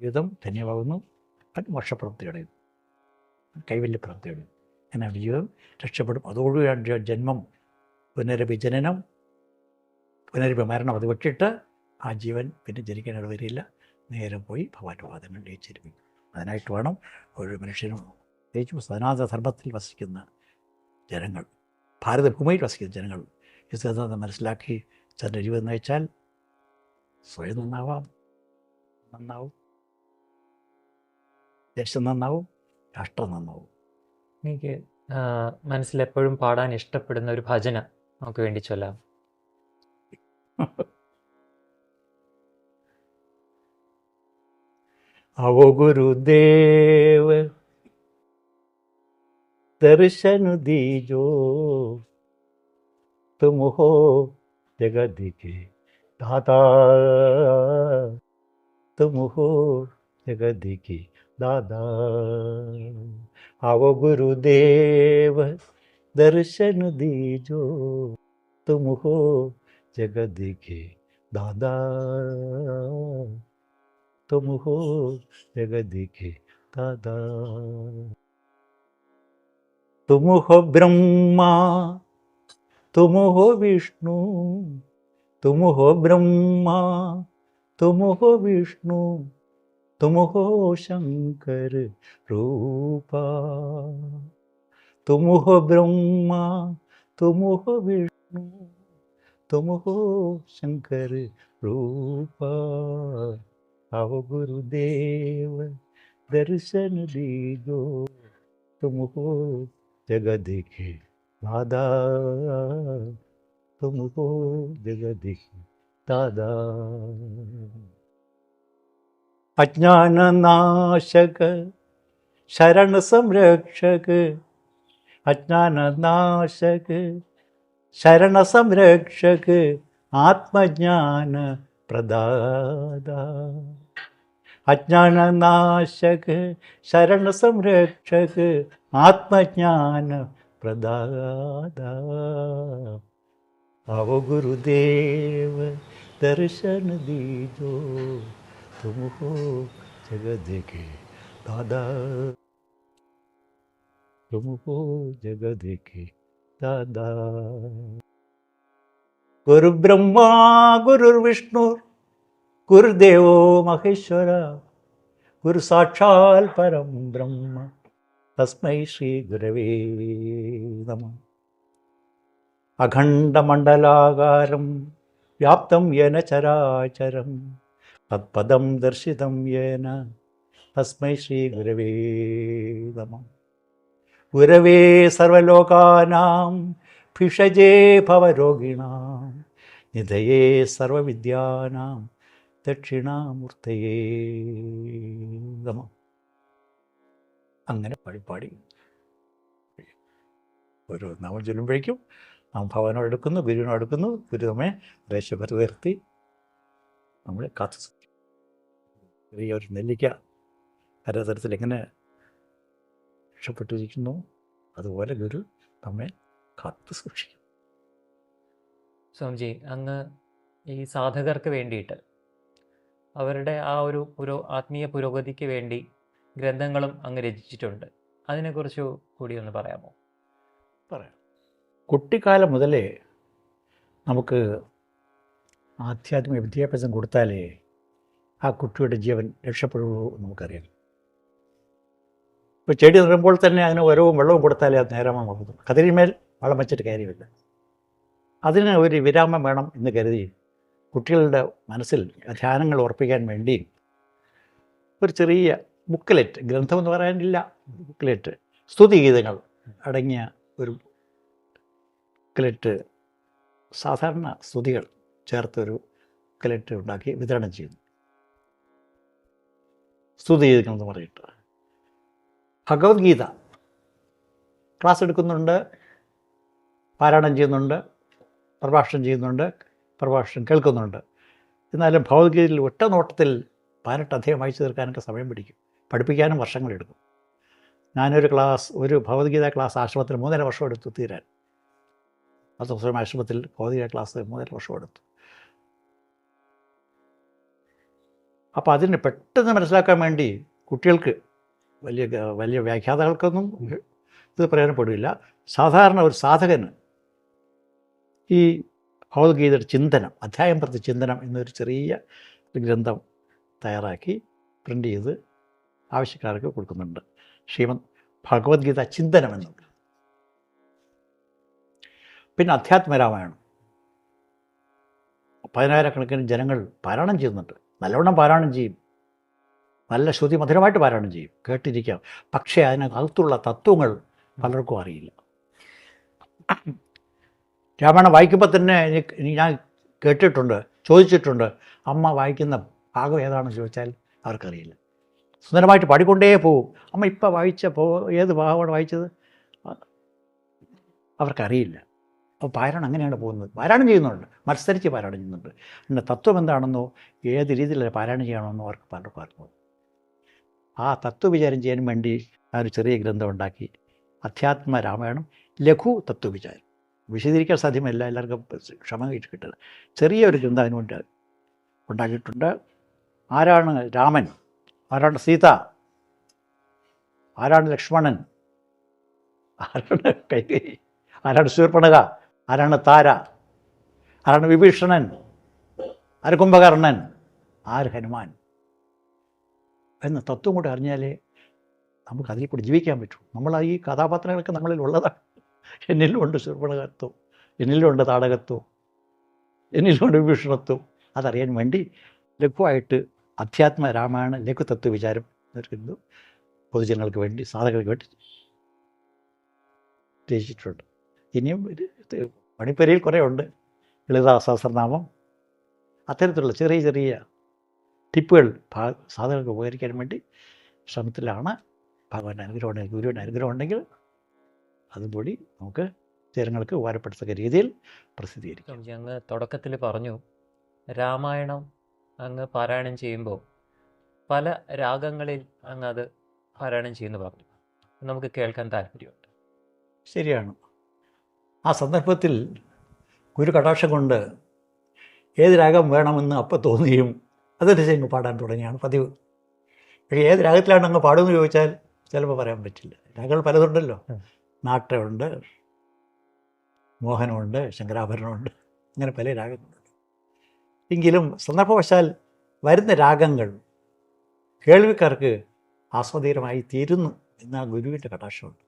ജീവിതം ധന്യമാകുന്നു. അത് മോക്ഷപ്രാപ്തിയടയുന്നു, കൈവല്യപ്രാപ്തിയടയുന്നു. അങ്ങനെ അവൻ്റെ ജീവിതം രക്ഷപ്പെടും. അതോടുകൂടി ജന്മം, പുനരഭിജനനം, പുനരഭിമരണം അത് വിട്ടിട്ട് ആ ജീവൻ പിന്നെ ജനിക്കാൻ ഇടവരില്ല, നേരെ പോയി ഭഗവാന്റെ പാദങ്ങളിൽ ലയിച്ചിരിക്കും. അതിനായിട്ട് വേണം ഒരു മനുഷ്യനും, പ്രത്യേകിച്ചും സനാതന ധർമ്മത്തിൽ വസിക്കുന്ന ജനങ്ങൾ, ഭാരതഭൂമിയിൽ വസിക്കുന്ന ജനങ്ങൾ ഈ സിദ്ധാന്തം മനസ്സിലാക്കി തൻ്റെ ജീവിതം നയിച്ചാൽ സ്വയം നന്നാവും, ദേശം നന്നാവും, രാഷ്ട്രം നന്നാവും. എനിക്ക് മനസ്സിലെപ്പോഴും പാടാൻ ഇഷ്ടപ്പെടുന്ന ഒരു ഭജന നമുക്ക് വേണ്ടി ചൊല്ലാം. आवो गुरुदेव दर्शन दीजो, तुम हो जगत के दाता, तुम हो जगत के दादा. आवो गुरुदेव दर्शन दीजो, तुम हो जगत के दादा, तुम हो जगत के दादा. तुम हो ब्रह्मा, तुम हो विष्णु, तुम हो ब्रह्मा, तुम हो विष्णु, तुम हो शंकर रूपा. तुम हो ब्रह्मा, तुम हो विष्णु, तुम हो शंकर रूपा. आओ गुरुदेव दर्शन दीजो, तुम हो जगत के दादा, तुम हो जगत के दादा. अज्ञान नाशक शरण संरक्षक, अज्ञान नाशक शरण संरक्षक, आत्मज्ञान प्रदाता. अज्ञान नाशक शरण संरक्षक, आत्मज्ञान प्रदाता. आओ गुरुदेव दर्शन दीजो, तुम हो जगत के दादा, तुम हो जगत के दादा. गुरु ब्रह्मा गुरुर्विष्णु गुरुदेवो महेश्वर, गुरु साक्षात् परम ब्रह्म, तस्मै श्री गुरवे नमः. अखण्डमण्डलाकारं व्याप्तं येन चराचरं, तत्पदं दर्शितं येन, तस्मै श्री गुरवे नमः. गुरवे सर्वलोकानां भिषजे भवरोगिणां, निधये सर्वविद्यानां ദക്ഷിണാമൂർത്തയേ നമഃ. അങ്ങനെ പാടി ഓരോ നാമം ചൊല്ലുമ്പോഴേക്കും നാം ഭഗവാനോട് എടുക്കുന്നു, ഗുരുവിനോട് എടുക്കുന്നു, ഗുരു നമ്മെ ദേശഭര ഉയർത്തി നമ്മളെ കാത്തു സൂക്ഷിക്കും. ചെറിയ ഒരു നെല്ലിക്ക പലതരത്തിൽ എങ്ങനെ രക്ഷപ്പെട്ടിരിക്കുന്നു, അതുപോലെ ഗുരു നമ്മെ കാത്തു സൂക്ഷിക്കും. സ്വാമിജി, അങ്ങ് ഈ സാധകർക്ക് വേണ്ടിയിട്ട് അവരുടെ ആ ഒരു ആത്മീയ പുരോഗതിക്ക് വേണ്ടി ഗ്രന്ഥങ്ങളും അങ്ങ് രചിച്ചിട്ടുണ്ട്. അതിനെക്കുറിച്ച് കൂടി ഒന്ന് പറയാമോ? പറയാം. കുട്ടിക്കാലം മുതലേ നമുക്ക് ആധ്യാത്മിക വിദ്യാഭ്യാസം കൊടുത്താലേ ആ കുട്ടിയുടെ ജീവൻ രക്ഷപ്പെടുള്ളൂ എന്ന് നമുക്കറിയാം. ഇപ്പോൾ ചെടി നടുമ്പോൾ തന്നെ അതിന് ഉരവും വെള്ളവും കൊടുത്താലേ അത് നേരമാകുന്നു. കതിരിമേൽ വളം വെച്ചിട്ട് കാര്യമില്ല. അതിന് ഒരു വിരാമം വേണം എന്ന് കരുതി കുട്ടികളുടെ മനസ്സിൽ ധ്യാനങ്ങൾ ഉറപ്പിക്കാൻ വേണ്ടി ഒരു ചെറിയ ബുക്ക്ലെറ്റ്, ഗ്രന്ഥമെന്ന് പറയാനില്ല, ബുക്ക്ലെറ്റ്, സ്തുതിഗീതങ്ങൾ അടങ്ങിയ ഒരു ബുക്ക്ലെറ്റ്, സാധാരണ സ്തുതികൾ ചേർത്തൊരു ബുക്ക്ലെറ്റ് ഉണ്ടാക്കി വിതരണം ചെയ്യുന്നു. സ്തുതിഗീതങ്ങൾ എന്ന് പറഞ്ഞിട്ട് ഭഗവത്ഗീത ക്ലാസ് എടുക്കുന്നുണ്ട്, പാരായണം ചെയ്യുന്നുണ്ട്, പ്രഭാഷണം ചെയ്യുന്നുണ്ട്, പ്രഭാഷണം കേൾക്കുന്നുണ്ട്. എന്നാലും ഭഗവത്ഗീതയിൽ ഒറ്റ നോട്ടത്തിൽ 18 അധ്യായം വായിച്ചു തീർക്കാനൊക്കെ സമയം പിടിക്കും. പഠിപ്പിക്കാനും വർഷങ്ങളെടുക്കും. ഒരു ഭഗവത്ഗീത ക്ലാസ് ആശ്രമത്തിൽ 3.5 വർഷം എടുത്തു തീരാൻ. 10 വർഷം ആശ്രമത്തിൽ ഭഗവത്ഗീത ക്ലാസ് 3.5 വർഷം എടുത്തു. അപ്പോൾ അതിന് പെട്ടെന്ന് മനസ്സിലാക്കാൻ വേണ്ടി കുട്ടികൾക്ക്, വലിയ വ്യാഖ്യാതാക്കൾക്കൊന്നും ഇത് പ്രയോജനപ്പെടില്ല. സാധാരണ ഒരു സാധകന് ഈ ഭഗവത്ഗീതയുടെ ചിന്തനം, അധ്യായം പ്രതി ചിന്തനം എന്നൊരു ചെറിയ ഗ്രന്ഥം തയ്യാറാക്കി പ്രിൻ്റ് ചെയ്ത് ആവശ്യക്കാർക്ക് കൊടുക്കുന്നുണ്ട്. ശ്രീമദ് ഭഗവത്ഗീത ചിന്തനം എന്നുണ്ട്. പിന്നെ അധ്യാത്മരാമായണം 10,000-കണക്കിന് ജനങ്ങൾ പാരായണം ചെയ്യുന്നുണ്ട്. നല്ലവണ്ണം പാരായണം ചെയ്യും, നല്ല ശ്രുതി മധുരമായിട്ട് പാരായണം ചെയ്യും, കേട്ടിരിക്കാം. പക്ഷേ അതിനകത്തുള്ള തത്വങ്ങൾ പലർക്കും അറിയില്ല. രാമായണം വായിക്കുമ്പോൾ തന്നെ ഞാൻ കേട്ടിട്ടുണ്ട്, ചോദിച്ചിട്ടുണ്ട്, അമ്മ വായിക്കുന്ന ഭാഗം ഏതാണെന്ന് ചോദിച്ചാൽ അവർക്കറിയില്ല. സുന്ദരമായിട്ട് പാടിക്കൊണ്ടേ പോവും. അമ്മ ഇപ്പം ഏത് ഭാഗമാണ് വായിച്ചത് അവർക്കറിയില്ല. അപ്പോൾ പാരായണം അങ്ങനെയാണ് പോകുന്നത്. പാരായണം ചെയ്യുന്നുണ്ട്, മത്സരിച്ച് പാരായണം ചെയ്യുന്നുണ്ട്. പിന്നെ തത്വം എന്താണെന്നോ ഏത് രീതിയിലുള്ള പാരായണം ചെയ്യണമെന്നോ അവർക്ക് പലർക്കും അറിഞ്ഞു. ആ തത്വവിചാരം ചെയ്യാൻ വേണ്ടി ഒരു ചെറിയ ഗ്രന്ഥം ഉണ്ടാക്കി, അധ്യാത്മ രാമായണം ലഘു തത്വവിചാരം. വിശദീകരിക്കാൻ സാധ്യമല്ല, എല്ലാവർക്കും ക്ഷമ കിട്ടില്ല. ചെറിയൊരു ഗ്രന്ഥം അതിനുവേണ്ടി ഉണ്ടാക്കിയിട്ടുണ്ട്. ആരാണ് രാമൻ, ആരാണ് സീത, ആരാണ് ലക്ഷ്മണൻ, ആരാണ് കൈകേയി, ആരാണ് ശൂർപ്പണഖ, ആരാണ് താര, ആരാണ് വിഭീഷണൻ, ആര് കുംഭകർണൻ, ആര് ഹനുമാൻ എന്ന തത്വം കൂടെ അറിഞ്ഞാലേ നമുക്ക് അതിൽ കൂടി ജീവിക്കാൻ പറ്റൂ. നമ്മൾ ഈ കഥാപാത്രങ്ങളൊക്കെ നമ്മളിൽ ഉള്ളതാണ്. എന്നിലുമുണ്ട് ശൂർപ്പണഖത്വം, എന്നിലുമുണ്ട് താടകത്വം, എന്നിലുമുണ്ട് വിഭീഷണത്വം. അതറിയാൻ വേണ്ടി ലഘുവായിട്ട് അധ്യാത്മ രാമായണ ലഘു തത്വവിചാരം നിർത്തുന്നു. പൊതുജനങ്ങൾക്ക് വേണ്ടി, സാധകർക്ക് വേണ്ടി രചിച്ചിട്ടുണ്ട്. ഇനിയും മണിപ്പേരയിൽ കുറേ ഉണ്ട്. ലളിതാ സഹസ്രനാമം, അത്തരത്തിലുള്ള ചെറിയ ചെറിയ ടിപ്പുകൾ സാധകർക്ക് ഉപകരിക്കാൻ വേണ്ടി ശ്രമത്തിലാണ്. ഭഗവാന്റെ അനുഗ്രഹം ഉണ്ടെങ്കിൽ, ഗുരുവിൻ്റെ അനുഗ്രഹം ഉണ്ടെങ്കിൽ അതുകൂടി നമുക്ക് ജനങ്ങൾക്ക് ഉപകാരപ്പെടുത്തക്ക രീതിയിൽ പ്രസിദ്ധീകരിക്കും. അങ്ങ് തുടക്കത്തിൽ പറഞ്ഞു രാമായണം അങ്ങ് പാരായണം ചെയ്യുമ്പോൾ പല രാഗങ്ങളിൽ അങ്ങ് അത് പാരായണം ചെയ്യുന്നു പറഞ്ഞു. നമുക്ക് കേൾക്കാൻ താല്പര്യമുണ്ട്. ശരിയാണ്. ആ സന്ദർഭത്തിൽ ഗുരു കടാക്ഷം കൊണ്ട് ഏത് രാഗം വേണമെന്ന് അപ്പം തോന്നുകയും അതനുസരിച്ച് അങ്ങ് പാടാൻ തുടങ്ങിയാണ് പതിവ്. പക്ഷേ ഏത് രാഗത്തിലാണ് അങ്ങ് പാടുമെന്ന് ചോദിച്ചാൽ ചിലപ്പോൾ പറയാൻ പറ്റില്ല. രാഗങ്ങൾ പലതുണ്ടല്ലോ. നാട്ടമുണ്ട്, മോഹനമുണ്ട്, ശങ്കരാഭരണമുണ്ട്, അങ്ങനെ പല രാഗങ്ങളുണ്ട്. എങ്കിലും സന്ദർഭവശാൽ വരുന്ന രാഗങ്ങൾ കേൾവിക്കാർക്ക് ആസ്വാദകരമായി തീരുന്നു എന്ന ഗുരുവിൻ്റെ കടാക്ഷമുണ്ട്.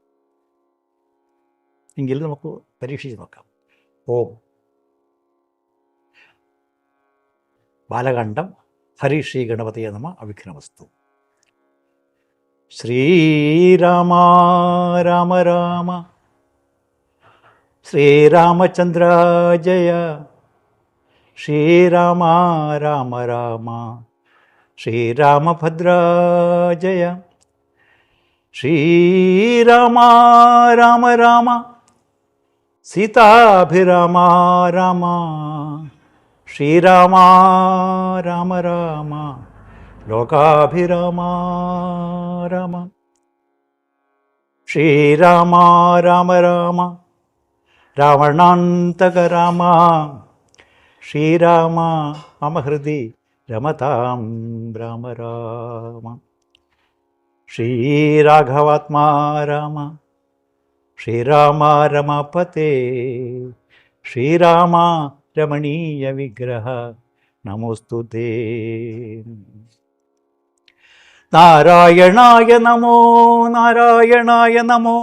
എങ്കിലും നമുക്ക് പരീക്ഷിച്ച് നോക്കാം. ഓം ബാലകണ്ഠം ഹരി ശ്രീ ഗണപതിയെ നമ അവിഘ്നമസ്തു. ശ്രീരാമ രാമ രാമ ശ്രീരാമചന്ദ്ര ജയ, ശ്രീരാമ രാമ രാമ ശ്രീരാമഭദ്ര ജയ, ശ്രീരാമ രാമ രാമ സീതാഭിരാമ രാമ, ശ്രീരാമ രാമ രാമ ലോകാഭിരാമ രാമ, ശ്രീരാമ രാമ രാമ രാവണാന്തക രാമ, ശ്രീരാമ മമ ഹൃദി രമതാം രാമ രാമ, ശ്രീരാഘവാത്മാ രാമ, ശ്രീരാമ രമാപതേ ശ്രീരാമ രമണീയ വിഗ്രഹ നമോസ്തുതേ. നാരായണായ നമോ നാരായണായ നമോ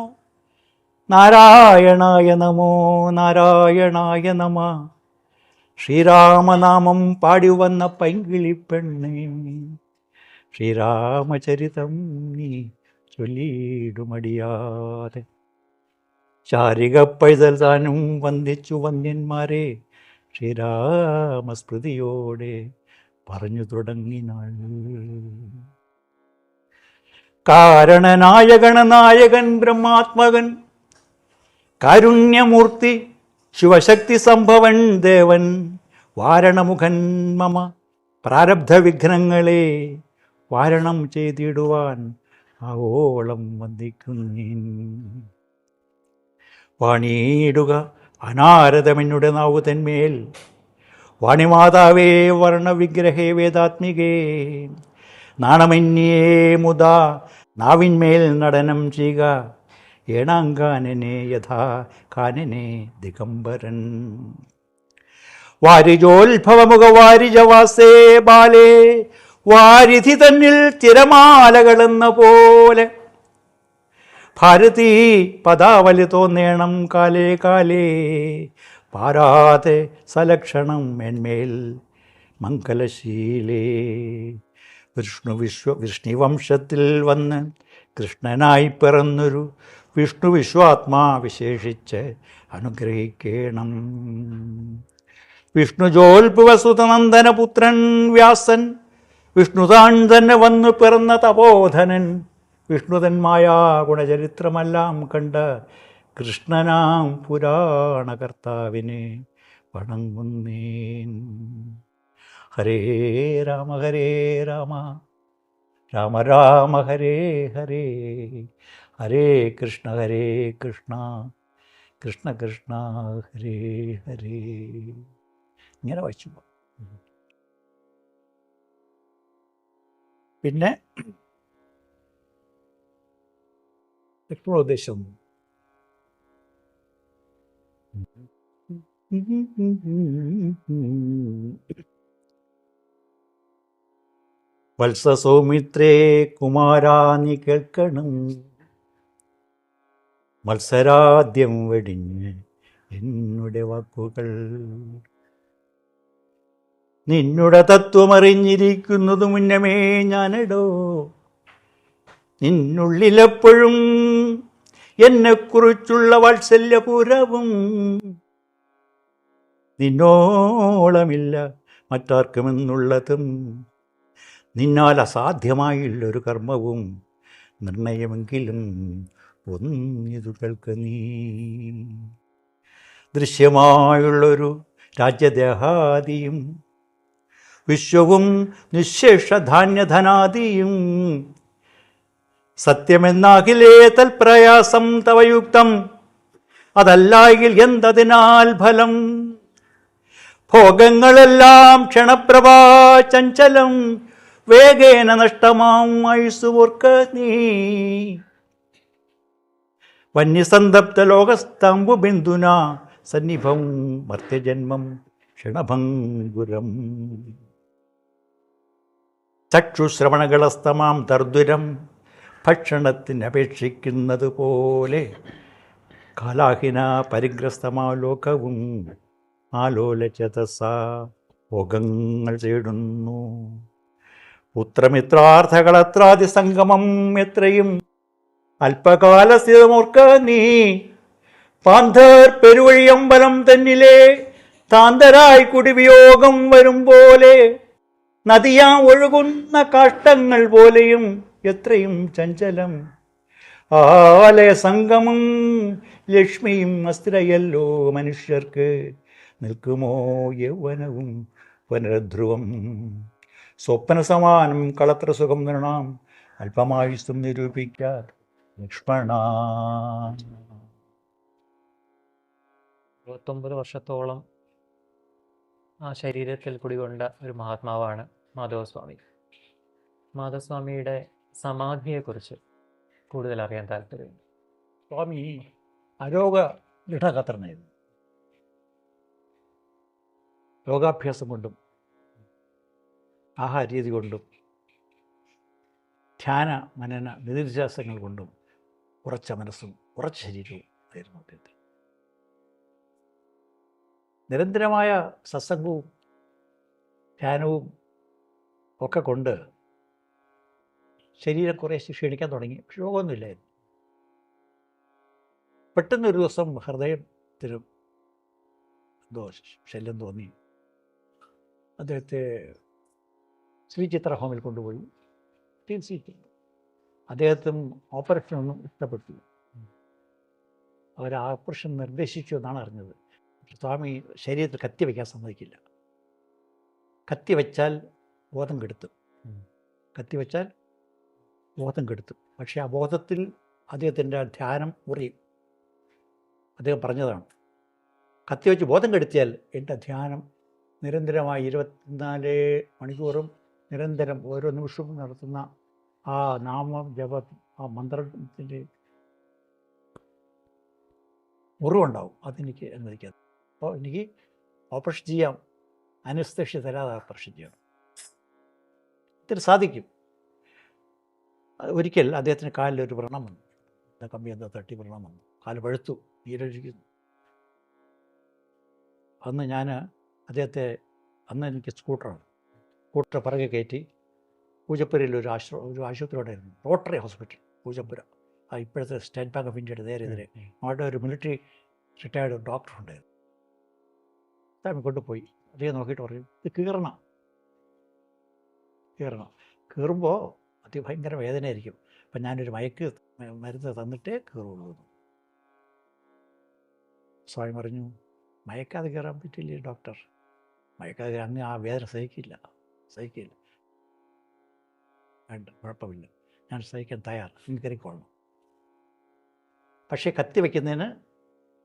നാരായണായ നമോ നാരായണായ നമ. ശ്രീരാമനാമം പാടി വന്ന പൈങ്കിളിപ്പെണ്ണേ, ശ്രീരാമചരിതം നീ ചൊല്ലിയിടുമടിയാതെ. ശാരിക പൈതൽ താനും വന്ദിച്ചു വന്യന്മാരെ ശ്രീരാമസ്മൃതിയോടെ പറഞ്ഞു തുടങ്ങിനാൾ. കാരണനായ ഗണനായകൻ ബ്രഹ്മാത്മകൻ കാരുണ്യമൂർത്തി ശിവശക്തി സംഭവൻ ദേവൻ വാരണമുഖൻ മമ പ്രാരബ്ധ വിഘ്നങ്ങളെ വാരണം ചെയ്തിടുവാൻ ആവോളം വന്ദിക്കുന്നേൻ. വാണിയിടുക അനാരതമെന്നുടെ നാവു തന്മേൽ, വാണിമാതാവേ വർണ്ണവിഗ്രഹേ വേദാത്മികേ, നാണമെന്നിയേ മുതാ നാവിന്മേൽ നടനം ചെയ്യുക, ഏണാങ്കാനനെ യഥാ കാനനെ ദിഗംബരൻ. വാരിജോത്ഭവമുഖ വാരിജവാസേ ബാലേ, വാരിധി തന്നിൽ തിരമാലകളെന്ന പോലെ ഭാരതീ പദാവലി തോന്നേണം കാലേ കാലേ, പാരാതെ സലക്ഷണം എന്മേൽ മംഗലശീലേ. വിഷ്ണുവംശത്തിൽ വന്ന് കൃഷ്ണനായി പിറന്നൊരു വിഷ്ണു വിശ്വാത്മാ വിശേഷിച്ച് അനുഗ്രഹിക്കണം. വിഷ്ണുജോൽപുവസുതനന്ദനപുത്രൻ വ്യാസൻ, വിഷ്ണുതാൻ തന്നെ വന്നു പിറന്ന തപോധനൻ, വിഷ്ണുതന്മായ ഗുണചരിത്രമെല്ലാം കണ്ട കൃഷ്ണനാം പുരാണകർത്താവിനെ വണങ്ങുന്നേൻ. ഹരേ രാമ രാമ രാമ ഹരേ ഹരേ, ഹരേ കൃഷ്ണ കൃഷ്ണ കൃഷ്ണ ഹരേ ഹരേ. ഇങ്ങനെ വായിച്ചു. പിന്നെ ലക്ഷ്മണോദ്ദേശം. വത്സ സൗമിത്രേ കുമാരാ നീ കേൾക്കണം, മത്സരാദ്യം വെടിഞ്ഞ് എന്നുടെ വാക്കുകൾ. നിന്നുടെ തത്വമറിഞ്ഞിരിക്കുന്നതു മുന്നമേ ഞാനെടോ, നിന്നുള്ളിലെപ്പോഴും എന്നെക്കുറിച്ചുള്ള വാത്സല്യപൂരവും നിന്നോളമില്ല മറ്റാർക്കുമെന്നുള്ളതും, നിന്നാൽ അസാധ്യമായുള്ളൊരു കർമ്മവും നിർണയമെങ്കിലും ഒന്നിതു കേൾക്ക നീ. ദൃശ്യമായുള്ളൊരു രാജ്യദേഹാദിയും വിശ്വവും നിശേഷധാന്യധനാദിയും സത്യമെന്നാകിലേ തൽപ്രയാസം തവയുക്തം, അതല്ലായിൽ എന്തതിനാൽ ഫലം. ഭോഗങ്ങളെല്ലാം ക്ഷണപ്രഭാ ചഞ്ചലം, വേഗേന നഷ്ടമാം ആയുസ്സുവോർക്ക നീ. വന്യസന്തപ്ത ലോകസ്തംബു ബിന്ദുന സന്നിഭം മർത്യജന്മം ക്ഷണഭംഗുരം. ചക്ഷുശ്രവണകളസ്തമാം തർദുരം ഭക്ഷണത്തിനപേക്ഷിക്കുന്നത് പോലെ, കാലാഹിന പരിഗ്രസ്തമാ ലോകവും ആലോലചതസ ഭോഗങ്ങൾ തേടുന്നു. പുത്രമിത്രാർത്ഥകളത്രാദിസംഗമം എത്രയും അല്പകാലസ്ഥിതമോർക്ക നീ. പാന്ധർ പെരുവഴിയമ്പലം തന്നിലെ താന്തരായി കുടിവിയോഗം വരും പോലെ, നദിയാ ഒഴുകുന്ന കാഷ്ടങ്ങൾ പോലെയും എത്രയും ചഞ്ചലം. ആലയ സംഗമം ലക്ഷ്മിയും അസ്ഥിരയല്ലോ മനുഷ്യർക്ക്, നിൽക്കുമോ യൗവനവും പുനരുധ്രുവം. സ്വപ്ന സമാനം കളത്ര സുഖം നിർണാം, അല്പമായുസ്സും നിരൂപിക്കാൻ ലക്ഷ്മണ. 29 വർഷത്തോളം ആ ശരീരത്തിൽ കുടികൊണ്ട ഒരു മഹാത്മാവാണ് മാധവസ്വാമി. മാധവസ്വാമിയുടെ സമാധിയെക്കുറിച്ച് കൂടുതൽ അറിയാൻ താല്പര്യമുണ്ട്. സ്വാമി അരോഗ ദൃഢഗാത്രനായിരുന്നു. യോഗാഭ്യാസം കൊണ്ടും ആഹാര രീതി കൊണ്ടും ധ്യാന മനന നിധിധ്യാസങ്ങൾ കൊണ്ടും ഉറച്ച മനസ്സും ഉറച്ച ശരീരവും ആയിരുന്നു അദ്ദേഹത്തിന്. നിരന്തരമായ സത്സംഗവും ധ്യാനവും ഒക്കെ കൊണ്ട് ശരീരം കുറേ ക്ഷീണിക്കാൻ തുടങ്ങി. പക്ഷെ രോഗമൊന്നുമില്ലായിരുന്നു. പെട്ടെന്നൊരു ദിവസം ഹൃദയത്തിനും എന്തോ ശല്യം തോന്നി. അദ്ദേഹത്തെ ശ്രീചിത്ര ഹോമിൽ കൊണ്ടുപോയി ചികിത്സിച്ചു. അദ്ദേഹത്തിന് ഓപ്പറേഷനൊന്നും ഇഷ്ടപ്പെട്ടില്ല. അവർ ഓപ്പറേഷൻ നിർദ്ദേശിച്ചു എന്നാണ് അറിഞ്ഞത്. സ്വാമി ശരീരത്തിൽ കത്തി വയ്ക്കാൻ സമ്മതിക്കില്ല. കത്തി വെച്ചാൽ ബോധം കെടുത്തും. പക്ഷേ ആ ബോധത്തിൽ അദ്ദേഹത്തിൻ്റെ ധ്യാനം മുറിയും. അദ്ദേഹം പറഞ്ഞതാണ്, കത്തി വെച്ച് ബോധം കെടുത്തിയാൽ എൻ്റെ ധ്യാനം നിരന്തരമായി 24 മണിക്കൂറും നിരന്തരം ഓരോ നിമിഷവും നടത്തുന്ന ആ നാമം ജപ ആ മന്ത്രത്തിൻ്റെ മുറിവുണ്ടാവും. അതെനിക്ക് അനുവദിക്കാതെ. അപ്പോൾ എനിക്ക് ഓപ്പറേഷൻ ചെയ്യാം, അനസ്തേഷ്യ തരാതെ ഓപ്പറേഷൻ ചെയ്യണം. ഇതിന് സാധിക്കും. ഒരിക്കൽ അദ്ദേഹത്തിന് കാലിലൊരു വ്രണം വന്നു. കമ്പി എന്തോ തട്ടി വ്രണം വന്നു. കാല് പഴുത്തു, നീരൊഴിക്കുന്നു. അന്ന് ഞാൻ അദ്ദേഹത്തെ, അന്ന് എനിക്ക് സ്കൂട്ടർ പിറകെ കയറ്റി പൂജപ്പുരയിൽ ഒരു ആശുപത്രി ഉണ്ടായിരുന്നു, റോട്ടറി ഹോസ്പിറ്റൽ പൂജപ്പുര. ഇപ്പോഴത്തെ സ്റ്റേറ്റ് ബാങ്ക് ഓഫ് ഇന്ത്യയുടെ നേരെ അവിടെ ഒരു മിലിറ്ററി റിട്ടയർഡ് ഡോക്ടർ ഉണ്ടായിരുന്നു. സ്വാമി കൊണ്ടുപോയി. അദ്ദേഹം നോക്കിയിട്ട് പറയും, ഇത് കീറണം. കീറുമ്പോൾ അതിഭയങ്കര വേദനയായിരിക്കും. അപ്പം ഞാനൊരു മരുന്ന് തന്നിട്ടേ കീറുള്ളൂ. സ്വാമി പറഞ്ഞു, മയക്കാതെ കയറാൻ പറ്റില്ലേ ഡോക്ടർ? മയക്കാതെ അങ്ങ് ആ വേദന സഹിക്കില്ല. വേണ്ട, കുഴപ്പമില്ല, ഞാൻ സഹിക്കാൻ തയ്യാർ, അങ്ങ് കയറിക്കൊള്ളണം. പക്ഷേ കത്തി വയ്ക്കുന്നതിന്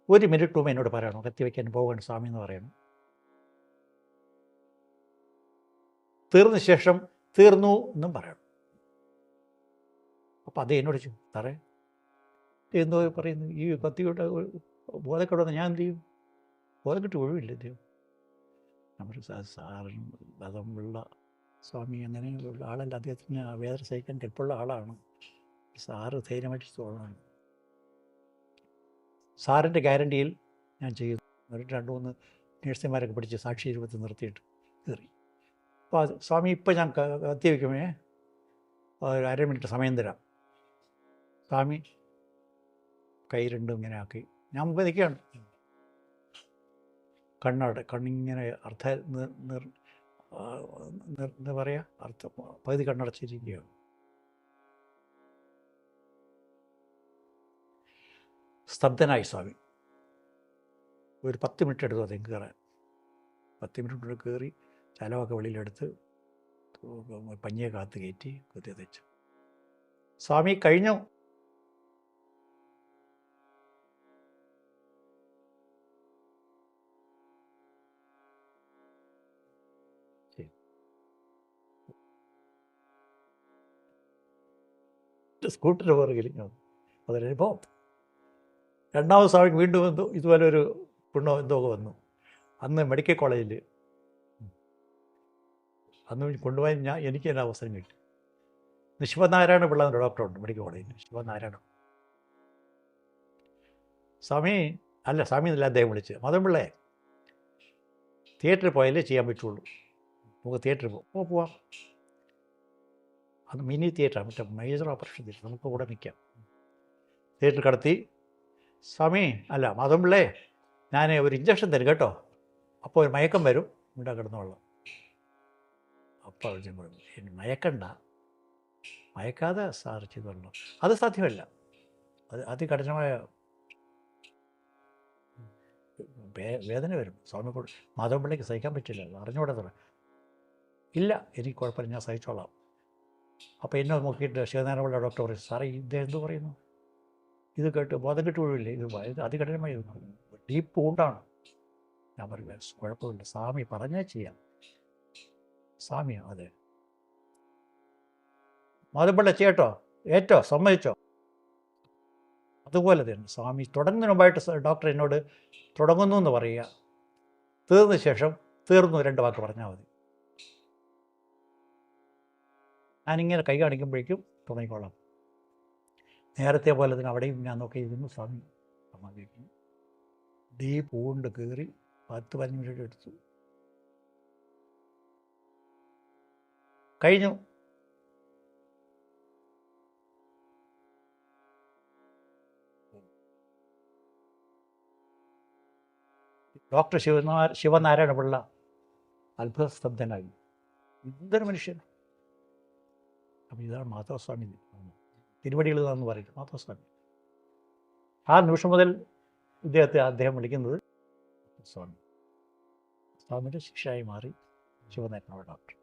1 മിനിറ്റ് മുമ്പ് എന്നോട് പറയണം, കത്തി വയ്ക്കാൻ പോകണം സ്വാമി എന്ന് പറയണം. തീർന്ന ശേഷം തീർന്നു എന്നും പറയണം. അപ്പം അത് എന്നോട് ചോദിച്ചു, സാറേ എന്തോ പറയുന്നു, ഈ കത്തിയോട്ട് ബോധക്കെടുന്ന ഞാൻ എന്ത് ചെയ്യും? ബോധം കിട്ടി ഒഴിവില്ല അദ്ദേഹം. നമ്മുടെ സാറിന് ബലമുള്ള സ്വാമി അങ്ങനെയുള്ള ആളല്ല. അദ്ദേഹത്തിന് വേദന സഹിക്കാൻ കെൽപ്പുള്ള ആളാണ്. സാറ് ധൈര്യമായിട്ട് തോന്നണം. സാറിൻ്റെ ഗ്യാരണ്ടിയിൽ ഞാൻ ചെയ്യുന്നു. 2-3 നേഴ്സുമാരൊക്കെ പിടിച്ച് സാക്ഷി രൂപത്തിൽ നിർത്തിയിട്ട് കയറി. അപ്പോൾ അത് സ്വാമി, ഇപ്പം ഞാൻ കത്തി വയ്ക്കുമേ, ഒരു 1/2 മിനിറ്റ് സമയം തരാം. സ്വാമി കൈ രണ്ടും ഇങ്ങനെ ആക്കി ഞാൻ മുമ്പ് നിൽക്കുകയാണ്. കണ്ണിങ്ങനെ എന്താ പറയുക, പകുതി കണ്ണടച്ചിരിക്കുകയാണ്. സ്തബ്ധനായി സ്വാമി. ഒരു 10 മിനിറ്റ് എടുത്തു അദ്ദേഹം കയറാൻ. 10 മിനിറ്റ് കയറി ചലമൊക്കെ വെളിയിലെടുത്ത് പഞ്ഞിയെ കാത്ത് കയറ്റി കുത്തി തെച്ചു. സ്വാമി കഴിഞ്ഞു. സ്കൂട്ടറിന് പുറകിൽ അതൊരനുഭവം. 2ാമത് സ്വാമിക്ക് വീണ്ടും ഇതുപോലെ ഒരു പുണ്ണോ എന്തോ വന്നു. അന്ന് മെഡിക്കൽ കോളേജിൽ അന്ന് കൊണ്ടുപോയി എനിക്ക് തന്നെ അവസരം കിട്ടി. ശിവനാരായണ പിള്ള എന്ന ഡോക്ടറുണ്ട് മെഡിക്കൽ കോളേജിൽ, ശിവനാരായണ. സ്വാമി എന്നല്ല അദ്ദേഹം വിളിച്ച്, മദൻപിള്ളേ തിയേറ്ററിൽ പോയാലേ ചെയ്യാൻ പറ്റുള്ളൂ, നമുക്ക് തിയേറ്ററിൽ പോവാം. അത് മിനി തിയേറ്ററാണ്, മറ്റേ മേജർ ഓപ്പറേഷൻ തിയേറ്റർ, നമുക്ക് കൂടെ നിൽക്കാം. തിയേറ്ററിൽ കടത്തി. സ്വാമി മദൻപിള്ളേ, ഞാൻ ഒരു ഇഞ്ചക്ഷൻ തരും കേട്ടോ, അപ്പോൾ ഒരു മയക്കം വരും, ഇവിടെ കിടന്നോളാം. അപ്പോൾ മയക്കാതെ സാർ ചെയ്തോളൂ. അത് സാധ്യമല്ല, അത് അതികഠിനമായ വേദന വരും. സ്വാമി മാധവൻപിള്ളയ്ക്ക് സഹിക്കാൻ പറ്റില്ല, അറിഞ്ഞുകൂടെ തരാം. ഇല്ല, എനിക്ക് കുഴപ്പമില്ല, ഞാൻ സഹിച്ചോളാം. അപ്പോൾ എന്നെ നോക്കിയിട്ട് ശിവനാരായണപിള്ള ഡോക്ടർ പറയും, സാറേ ഇദ്ദേഹം എന്ത് പറയുന്നു? ഇത് കേട്ട് ബോധം കിട്ടി ഒഴിവില്ലേ, ഇത് അതികഠിനമായി ഡീപ്പ് ഊണ്ടാണ്. ഞാൻ പറയും കുഴപ്പമില്ല, സ്വാമി പറഞ്ഞാൽ ചെയ്യാം. സ്വാമിയോ? അതെ. മാധവൻപിള്ള ചെയ്യട്ടോ, ഏറ്റോ, സമ്മതിച്ചോ? അതുപോലെ തന്നെ സ്വാമി തുടങ്ങുന്നതിന് മുമ്പായിട്ട് ഡോക്ടർ എന്നോട് തുടങ്ങുന്നു എന്ന് പറയുക, തീർന്ന ശേഷം തീർന്നു 2 വാക്ക് പറഞ്ഞാൽ മതി. ഞാനിങ്ങനെ കൈ കാണിക്കുമ്പോഴേക്കും തുടങ്ങിക്കോളാം. നേരത്തെ പോലെ തന്നെ അവിടെയും ഞാൻ നോക്കിയിരുന്നു. സ്വാമി സമാധിക്കുന്നു. പൂണ്ട് കയറി 10-15 മിനിറ്റ് എടുത്തു. കഴിഞ്ഞു. ഡോക്ടർ ശിവനാരായണ പിള്ള അത്ഭുത സ്തബ്ധനായി. എന്തൊരു മനുഷ്യൻ! അപ്പം ഇതാണ് മാധവസ്വാമി തിരുവടികൾ എന്ന് പറയുന്നത്. മാധവസ്വാമി ആ നിമിഷം മുതൽ അദ്ദേഹം വിളിക്കുന്നത് സ്വാമി. സ്വാമിയുടെ ശിഷ്യയായി മാറി ശിവനാരായണ ഡോക്ടർ.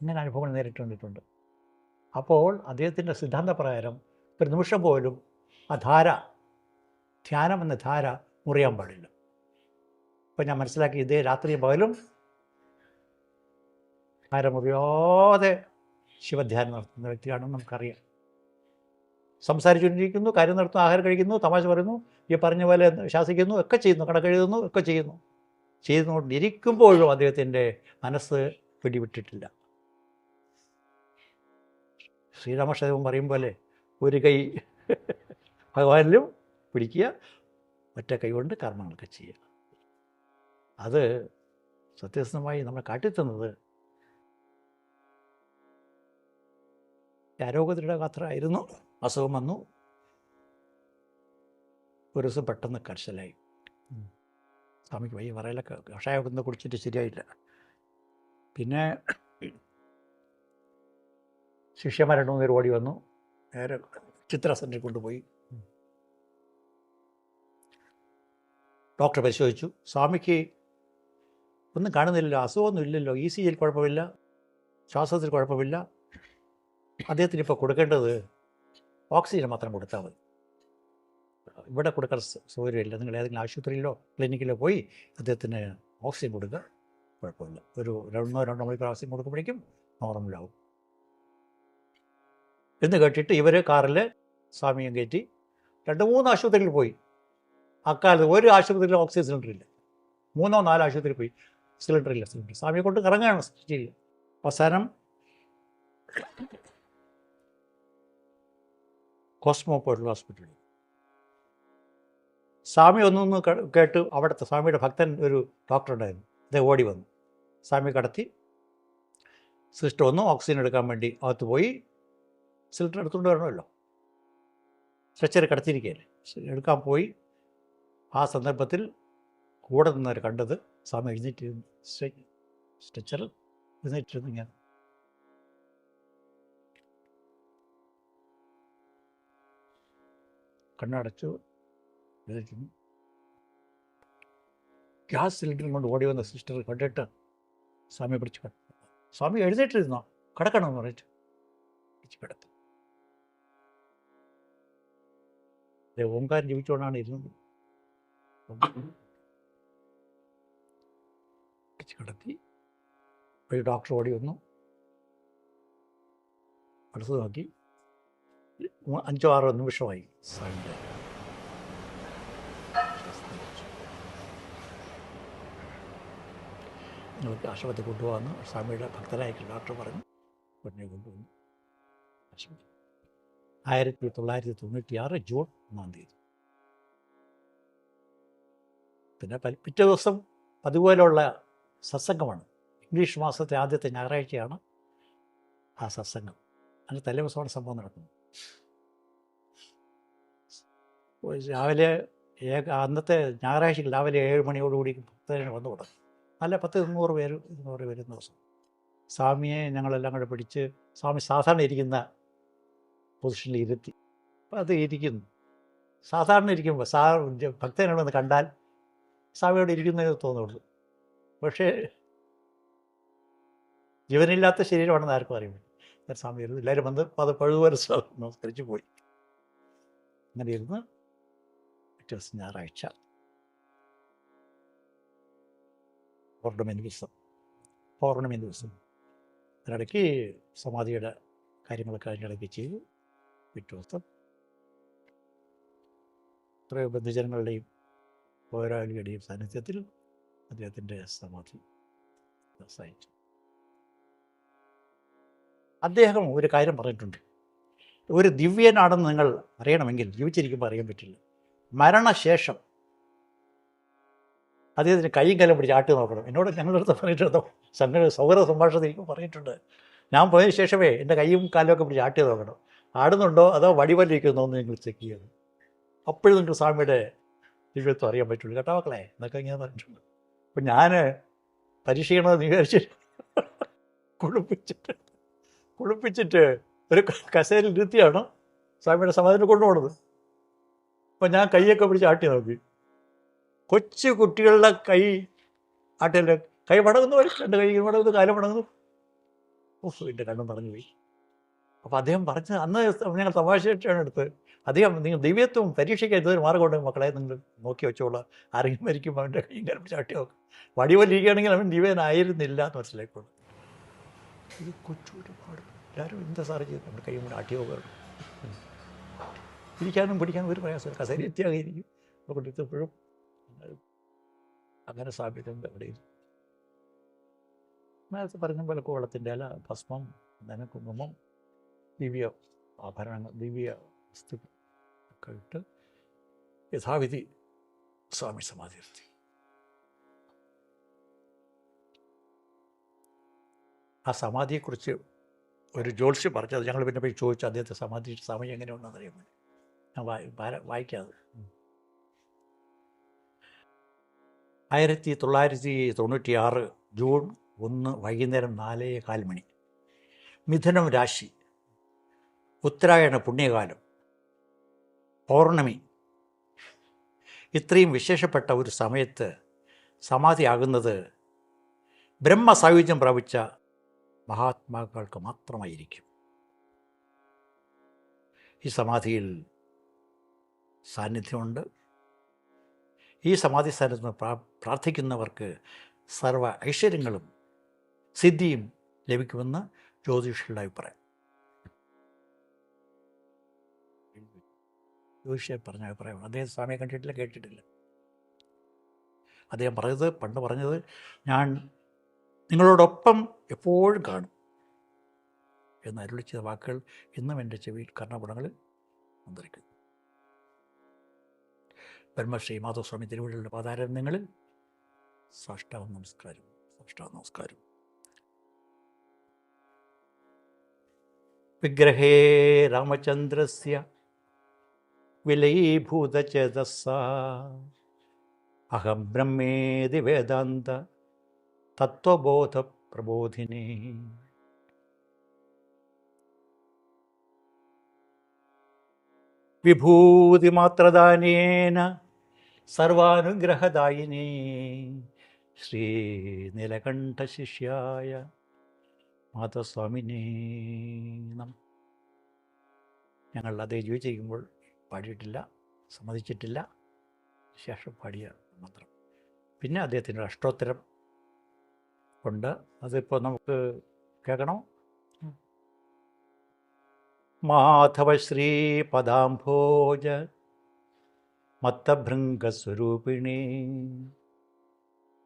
ഇങ്ങനെ അനുഭവങ്ങൾ നേരിട്ട് കണ്ടിട്ടുണ്ട്. അപ്പോൾ അദ്ദേഹത്തിൻ്റെ സിദ്ധാന്തപ്രകാരം ഒരു നിമിഷം പോലും ആ ധാര, ധ്യാനം എന്ന ധാര മുറിയാൻ പാടില്ല. അപ്പം ഞാൻ മനസ്സിലാക്കി, ഇതേ രാത്രിയും പകലും ധാര മുറിയാതെ ശിവധ്യാനം നടത്തുന്ന വ്യക്തിയാണെന്ന് നമുക്കറിയാം. സംസാരിച്ചുകൊണ്ടിരിക്കുന്നു, കാര്യം നടത്തുന്നു, ആഹാരം കഴിക്കുന്നു, തമാശ പറയുന്നു, ഈ പറഞ്ഞ പോലെ ശാസിക്കുന്നു, ഒക്കെ ചെയ്യുന്നു, കണക്കെഴുതുന്നു, ഒക്കെ ചെയ്യുന്നു. ചെയ്തുകൊണ്ടിരിക്കുമ്പോഴും അദ്ദേഹത്തിൻ്റെ മനസ്സ് പിടിവിട്ടിട്ടില്ല. ശ്രീരാമകൃഷ്ണദേവൻ പറയും പോലെ ഒരു കൈ ഭഗവാനിലും പിടിക്കുക, മറ്റേ കൈ കൊണ്ട് കർമ്മങ്ങളൊക്കെ ചെയ്യുക. അത് സത്യസന്ധമായി നമ്മളെ കാട്ടിത്തന്നത് ആരോഗ്യത്തിൻ്റെ കത്ര ആയിരുന്നു. അസുഖം വന്നു, ഒരു ദിവസം പെട്ടെന്ന് കർശലായി. സ്വാമിക്ക് വയ്യ, പറയലൊക്കെ കഷായമൊക്കെ കുടിച്ചിട്ട് ശരിയായില്ല. പിന്നെ ശിഷ്യന്മാർ 2-3 പേര് ഓടി വന്നു, നേരെ ചിത്ര സെൻ്ററിൽ കൊണ്ടുപോയി. ഡോക്ടർ പരിശോധിച്ചു. സ്വാമിക്ക് ഒന്നും കാണുന്നില്ലല്ലോ, അസുഖമൊന്നും ഇല്ലല്ലോ, ECG കുഴപ്പമില്ല, ശ്വാസത്തിൽ കുഴപ്പമില്ല. അദ്ദേഹത്തിന് ഇപ്പോൾ കൊടുക്കേണ്ടത് ഓക്സിജൻ മാത്രം കൊടുത്താൽ മതി. ഇവിടെ കൊടുക്കാൻ സൗകര്യമില്ല. നിങ്ങൾ ഏതെങ്കിലും ആശുപത്രിയിലോ ക്ലിനിക്കിലോ പോയി അദ്ദേഹത്തിന് ഓക്സിജൻ കൊടുക്കുക, കുഴപ്പമില്ല. ഒരു 1-2 മണിക്കൂർ ഓക്സിജൻ കൊടുക്കുമ്പോഴേക്കും നോർമലാവും എന്ന് കേട്ടിട്ട് ഇവർ കാറിൽ സ്വാമിയും കയറ്റി 2-3 ആശുപത്രിയിൽ പോയി. അക്കാലത്ത് ഒരു ആശുപത്രിയിൽ ഓക്സിജൻ സിലിണ്ടറില്ല. 3-4 ആശുപത്രിയിൽ പോയി, സിലിണ്ടറില്ല. സ്വാമിയെ കൊണ്ട് ഇറങ്ങുകയാണ് സ്ഥിതിയിൽ. അവസാനം കോസ്മോപോളിറ്റൻ ഹോസ്പിറ്റലിൽ സ്വാമി ഒന്നൊന്ന് കേട്ട് അവിടുത്തെ സ്വാമിയുടെ ഭക്തൻ ഒരു ഡോക്ടർ ഉണ്ടായിരുന്നു. അദ്ദേഹം ഓടി വന്നു, സ്വാമി കടത്തി. സിസ്റ്റർ വന്നു, ഓക്സിജൻ എടുക്കാൻ വേണ്ടി അകത്ത് പോയി. സിലിണ്ടർ എടുത്തുകൊണ്ട് വരണമല്ലോ, സ്ട്രെച്ചർ കടത്തിയിരിക്കുകയല്ലേ, എടുക്കാൻ പോയി. ആ സന്ദർഭത്തിൽ കൂടെ നിന്നവർ കണ്ടത് സ്വാമി എഴുന്നേറ്റിരുന്നു, സ്ട്രെച്ചർ എഴുന്നേറ്റിരുന്നു. ഞാൻ കണ്ണടച്ചു, എഴുന്നേറ്റിരുന്നു. ഗ്യാസ് സിലിണ്ടറും കൊണ്ട് ഓടി വന്ന സിസ്റ്റർ കണ്ടിട്ട് സ്വാമിയെ പിടിച്ച് കിടന്നു. സ്വാമി എഴുന്നേറ്റിരുന്നോ, കിടക്കണമെന്ന് പറഞ്ഞിട്ട് പിടിച്ച് കിടത്തു. ഓംകാരം ജപിച്ചുകൊണ്ടാണ് ഇരുന്നത്. പിടിച്ച് കിടത്തി. ഒരു ഡോക്ടർ ഓടി വന്നു, അടുത്ത് നോക്കി. 5-6 നിമിഷമായി സ്വാമിയുടെ നിങ്ങൾക്ക് ആശുപത്രി കൊണ്ടുപോകാമെന്ന് സ്വാമിയുടെ ഭക്തരായിട്ടുള്ള ഡോക്ടർ പറഞ്ഞു. ഉടനെ കൊണ്ടുവന്നു ആശുപത്രി. 1996 ജൂൺ 1 പിന്നെ പിറ്റേ ദിവസം അതുപോലെയുള്ള സത്സംഗമാണ്. ഇംഗ്ലീഷ് മാസത്തെ ആദ്യത്തെ ഞായറാഴ്ചയാണ് ആ സത്സംഗം. അതിന് തലേദിവസമാണ് സംഭവം നടക്കുന്നത്. രാവിലെ അന്നത്തെ ഞായറാഴ്ച രാവിലെ 7 മണിയോടുകൂടി ഭക്തജനം വന്നു തുടങ്ങും. നല്ല 10-100 പേര് 200 പേര് ദിവസം. സ്വാമിയെ ഞങ്ങളെല്ലാം കൂടെ പിടിച്ച് സ്വാമി സാധാരണ ഇരിക്കുന്ന പൊസിഷനിൽ ഇരുത്തി. അപ്പം അത് ഇരിക്കുന്നു. സാധാരണ ഇരിക്കുമ്പോൾ ഭക്തനോടൊന്ന് കണ്ടാൽ സ്വാമിയോട് ഇരിക്കുന്നതിന് തോന്നുള്ളൂ. പക്ഷേ ജീവനില്ലാത്ത ശരീരമാണെന്ന് ആർക്കും അറിയില്ല. സ്വാമി ഇരുന്നു. എല്ലാവരും വന്ന് അത് പഴുതുപോലെ നമസ്കരിച്ച് പോയി. അങ്ങനെ ഇരുന്ന് പിറ്റേ ദിവസം ഞായറാഴ്ച പൗർണമി ദിവസം അതിനിടയ്ക്ക് സമാധിയുടെ കാര്യങ്ങളൊക്കെ അതിനിടയ്ക്ക് ചെയ്തു. പിറ്റേ ദിവസം എത്രയോ ബന്ധുജനങ്ങളുടെയും പോരാളികളുടെയും സാന്നിധ്യത്തിൽ അദ്ദേഹത്തിൻ്റെ സമാധി അവസാനിച്ചു. അദ്ദേഹം ഒരു കാര്യം പറഞ്ഞിട്ടുണ്ട്. ഒരു ദിവ്യനാണെന്ന് നിങ്ങൾ അറിയണമെങ്കിൽ ജീവിച്ചിരിക്കുമ്പോൾ അറിയാൻ പറ്റില്ല. മരണശേഷം അദ്ദേഹത്തിന് കൈയും കാലം പിടിച്ച് ആട്ടി നോക്കണം. എന്നോട് ഞങ്ങളടുത്ത് പറഞ്ഞിട്ടുണ്ടോ, സൗഹൃദ സംഭാഷണത്തിൽ പറഞ്ഞിട്ടുണ്ട്. ഞാൻ പോയതിന് ശേഷമേ എൻ്റെ കൈയും കാലുമൊക്കെ പിടിച്ച് ആട്ടി നോക്കണം. ആടുന്നുണ്ടോ അതോ വടിവല്ലിരിക്കുന്നോ എന്ന് നിങ്ങൾ ചെക്ക് ചെയ്യണം. അപ്പോഴും നിങ്ങൾക്ക് സ്വാമിയുടെ ദിവ്യത്വം അറിയാൻ പറ്റുള്ളൂ. കേട്ടോ മക്കളെ എന്നൊക്കെ ഇങ്ങനെ പറഞ്ഞിട്ടുണ്ട്. അപ്പം ഞാൻ പരീക്ഷിക്കണമെന്ന് വിചാരിച്ചിട്ട് കുളിപ്പിച്ചിട്ട് ഒരു കസേരയിൽ ഇരുത്തിയാണ് സ്വാമിയുടെ സമാധിയിൽ കൊണ്ടുപോകുന്നത്. അപ്പം ഞാൻ കൈയൊക്കെ പിടിച്ച് ആട്ടി നോക്കി. കൊച്ചു കുട്ടികളുടെ കൈ ആട്ടിയല്ലേ, കൈ മടങ്ങുന്നു, രണ്ട് കൈ മടങ്ങുന്നു, കാലം മടങ്ങുന്നു. ഓഹ്, എൻ്റെ കണ്ണും പറഞ്ഞു പോയി. അപ്പോൾ അദ്ദേഹം പറഞ്ഞത് അന്ന് ഞങ്ങൾ തമാശയാണ് എടുത്ത്. അദ്ദേഹം നിങ്ങൾ ദിവ്യത്വം പരീക്ഷിക്കാൻ ഇതൊരു മാർഗമുണ്ടെങ്കിൽ മക്കളെ നിങ്ങൾ നോക്കി വെച്ചോളാം. ആരെങ്കിലും മരിക്കുമ്പോൾ അവൻ്റെ കൈയും കാലം പിടിച്ച് ആട്ടി നോക്കും. വടിവല്ലിരിക്കുകയാണെങ്കിൽ അവൻ ദിവ്യനായിരുന്നില്ല എന്ന് മനസ്സിലാക്കുള്ളൂ. ഇത് കൊച്ചൊരുപാട് എല്ലാവരും എന്താ സാറ് ചെയ്ത് നമ്മുടെ കൈ കൊണ്ട് ആട്ടി നോക്കുകയാണ്. ഇരിക്കാനും പിടിക്കാനും ഒരു പ്രയാസമില്ല, കസേര എത്തിയാകിരിക്കും. അതുകൊണ്ട് എപ്പോഴും അങ്ങനെ സാധ്യത അവിടെ നേരത്തെ പറഞ്ഞ പോലെ കോളത്തിൻ്റെ ഇല, ഭസ്മം, കുങ്കുമം, ദിവ്യ ആഭരണങ്ങൾ, ദിവ്യ വസ്തുക്കൾ ഒക്കെ ഇട്ട് യഥാവിധി സ്വാമി സമാധി നിർത്തി. ആ സമാധിയെക്കുറിച്ച് ഒരു ജ്യോത്സ്യം പറഞ്ഞത് ഞങ്ങൾ പിന്നെ പോയി ചോദിച്ചു, അദ്ദേഹത്തെ സമാധി സമയം എങ്ങനെയുണ്ടെന്ന് അറിയാൻ വേണ്ടി. ഞാൻ വായിക്കാതെ 1996 ജൂൺ 1 വൈകുന്നേരം 4:15 മിഥുനം രാശി, ഉത്തരായണ പുണ്യകാലം, പൗർണമി. ഇത്രയും വിശേഷപ്പെട്ട ഒരു സമയത്ത് സമാധിയാകുന്നത് ബ്രഹ്മസായുജ്യം പ്രാപിച്ച മഹാത്മാക്കൾക്ക് മാത്രമായിരിക്കും. ഈ സമാധിയിൽ സാന്നിധ്യമുണ്ട്. ഈ സമാധി സ്ഥാനത്ത് പ്രാർത്ഥിക്കുന്നവർക്ക് സർവ ഐശ്വര്യങ്ങളും സിദ്ധിയും ലഭിക്കുമെന്ന് ജ്യോതിഷികളുടെ അഭിപ്രായം. ജ്യോതിഷ പറഞ്ഞ അഭിപ്രായമാണ്. അദ്ദേഹം സ്വാമിയെ കണ്ടിട്ടില്ല, കേട്ടിട്ടില്ല. അദ്ദേഹം പണ്ട് പറഞ്ഞത് ഞാൻ നിങ്ങളോടൊപ്പം എപ്പോഴും കാണും എന്ന് അരുളി ചെയ്ത വാക്കുകൾ ഇന്നും എൻ്റെ ചെവിയിൽ കർണപുടങ്ങളിൽ മന്ത്രിക്കുന്നു. ബ്രഹ്മശ്രീ മാധവസ്വാമി തിരുവള്ളുവരുടെ പാതാരണ്യങ്ങളിൽ സാഷ്ടാംഗ നമസ്കാരം, സാഷ്ടാംഗ നമസ്കാരം. വിഗ്രഹേ രാമചന്ദ്രസ്യ വിലയീഭൂതചേതസാ അഹം ബ്രഹ്മേതി വേദാന്ത തത്വബോധ പ്രബോധിനി. വിഭൂതിമാത്രദാനേന സർവാനുഗ്രഹദായിനി ശ്രീനീലകണ്ഠശിഷ്യായ മാധവസ്വാമിനേ നമഃ. ഞങ്ങൾ അദ്ദേഹം ജീവിച്ചിരിക്കുമ്പോൾ പാടിയിട്ടില്ല, സമ്മതിച്ചിട്ടില്ല, ശേഷം പാടിയ മന്ത്രം. പിന്നെ അദ്ദേഹത്തിൻ്റെ അഷ്ടോത്തരം ഉണ്ട്, അതിപ്പോൾ നമുക്ക് കേൾക്കണം. മാധവശ്രീ പദാംഭോജ മത്തഭൃംഗസ്വരൂപിണി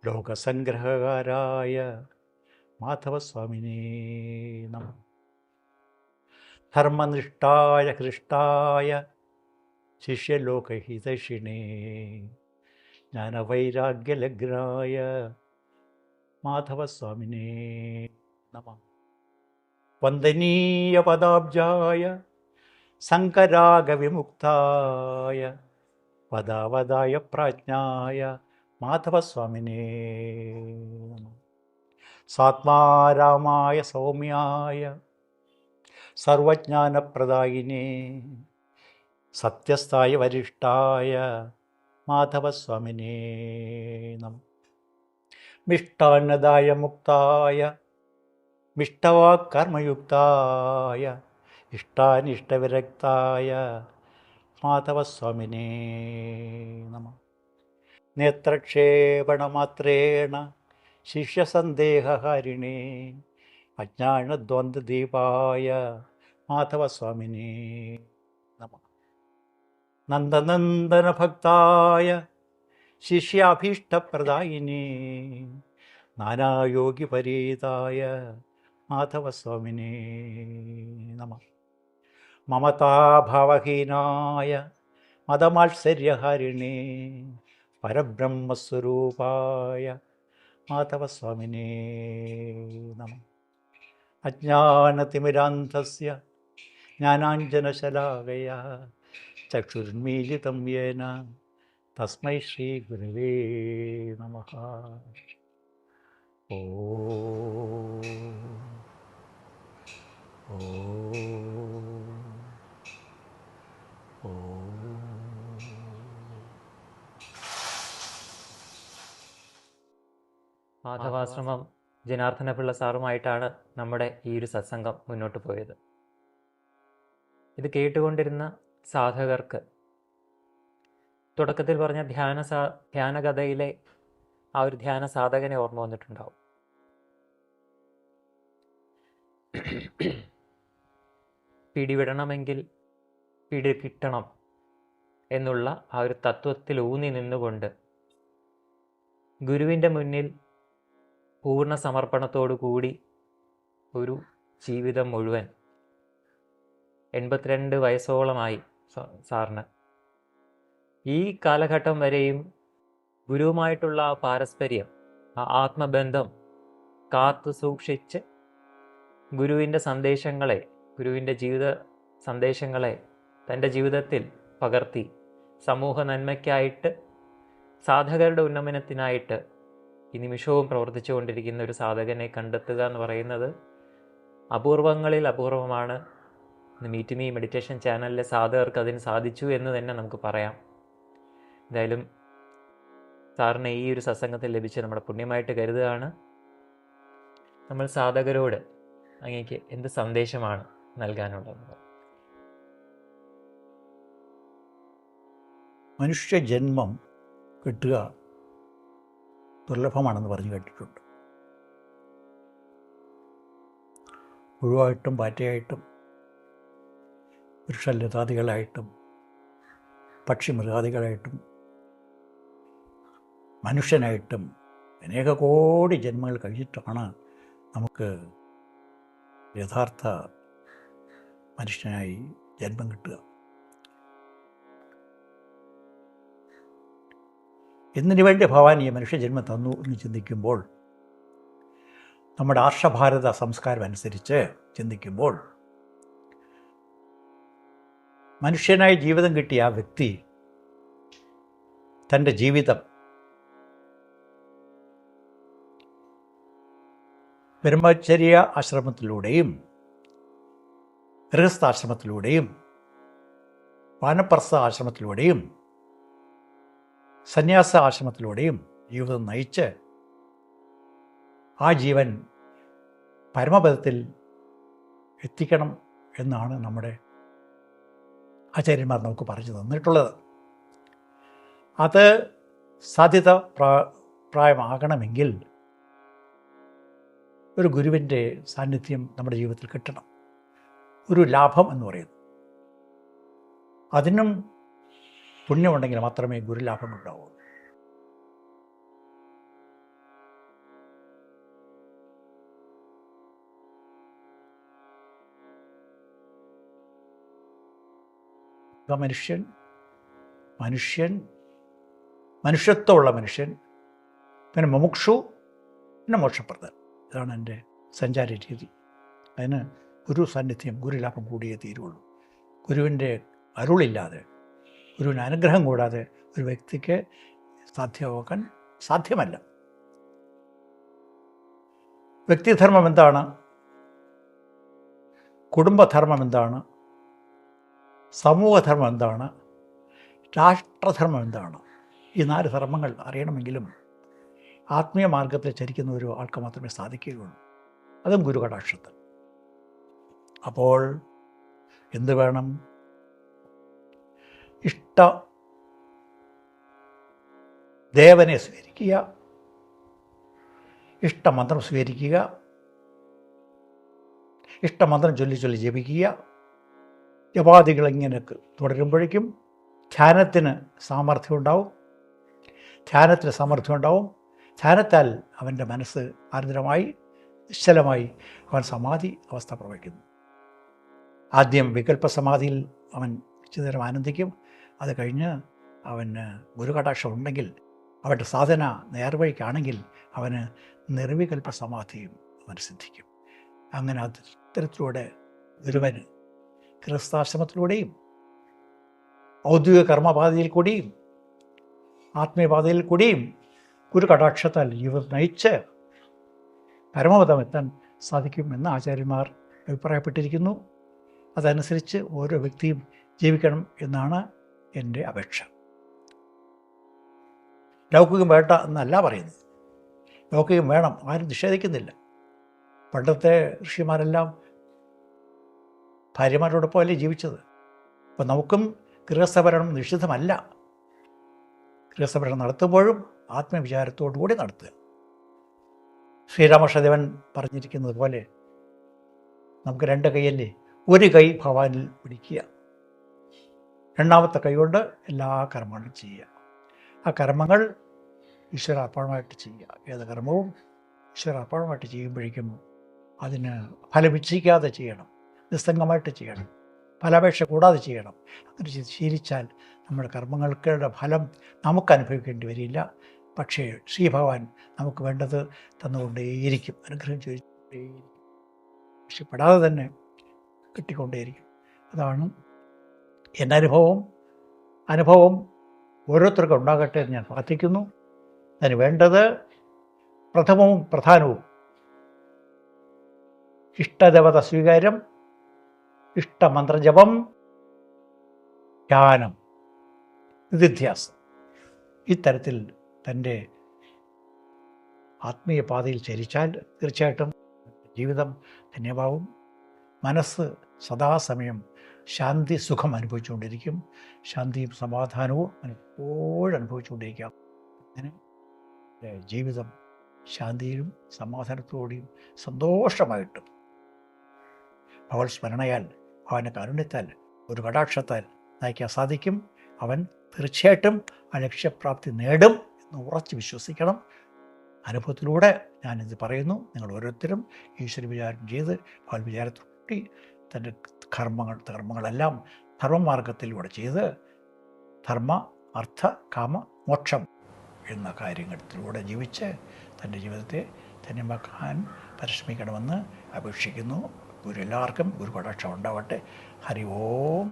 ലോകസംഗ്രഹകാരായ മാധവസ്വാമിനേ നമഃ. ധർമ്മനിഷ്ഠായ ഹൃഷ്ടായ ശിഷ്യലോകഹിതൈഷിണേ ജ്ഞാനവൈരാഗ്യലഗ്നായ മാധവസ്വാമിനേ നമഃ. വന്ദനീയ പദാബ്ജായ സങ്കരാഗവിമുക്തായ പദാവതായ പ്രാജ്ഞായ മാധവസ്വാമിനേ നമഃ. സാത്മാരാമായ സൗമ്യായ സർവജ്ഞാനപ്രദായിനേ സത്യസ്ഥായ വരിഷ്ഠായ മാധവസ്വാമിനേ നമഃ. മിഷ്ടാന്നദായ മുക്തായ മിഷ്ടവാക്കർമ്മയുക്തായ ഇഷ്ടാനിഷ്ടവിരക്തായ മാധവസ്വാമിനേ നമഃ. നേത്രക്ഷേപണമാത്രേണ ശിഷ്യസന്ദേഹഹാരിണേ അജ്ഞാനദ്വന്ദ്വദീപായ മാധവസ്വാമിനേ നമഃ. നന്ദനന്ദന ഭക്തായ ശിഷ്യാഭീഷ്ടപ്രദായിനി നാനായോഗി പരീതായ മാധവസ്വാമിനേ നമഃ. മമതാഭാവഹീനായ മതമാത്സര്യഹാരിണേ പരബ്രഹ്മസ്വരൂപായ മാധവസ്വാമിനേ നമഃ. അജ്ഞാനതിമിരാന്ധസ്യ ജ്ഞാനാഞ്ജനശലാകയാ ചക്ഷുർമീലിതം യേന തസ്മൈ ശ്രീഗുരവേ നമഃ. ഓം മാധവാശ്രമം ജനാർദ്ദനപിള്ള സാറുമായിട്ടാണ് നമ്മുടെ ഈ ഒരു സത്സംഗം മുന്നോട്ട് പോയത്. ഇത് കേട്ടുകൊണ്ടിരുന്ന സാധകർക്ക് തുടക്കത്തിൽ പറഞ്ഞ ധ്യാനകഥയിലെ ആ ഒരു ധ്യാന സാധകനെ ഓർമ്മ വന്നിട്ടുണ്ടാവും. പിടിവിടണമെങ്കിൽ പിടി കിട്ടണം എന്നുള്ള ആ ഒരു തത്വത്തിൽ ഊന്നി നിന്നുകൊണ്ട് ഗുരുവിൻ്റെ മുന്നിൽ പൂർണ്ണ സമർപ്പണത്തോടു കൂടി ഒരു ജീവിതം മുഴുവൻ 82 വയസ്സോളമായി സാറിന്. ഈ കാലഘട്ടം വരെയും ഗുരുവുമായിട്ടുള്ള ആ പാരസ്പര്യം, ആ ആത്മബന്ധം കാത്തു സൂക്ഷിച്ച് ഗുരുവിൻ്റെ സന്ദേശങ്ങളെ, ഗുരുവിൻ്റെ ജീവിത സന്ദേശങ്ങളെ തൻ്റെ ജീവിതത്തിൽ പകർത്തി സമൂഹ നന്മയ്ക്കായിട്ട്, സാധകരുടെ ഉന്നമനത്തിനായിട്ട് ഈ നിമിഷവും പ്രവർത്തിച്ചു കൊണ്ടിരിക്കുന്ന ഒരു സാധകനെ കണ്ടെത്തുക എന്ന് പറയുന്നത് അപൂർവങ്ങളിൽ അപൂർവമാണ്. മീറ്റ് മീ മെഡിറ്റേഷൻ ചാനലിലെ സാധകർക്ക് അതിന് സാധിച്ചു എന്ന് തന്നെ നമുക്ക് പറയാം. എന്തായാലും സാറിന് ഈ ഒരു സത്സംഗത്തിൽ ലഭിച്ച് നമ്മുടെ പുണ്യമായിട്ട് കരുതുകയാണ്. നമ്മൾ സാധകരോട് അങ്ങേക്ക് എന്ത് സന്ദേശമാണ് നൽകാനുള്ളത്? മനുഷ്യജന്മം കിട്ടുക ദുർലഭമാണെന്ന് പറഞ്ഞു കേട്ടിട്ടുണ്ട്. പുഴുവായിട്ടും പാറ്റയായിട്ടും വൃക്ഷലതാദികളായിട്ടും പക്ഷിമൃഗാദികളായിട്ടും മനുഷ്യനായിട്ടും അനേക കോടി ജന്മങ്ങൾ കഴിഞ്ഞിട്ടാണ് നമുക്ക് യഥാർത്ഥ മനുഷ്യനായി ജന്മം കിട്ടുക. എന്തിനു വേണ്ടി ഭഗവാൻ ഈ മനുഷ്യജന്മം തന്നു എന്ന് ചിന്തിക്കുമ്പോൾ, നമ്മുടെ ആർഷഭാരത സംസ്കാരം അനുസരിച്ച് ചിന്തിക്കുമ്പോൾ, മനുഷ്യനായി ജീവിതം കിട്ടിയ ആ വ്യക്തി തൻ്റെ ജീവിതം ബ്രഹ്മചര്യ ആശ്രമത്തിലൂടെയും ഗൃഹസ്ഥാശ്രമത്തിലൂടെയും വാനപ്രസ്ഥ ആശ്രമത്തിലൂടെയും സന്യാസ ആശ്രമത്തിലൂടെയും ജീവിതം നയിച്ച് ആ ജീവൻ പരമപദത്തിൽ എത്തിക്കണം എന്നാണ് നമ്മുടെ ആചാര്യന്മാർ നമുക്ക് പറഞ്ഞു തന്നിട്ടുള്ളത്. അത് സാധ്യത പ്രായമാകണമെങ്കിൽ ഒരു ഗുരുവിൻ്റെ സാന്നിധ്യം നമ്മുടെ ജീവിതത്തിൽ കിട്ടണം. ഒരു ലാഭം എന്ന് പറയുന്നത്, അതിനും പുണ്യമുണ്ടെങ്കിൽ മാത്രമേ ഗുരുലാഭം ഉണ്ടാവൂ. മനുഷ്യത്വമുള്ള മനുഷ്യൻ, പിന്നെ മുമുക്ഷു, പിന്നെ മോക്ഷപ്രദൻ. ഇതാണ് എൻ്റെ സഞ്ചാര രീതി. അതിന് ഗുരു സാന്നിധ്യം, ഗുരുലാഭം കൂടിയേ തീരുള്ളൂ. ഗുരുവിൻ്റെ അരുളില്ലാതെ, ഗുരുവിൻ്റെ അനുഗ്രഹം കൂടാതെ ഒരു വ്യക്തിക്ക് സാധ്യമാക്കാൻ സാധ്യമല്ല. വ്യക്തിധർമ്മം എന്താണ്? കുടുംബധർമ്മം എന്താണ്? സമൂഹധർമ്മം എന്താണ്? രാഷ്ട്രധർമ്മം എന്താണ്? ഈ 4 ധർമ്മങ്ങൾ അറിയണമെങ്കിലും ആത്മീയ മാർഗത്തിൽ ചരിക്കുന്ന ഒരു ആൾക്ക് മാത്രമേ സാധിക്കുകയുള്ളൂ, അതും ഗുരുകടാക്ഷത്തിൽ. അപ്പോൾ എന്ത് വേണം? ദേവനെ സ്വീകരിക്കുക, ഇഷ്ടമന്ത്രം സ്വീകരിക്കുക, ഇഷ്ടമന്ത്രം ചൊല്ലി ജപിക്കുക. ജപാദികൾ ഇങ്ങനെ തുടരുമ്പോഴേക്കും ധ്യാനത്തിന് സാമർഥ്യം ഉണ്ടാവും. ധ്യാനത്താൽ അവൻ്റെ മനസ്സ് ആർദ്രമായി നിശ്ചലമായി അവൻ സമാധി അവസ്ഥ പ്രവഹിക്കുന്നു. ആദ്യം വികല്പ സമാധിയിൽ അവൻ ചിലനേരം ആനന്ദിക്കും. അത് കഴിഞ്ഞ് അവന് ഗുരുകടാക്ഷം ഉണ്ടെങ്കിൽ, അവൻ്റെ സാധന നേർവഴിക്കാണെങ്കിൽ അവന് നിർവികൽപ്പ സമാധിയും അവൻ സിദ്ധിക്കും. അങ്ങനെ അത്തരത്തിലൂടെ ഒരുവന് ഗൃഹസ്ഥാശ്രമത്തിലൂടെയും ഔദ്യോഗിക കർമ്മപാതയിൽ കൂടിയും ആത്മീയപാതയിൽ കൂടിയും ഗുരുകടാക്ഷത്താൽ ജീവിതം നയിച്ച് പരമപദം എത്താൻ സാധിക്കുമെന്ന് ആചാര്യന്മാർ അഭിപ്രായപ്പെട്ടിരിക്കുന്നു. അതനുസരിച്ച് ഓരോ വ്യക്തിയും ജീവിക്കണം എന്നാണ് എൻ്റെ അപേക്ഷ. ലൗകികം വേണ്ട എന്നല്ല പറയുന്നത്, ലൗകികം വേണം, ആരും നിഷേധിക്കുന്നില്ല. പണ്ടത്തെ ഋഷിമാരെല്ലാം ഭാര്യമാരോടൊപ്പം അല്ലേ ജീവിച്ചത്. അപ്പം നമുക്കും ഗൃഹസ്ഥഭരണം നിഷിദ്ധമല്ല. ഗൃഹസ്ഥഭരണം നടത്തുമ്പോഴും ആത്മവിചാരത്തോടുകൂടി നടത്തുക. ശ്രീരാമകൃഷ്ണദേവൻ പറഞ്ഞിരിക്കുന്നത് പോലെ നമുക്ക് 2 കൈയല്ലേ, ഒരു കൈ ഭഗവാനിൽ പിടിക്കുക, രണ്ടാമത്തെ കൈ കൊണ്ട് എല്ലാ കർമ്മങ്ങളും ചെയ്യുക. ആ കർമ്മങ്ങൾ ഈശ്വരാർപ്പണമായിട്ട് ചെയ്യുക. ഏത് കർമ്മവും ഈശ്വരാർപ്പണമായിട്ട് ചെയ്യുമ്പോഴേക്കും അതിന് ഫലമിച്ഛിക്കാതെ ചെയ്യണം, നിസ്സംഗമായിട്ട് ചെയ്യണം, ഫലാപേക്ഷ കൂടാതെ ചെയ്യണം. അങ്ങനെ ശീലിച്ചാൽ നമ്മുടെ കർമ്മങ്ങളുടെ ഫലം നമുക്ക് അനുഭവിക്കേണ്ടി വരില്ല. പക്ഷേ ശ്രീഭഗവാൻ നമുക്ക് വേണ്ടത് തന്നുകൊണ്ടേയിരിക്കും, അനുഗ്രഹം ചോദിച്ചുകൊണ്ടേയിരിക്കും, രക്ഷപ്പെടാതെ തന്നെ കിട്ടിക്കൊണ്ടേയിരിക്കും. അതാണ് എൻ്റെ അനുഭവം ഓരോരുത്തർക്കും ഉണ്ടാകട്ടെ എന്ന് ഞാൻ പ്രാർത്ഥിക്കുന്നു. അതിന് വേണ്ടത് പ്രഥമവും പ്രധാനവും ഇഷ്ടദേവത സ്വീകാര്യം, ഇഷ്ടമന്ത്രജപം, ധ്യാനം, നിധിധ്യാസം. ഇത്തരത്തിൽ തൻ്റെ ആത്മീയ പാതയിൽ ചരിച്ചാൽ തീർച്ചയായിട്ടും ജീവിതം ധന്യമാവും. മനസ്സ് സദാസമയം ശാന്തി സുഖം അനുഭവിച്ചുകൊണ്ടിരിക്കും. ശാന്തിയും സമാധാനവും എപ്പോഴും അനുഭവിച്ചുകൊണ്ടിരിക്കാം. അങ്ങനെ ജീവിതം ശാന്തിയിലും സമാധാനത്തോടെയും സന്തോഷമായിട്ടും ഭഗവത് സ്മരണയാൽ, അവൻ്റെ കാരുണ്യത്താൽ, ഒരു കടാക്ഷത്താൽ നയിക്കാൻ സാധിക്കും. അവൻ തീർച്ചയായിട്ടും ആ ലക്ഷ്യപ്രാപ്തി നേടും എന്ന് ഉറച്ച് വിശ്വസിക്കണം. അനുഭവത്തിലൂടെ ഞാനിത് പറയുന്നു. നിങ്ങൾ ഓരോരുത്തരും ഈശ്വര വിചാരം ചെയ്ത് ഭഗവത് വിചാരത്തോടെ തൻ്റെ കർമ്മങ്ങളെല്ലാം ധർമ്മമാർഗത്തിലൂടെ ചെയ്ത് ധർമ്മ, അർത്ഥ, കാമ, മോക്ഷം എന്ന കാര്യങ്ങളിലൂടെ ജീവിച്ച് തൻ്റെ ജീവിതത്തെ ധന്യമാക്കാൻ പരിശ്രമിക്കണമെന്ന് അപേക്ഷിക്കുന്നു. ഗുരു എല്ലാവർക്കും ഗുരു കടാക്ഷം ഉണ്ടാവട്ടെ. ഹരി ഓം.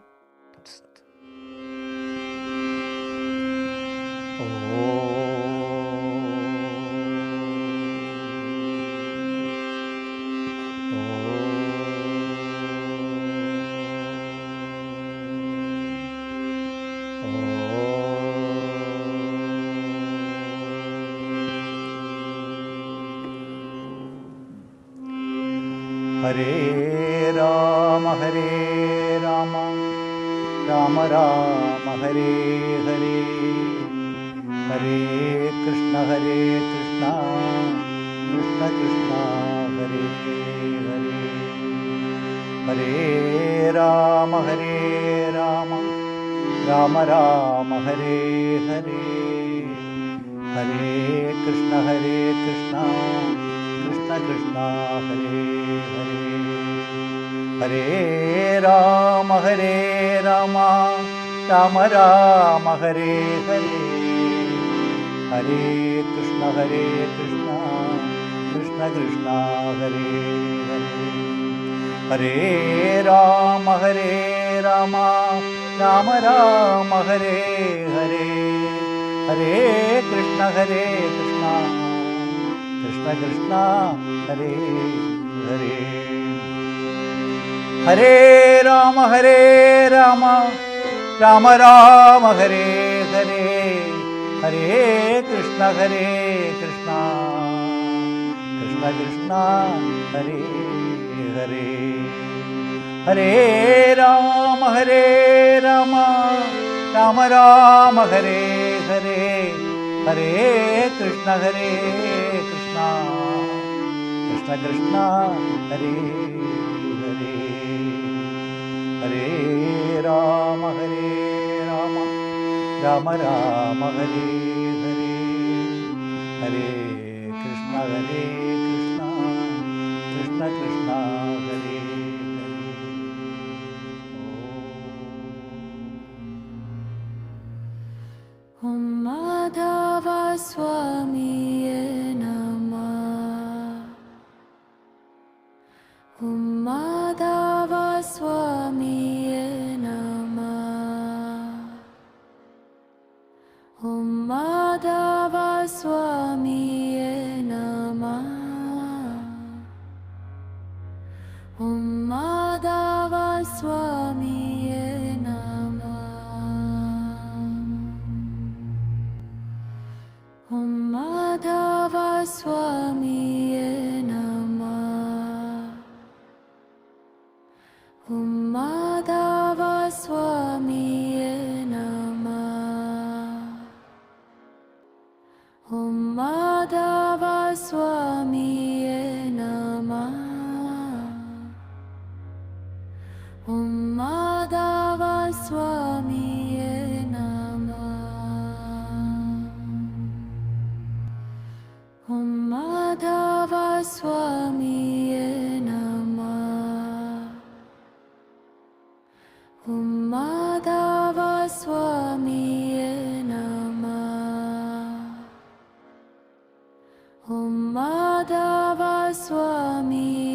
ഹരേ രാമ ഹരേ രാമ രാമ രാമ ഹരേ ഹരേ, ഹരേ കൃഷ്ണ കൃഷ്ണ കൃഷ്ണ ഹരേ ഹരേ. ഹരേ രാമ രാമ രാമ ഹരേ ഹരേ, ഹരേ കൃഷ്ണ കൃഷ്ണ കൃഷ്ണ ഹരേ ഹരേ. ഹരേ രാമ രാമ രാമ ഹരേ ഹരേ, ഹരേ കൃഷ്ണ കൃഷ്ണ കൃഷ്ണ ഹരേ ഹരേ. ഹരേ രാമ രാമ രാമ ഹരേ ഹരേ, ഹരേ കൃഷ്ണ കൃഷ്ണ കൃഷ്ണ ഹരേ ഹരേ. ഹരേ രാമ രാമ രാമ ഹരേ ഹരേ, ഹരേ കൃഷ്ണ കൃഷ്ണ കൃഷ്ണ ഹരേ ഹരേ. ഹരേ രാമ രാമ രാമ ഹരേ ഹരേ, ഹരേ കൃഷ്ണ കൃഷ്ണ കൃഷ്ണ ഹരേ ഹരേ. ഹരേ രാമ രാമ രാമ രാമ ഹരേ ഹരേ, ഹരേ കൃഷ്ണ കൃഷ്ണ കൃഷ്ണ ഹരേ ഹരേ. Om Madhava Swamiye Namah. Om Madhava Swamiye Namah. Om Madhava Swamiye Namah. Om Madhava Swamiye Namah. Om Madhava Swamiye Namah. Om Madhava Swamiye Namah. Om Madhava Swamiye Namah. Om Madhava Swamiye Namah. Om Madhava Swamiye Namah. Om Madhava Swamiye Namah. Om Madhava Swamiye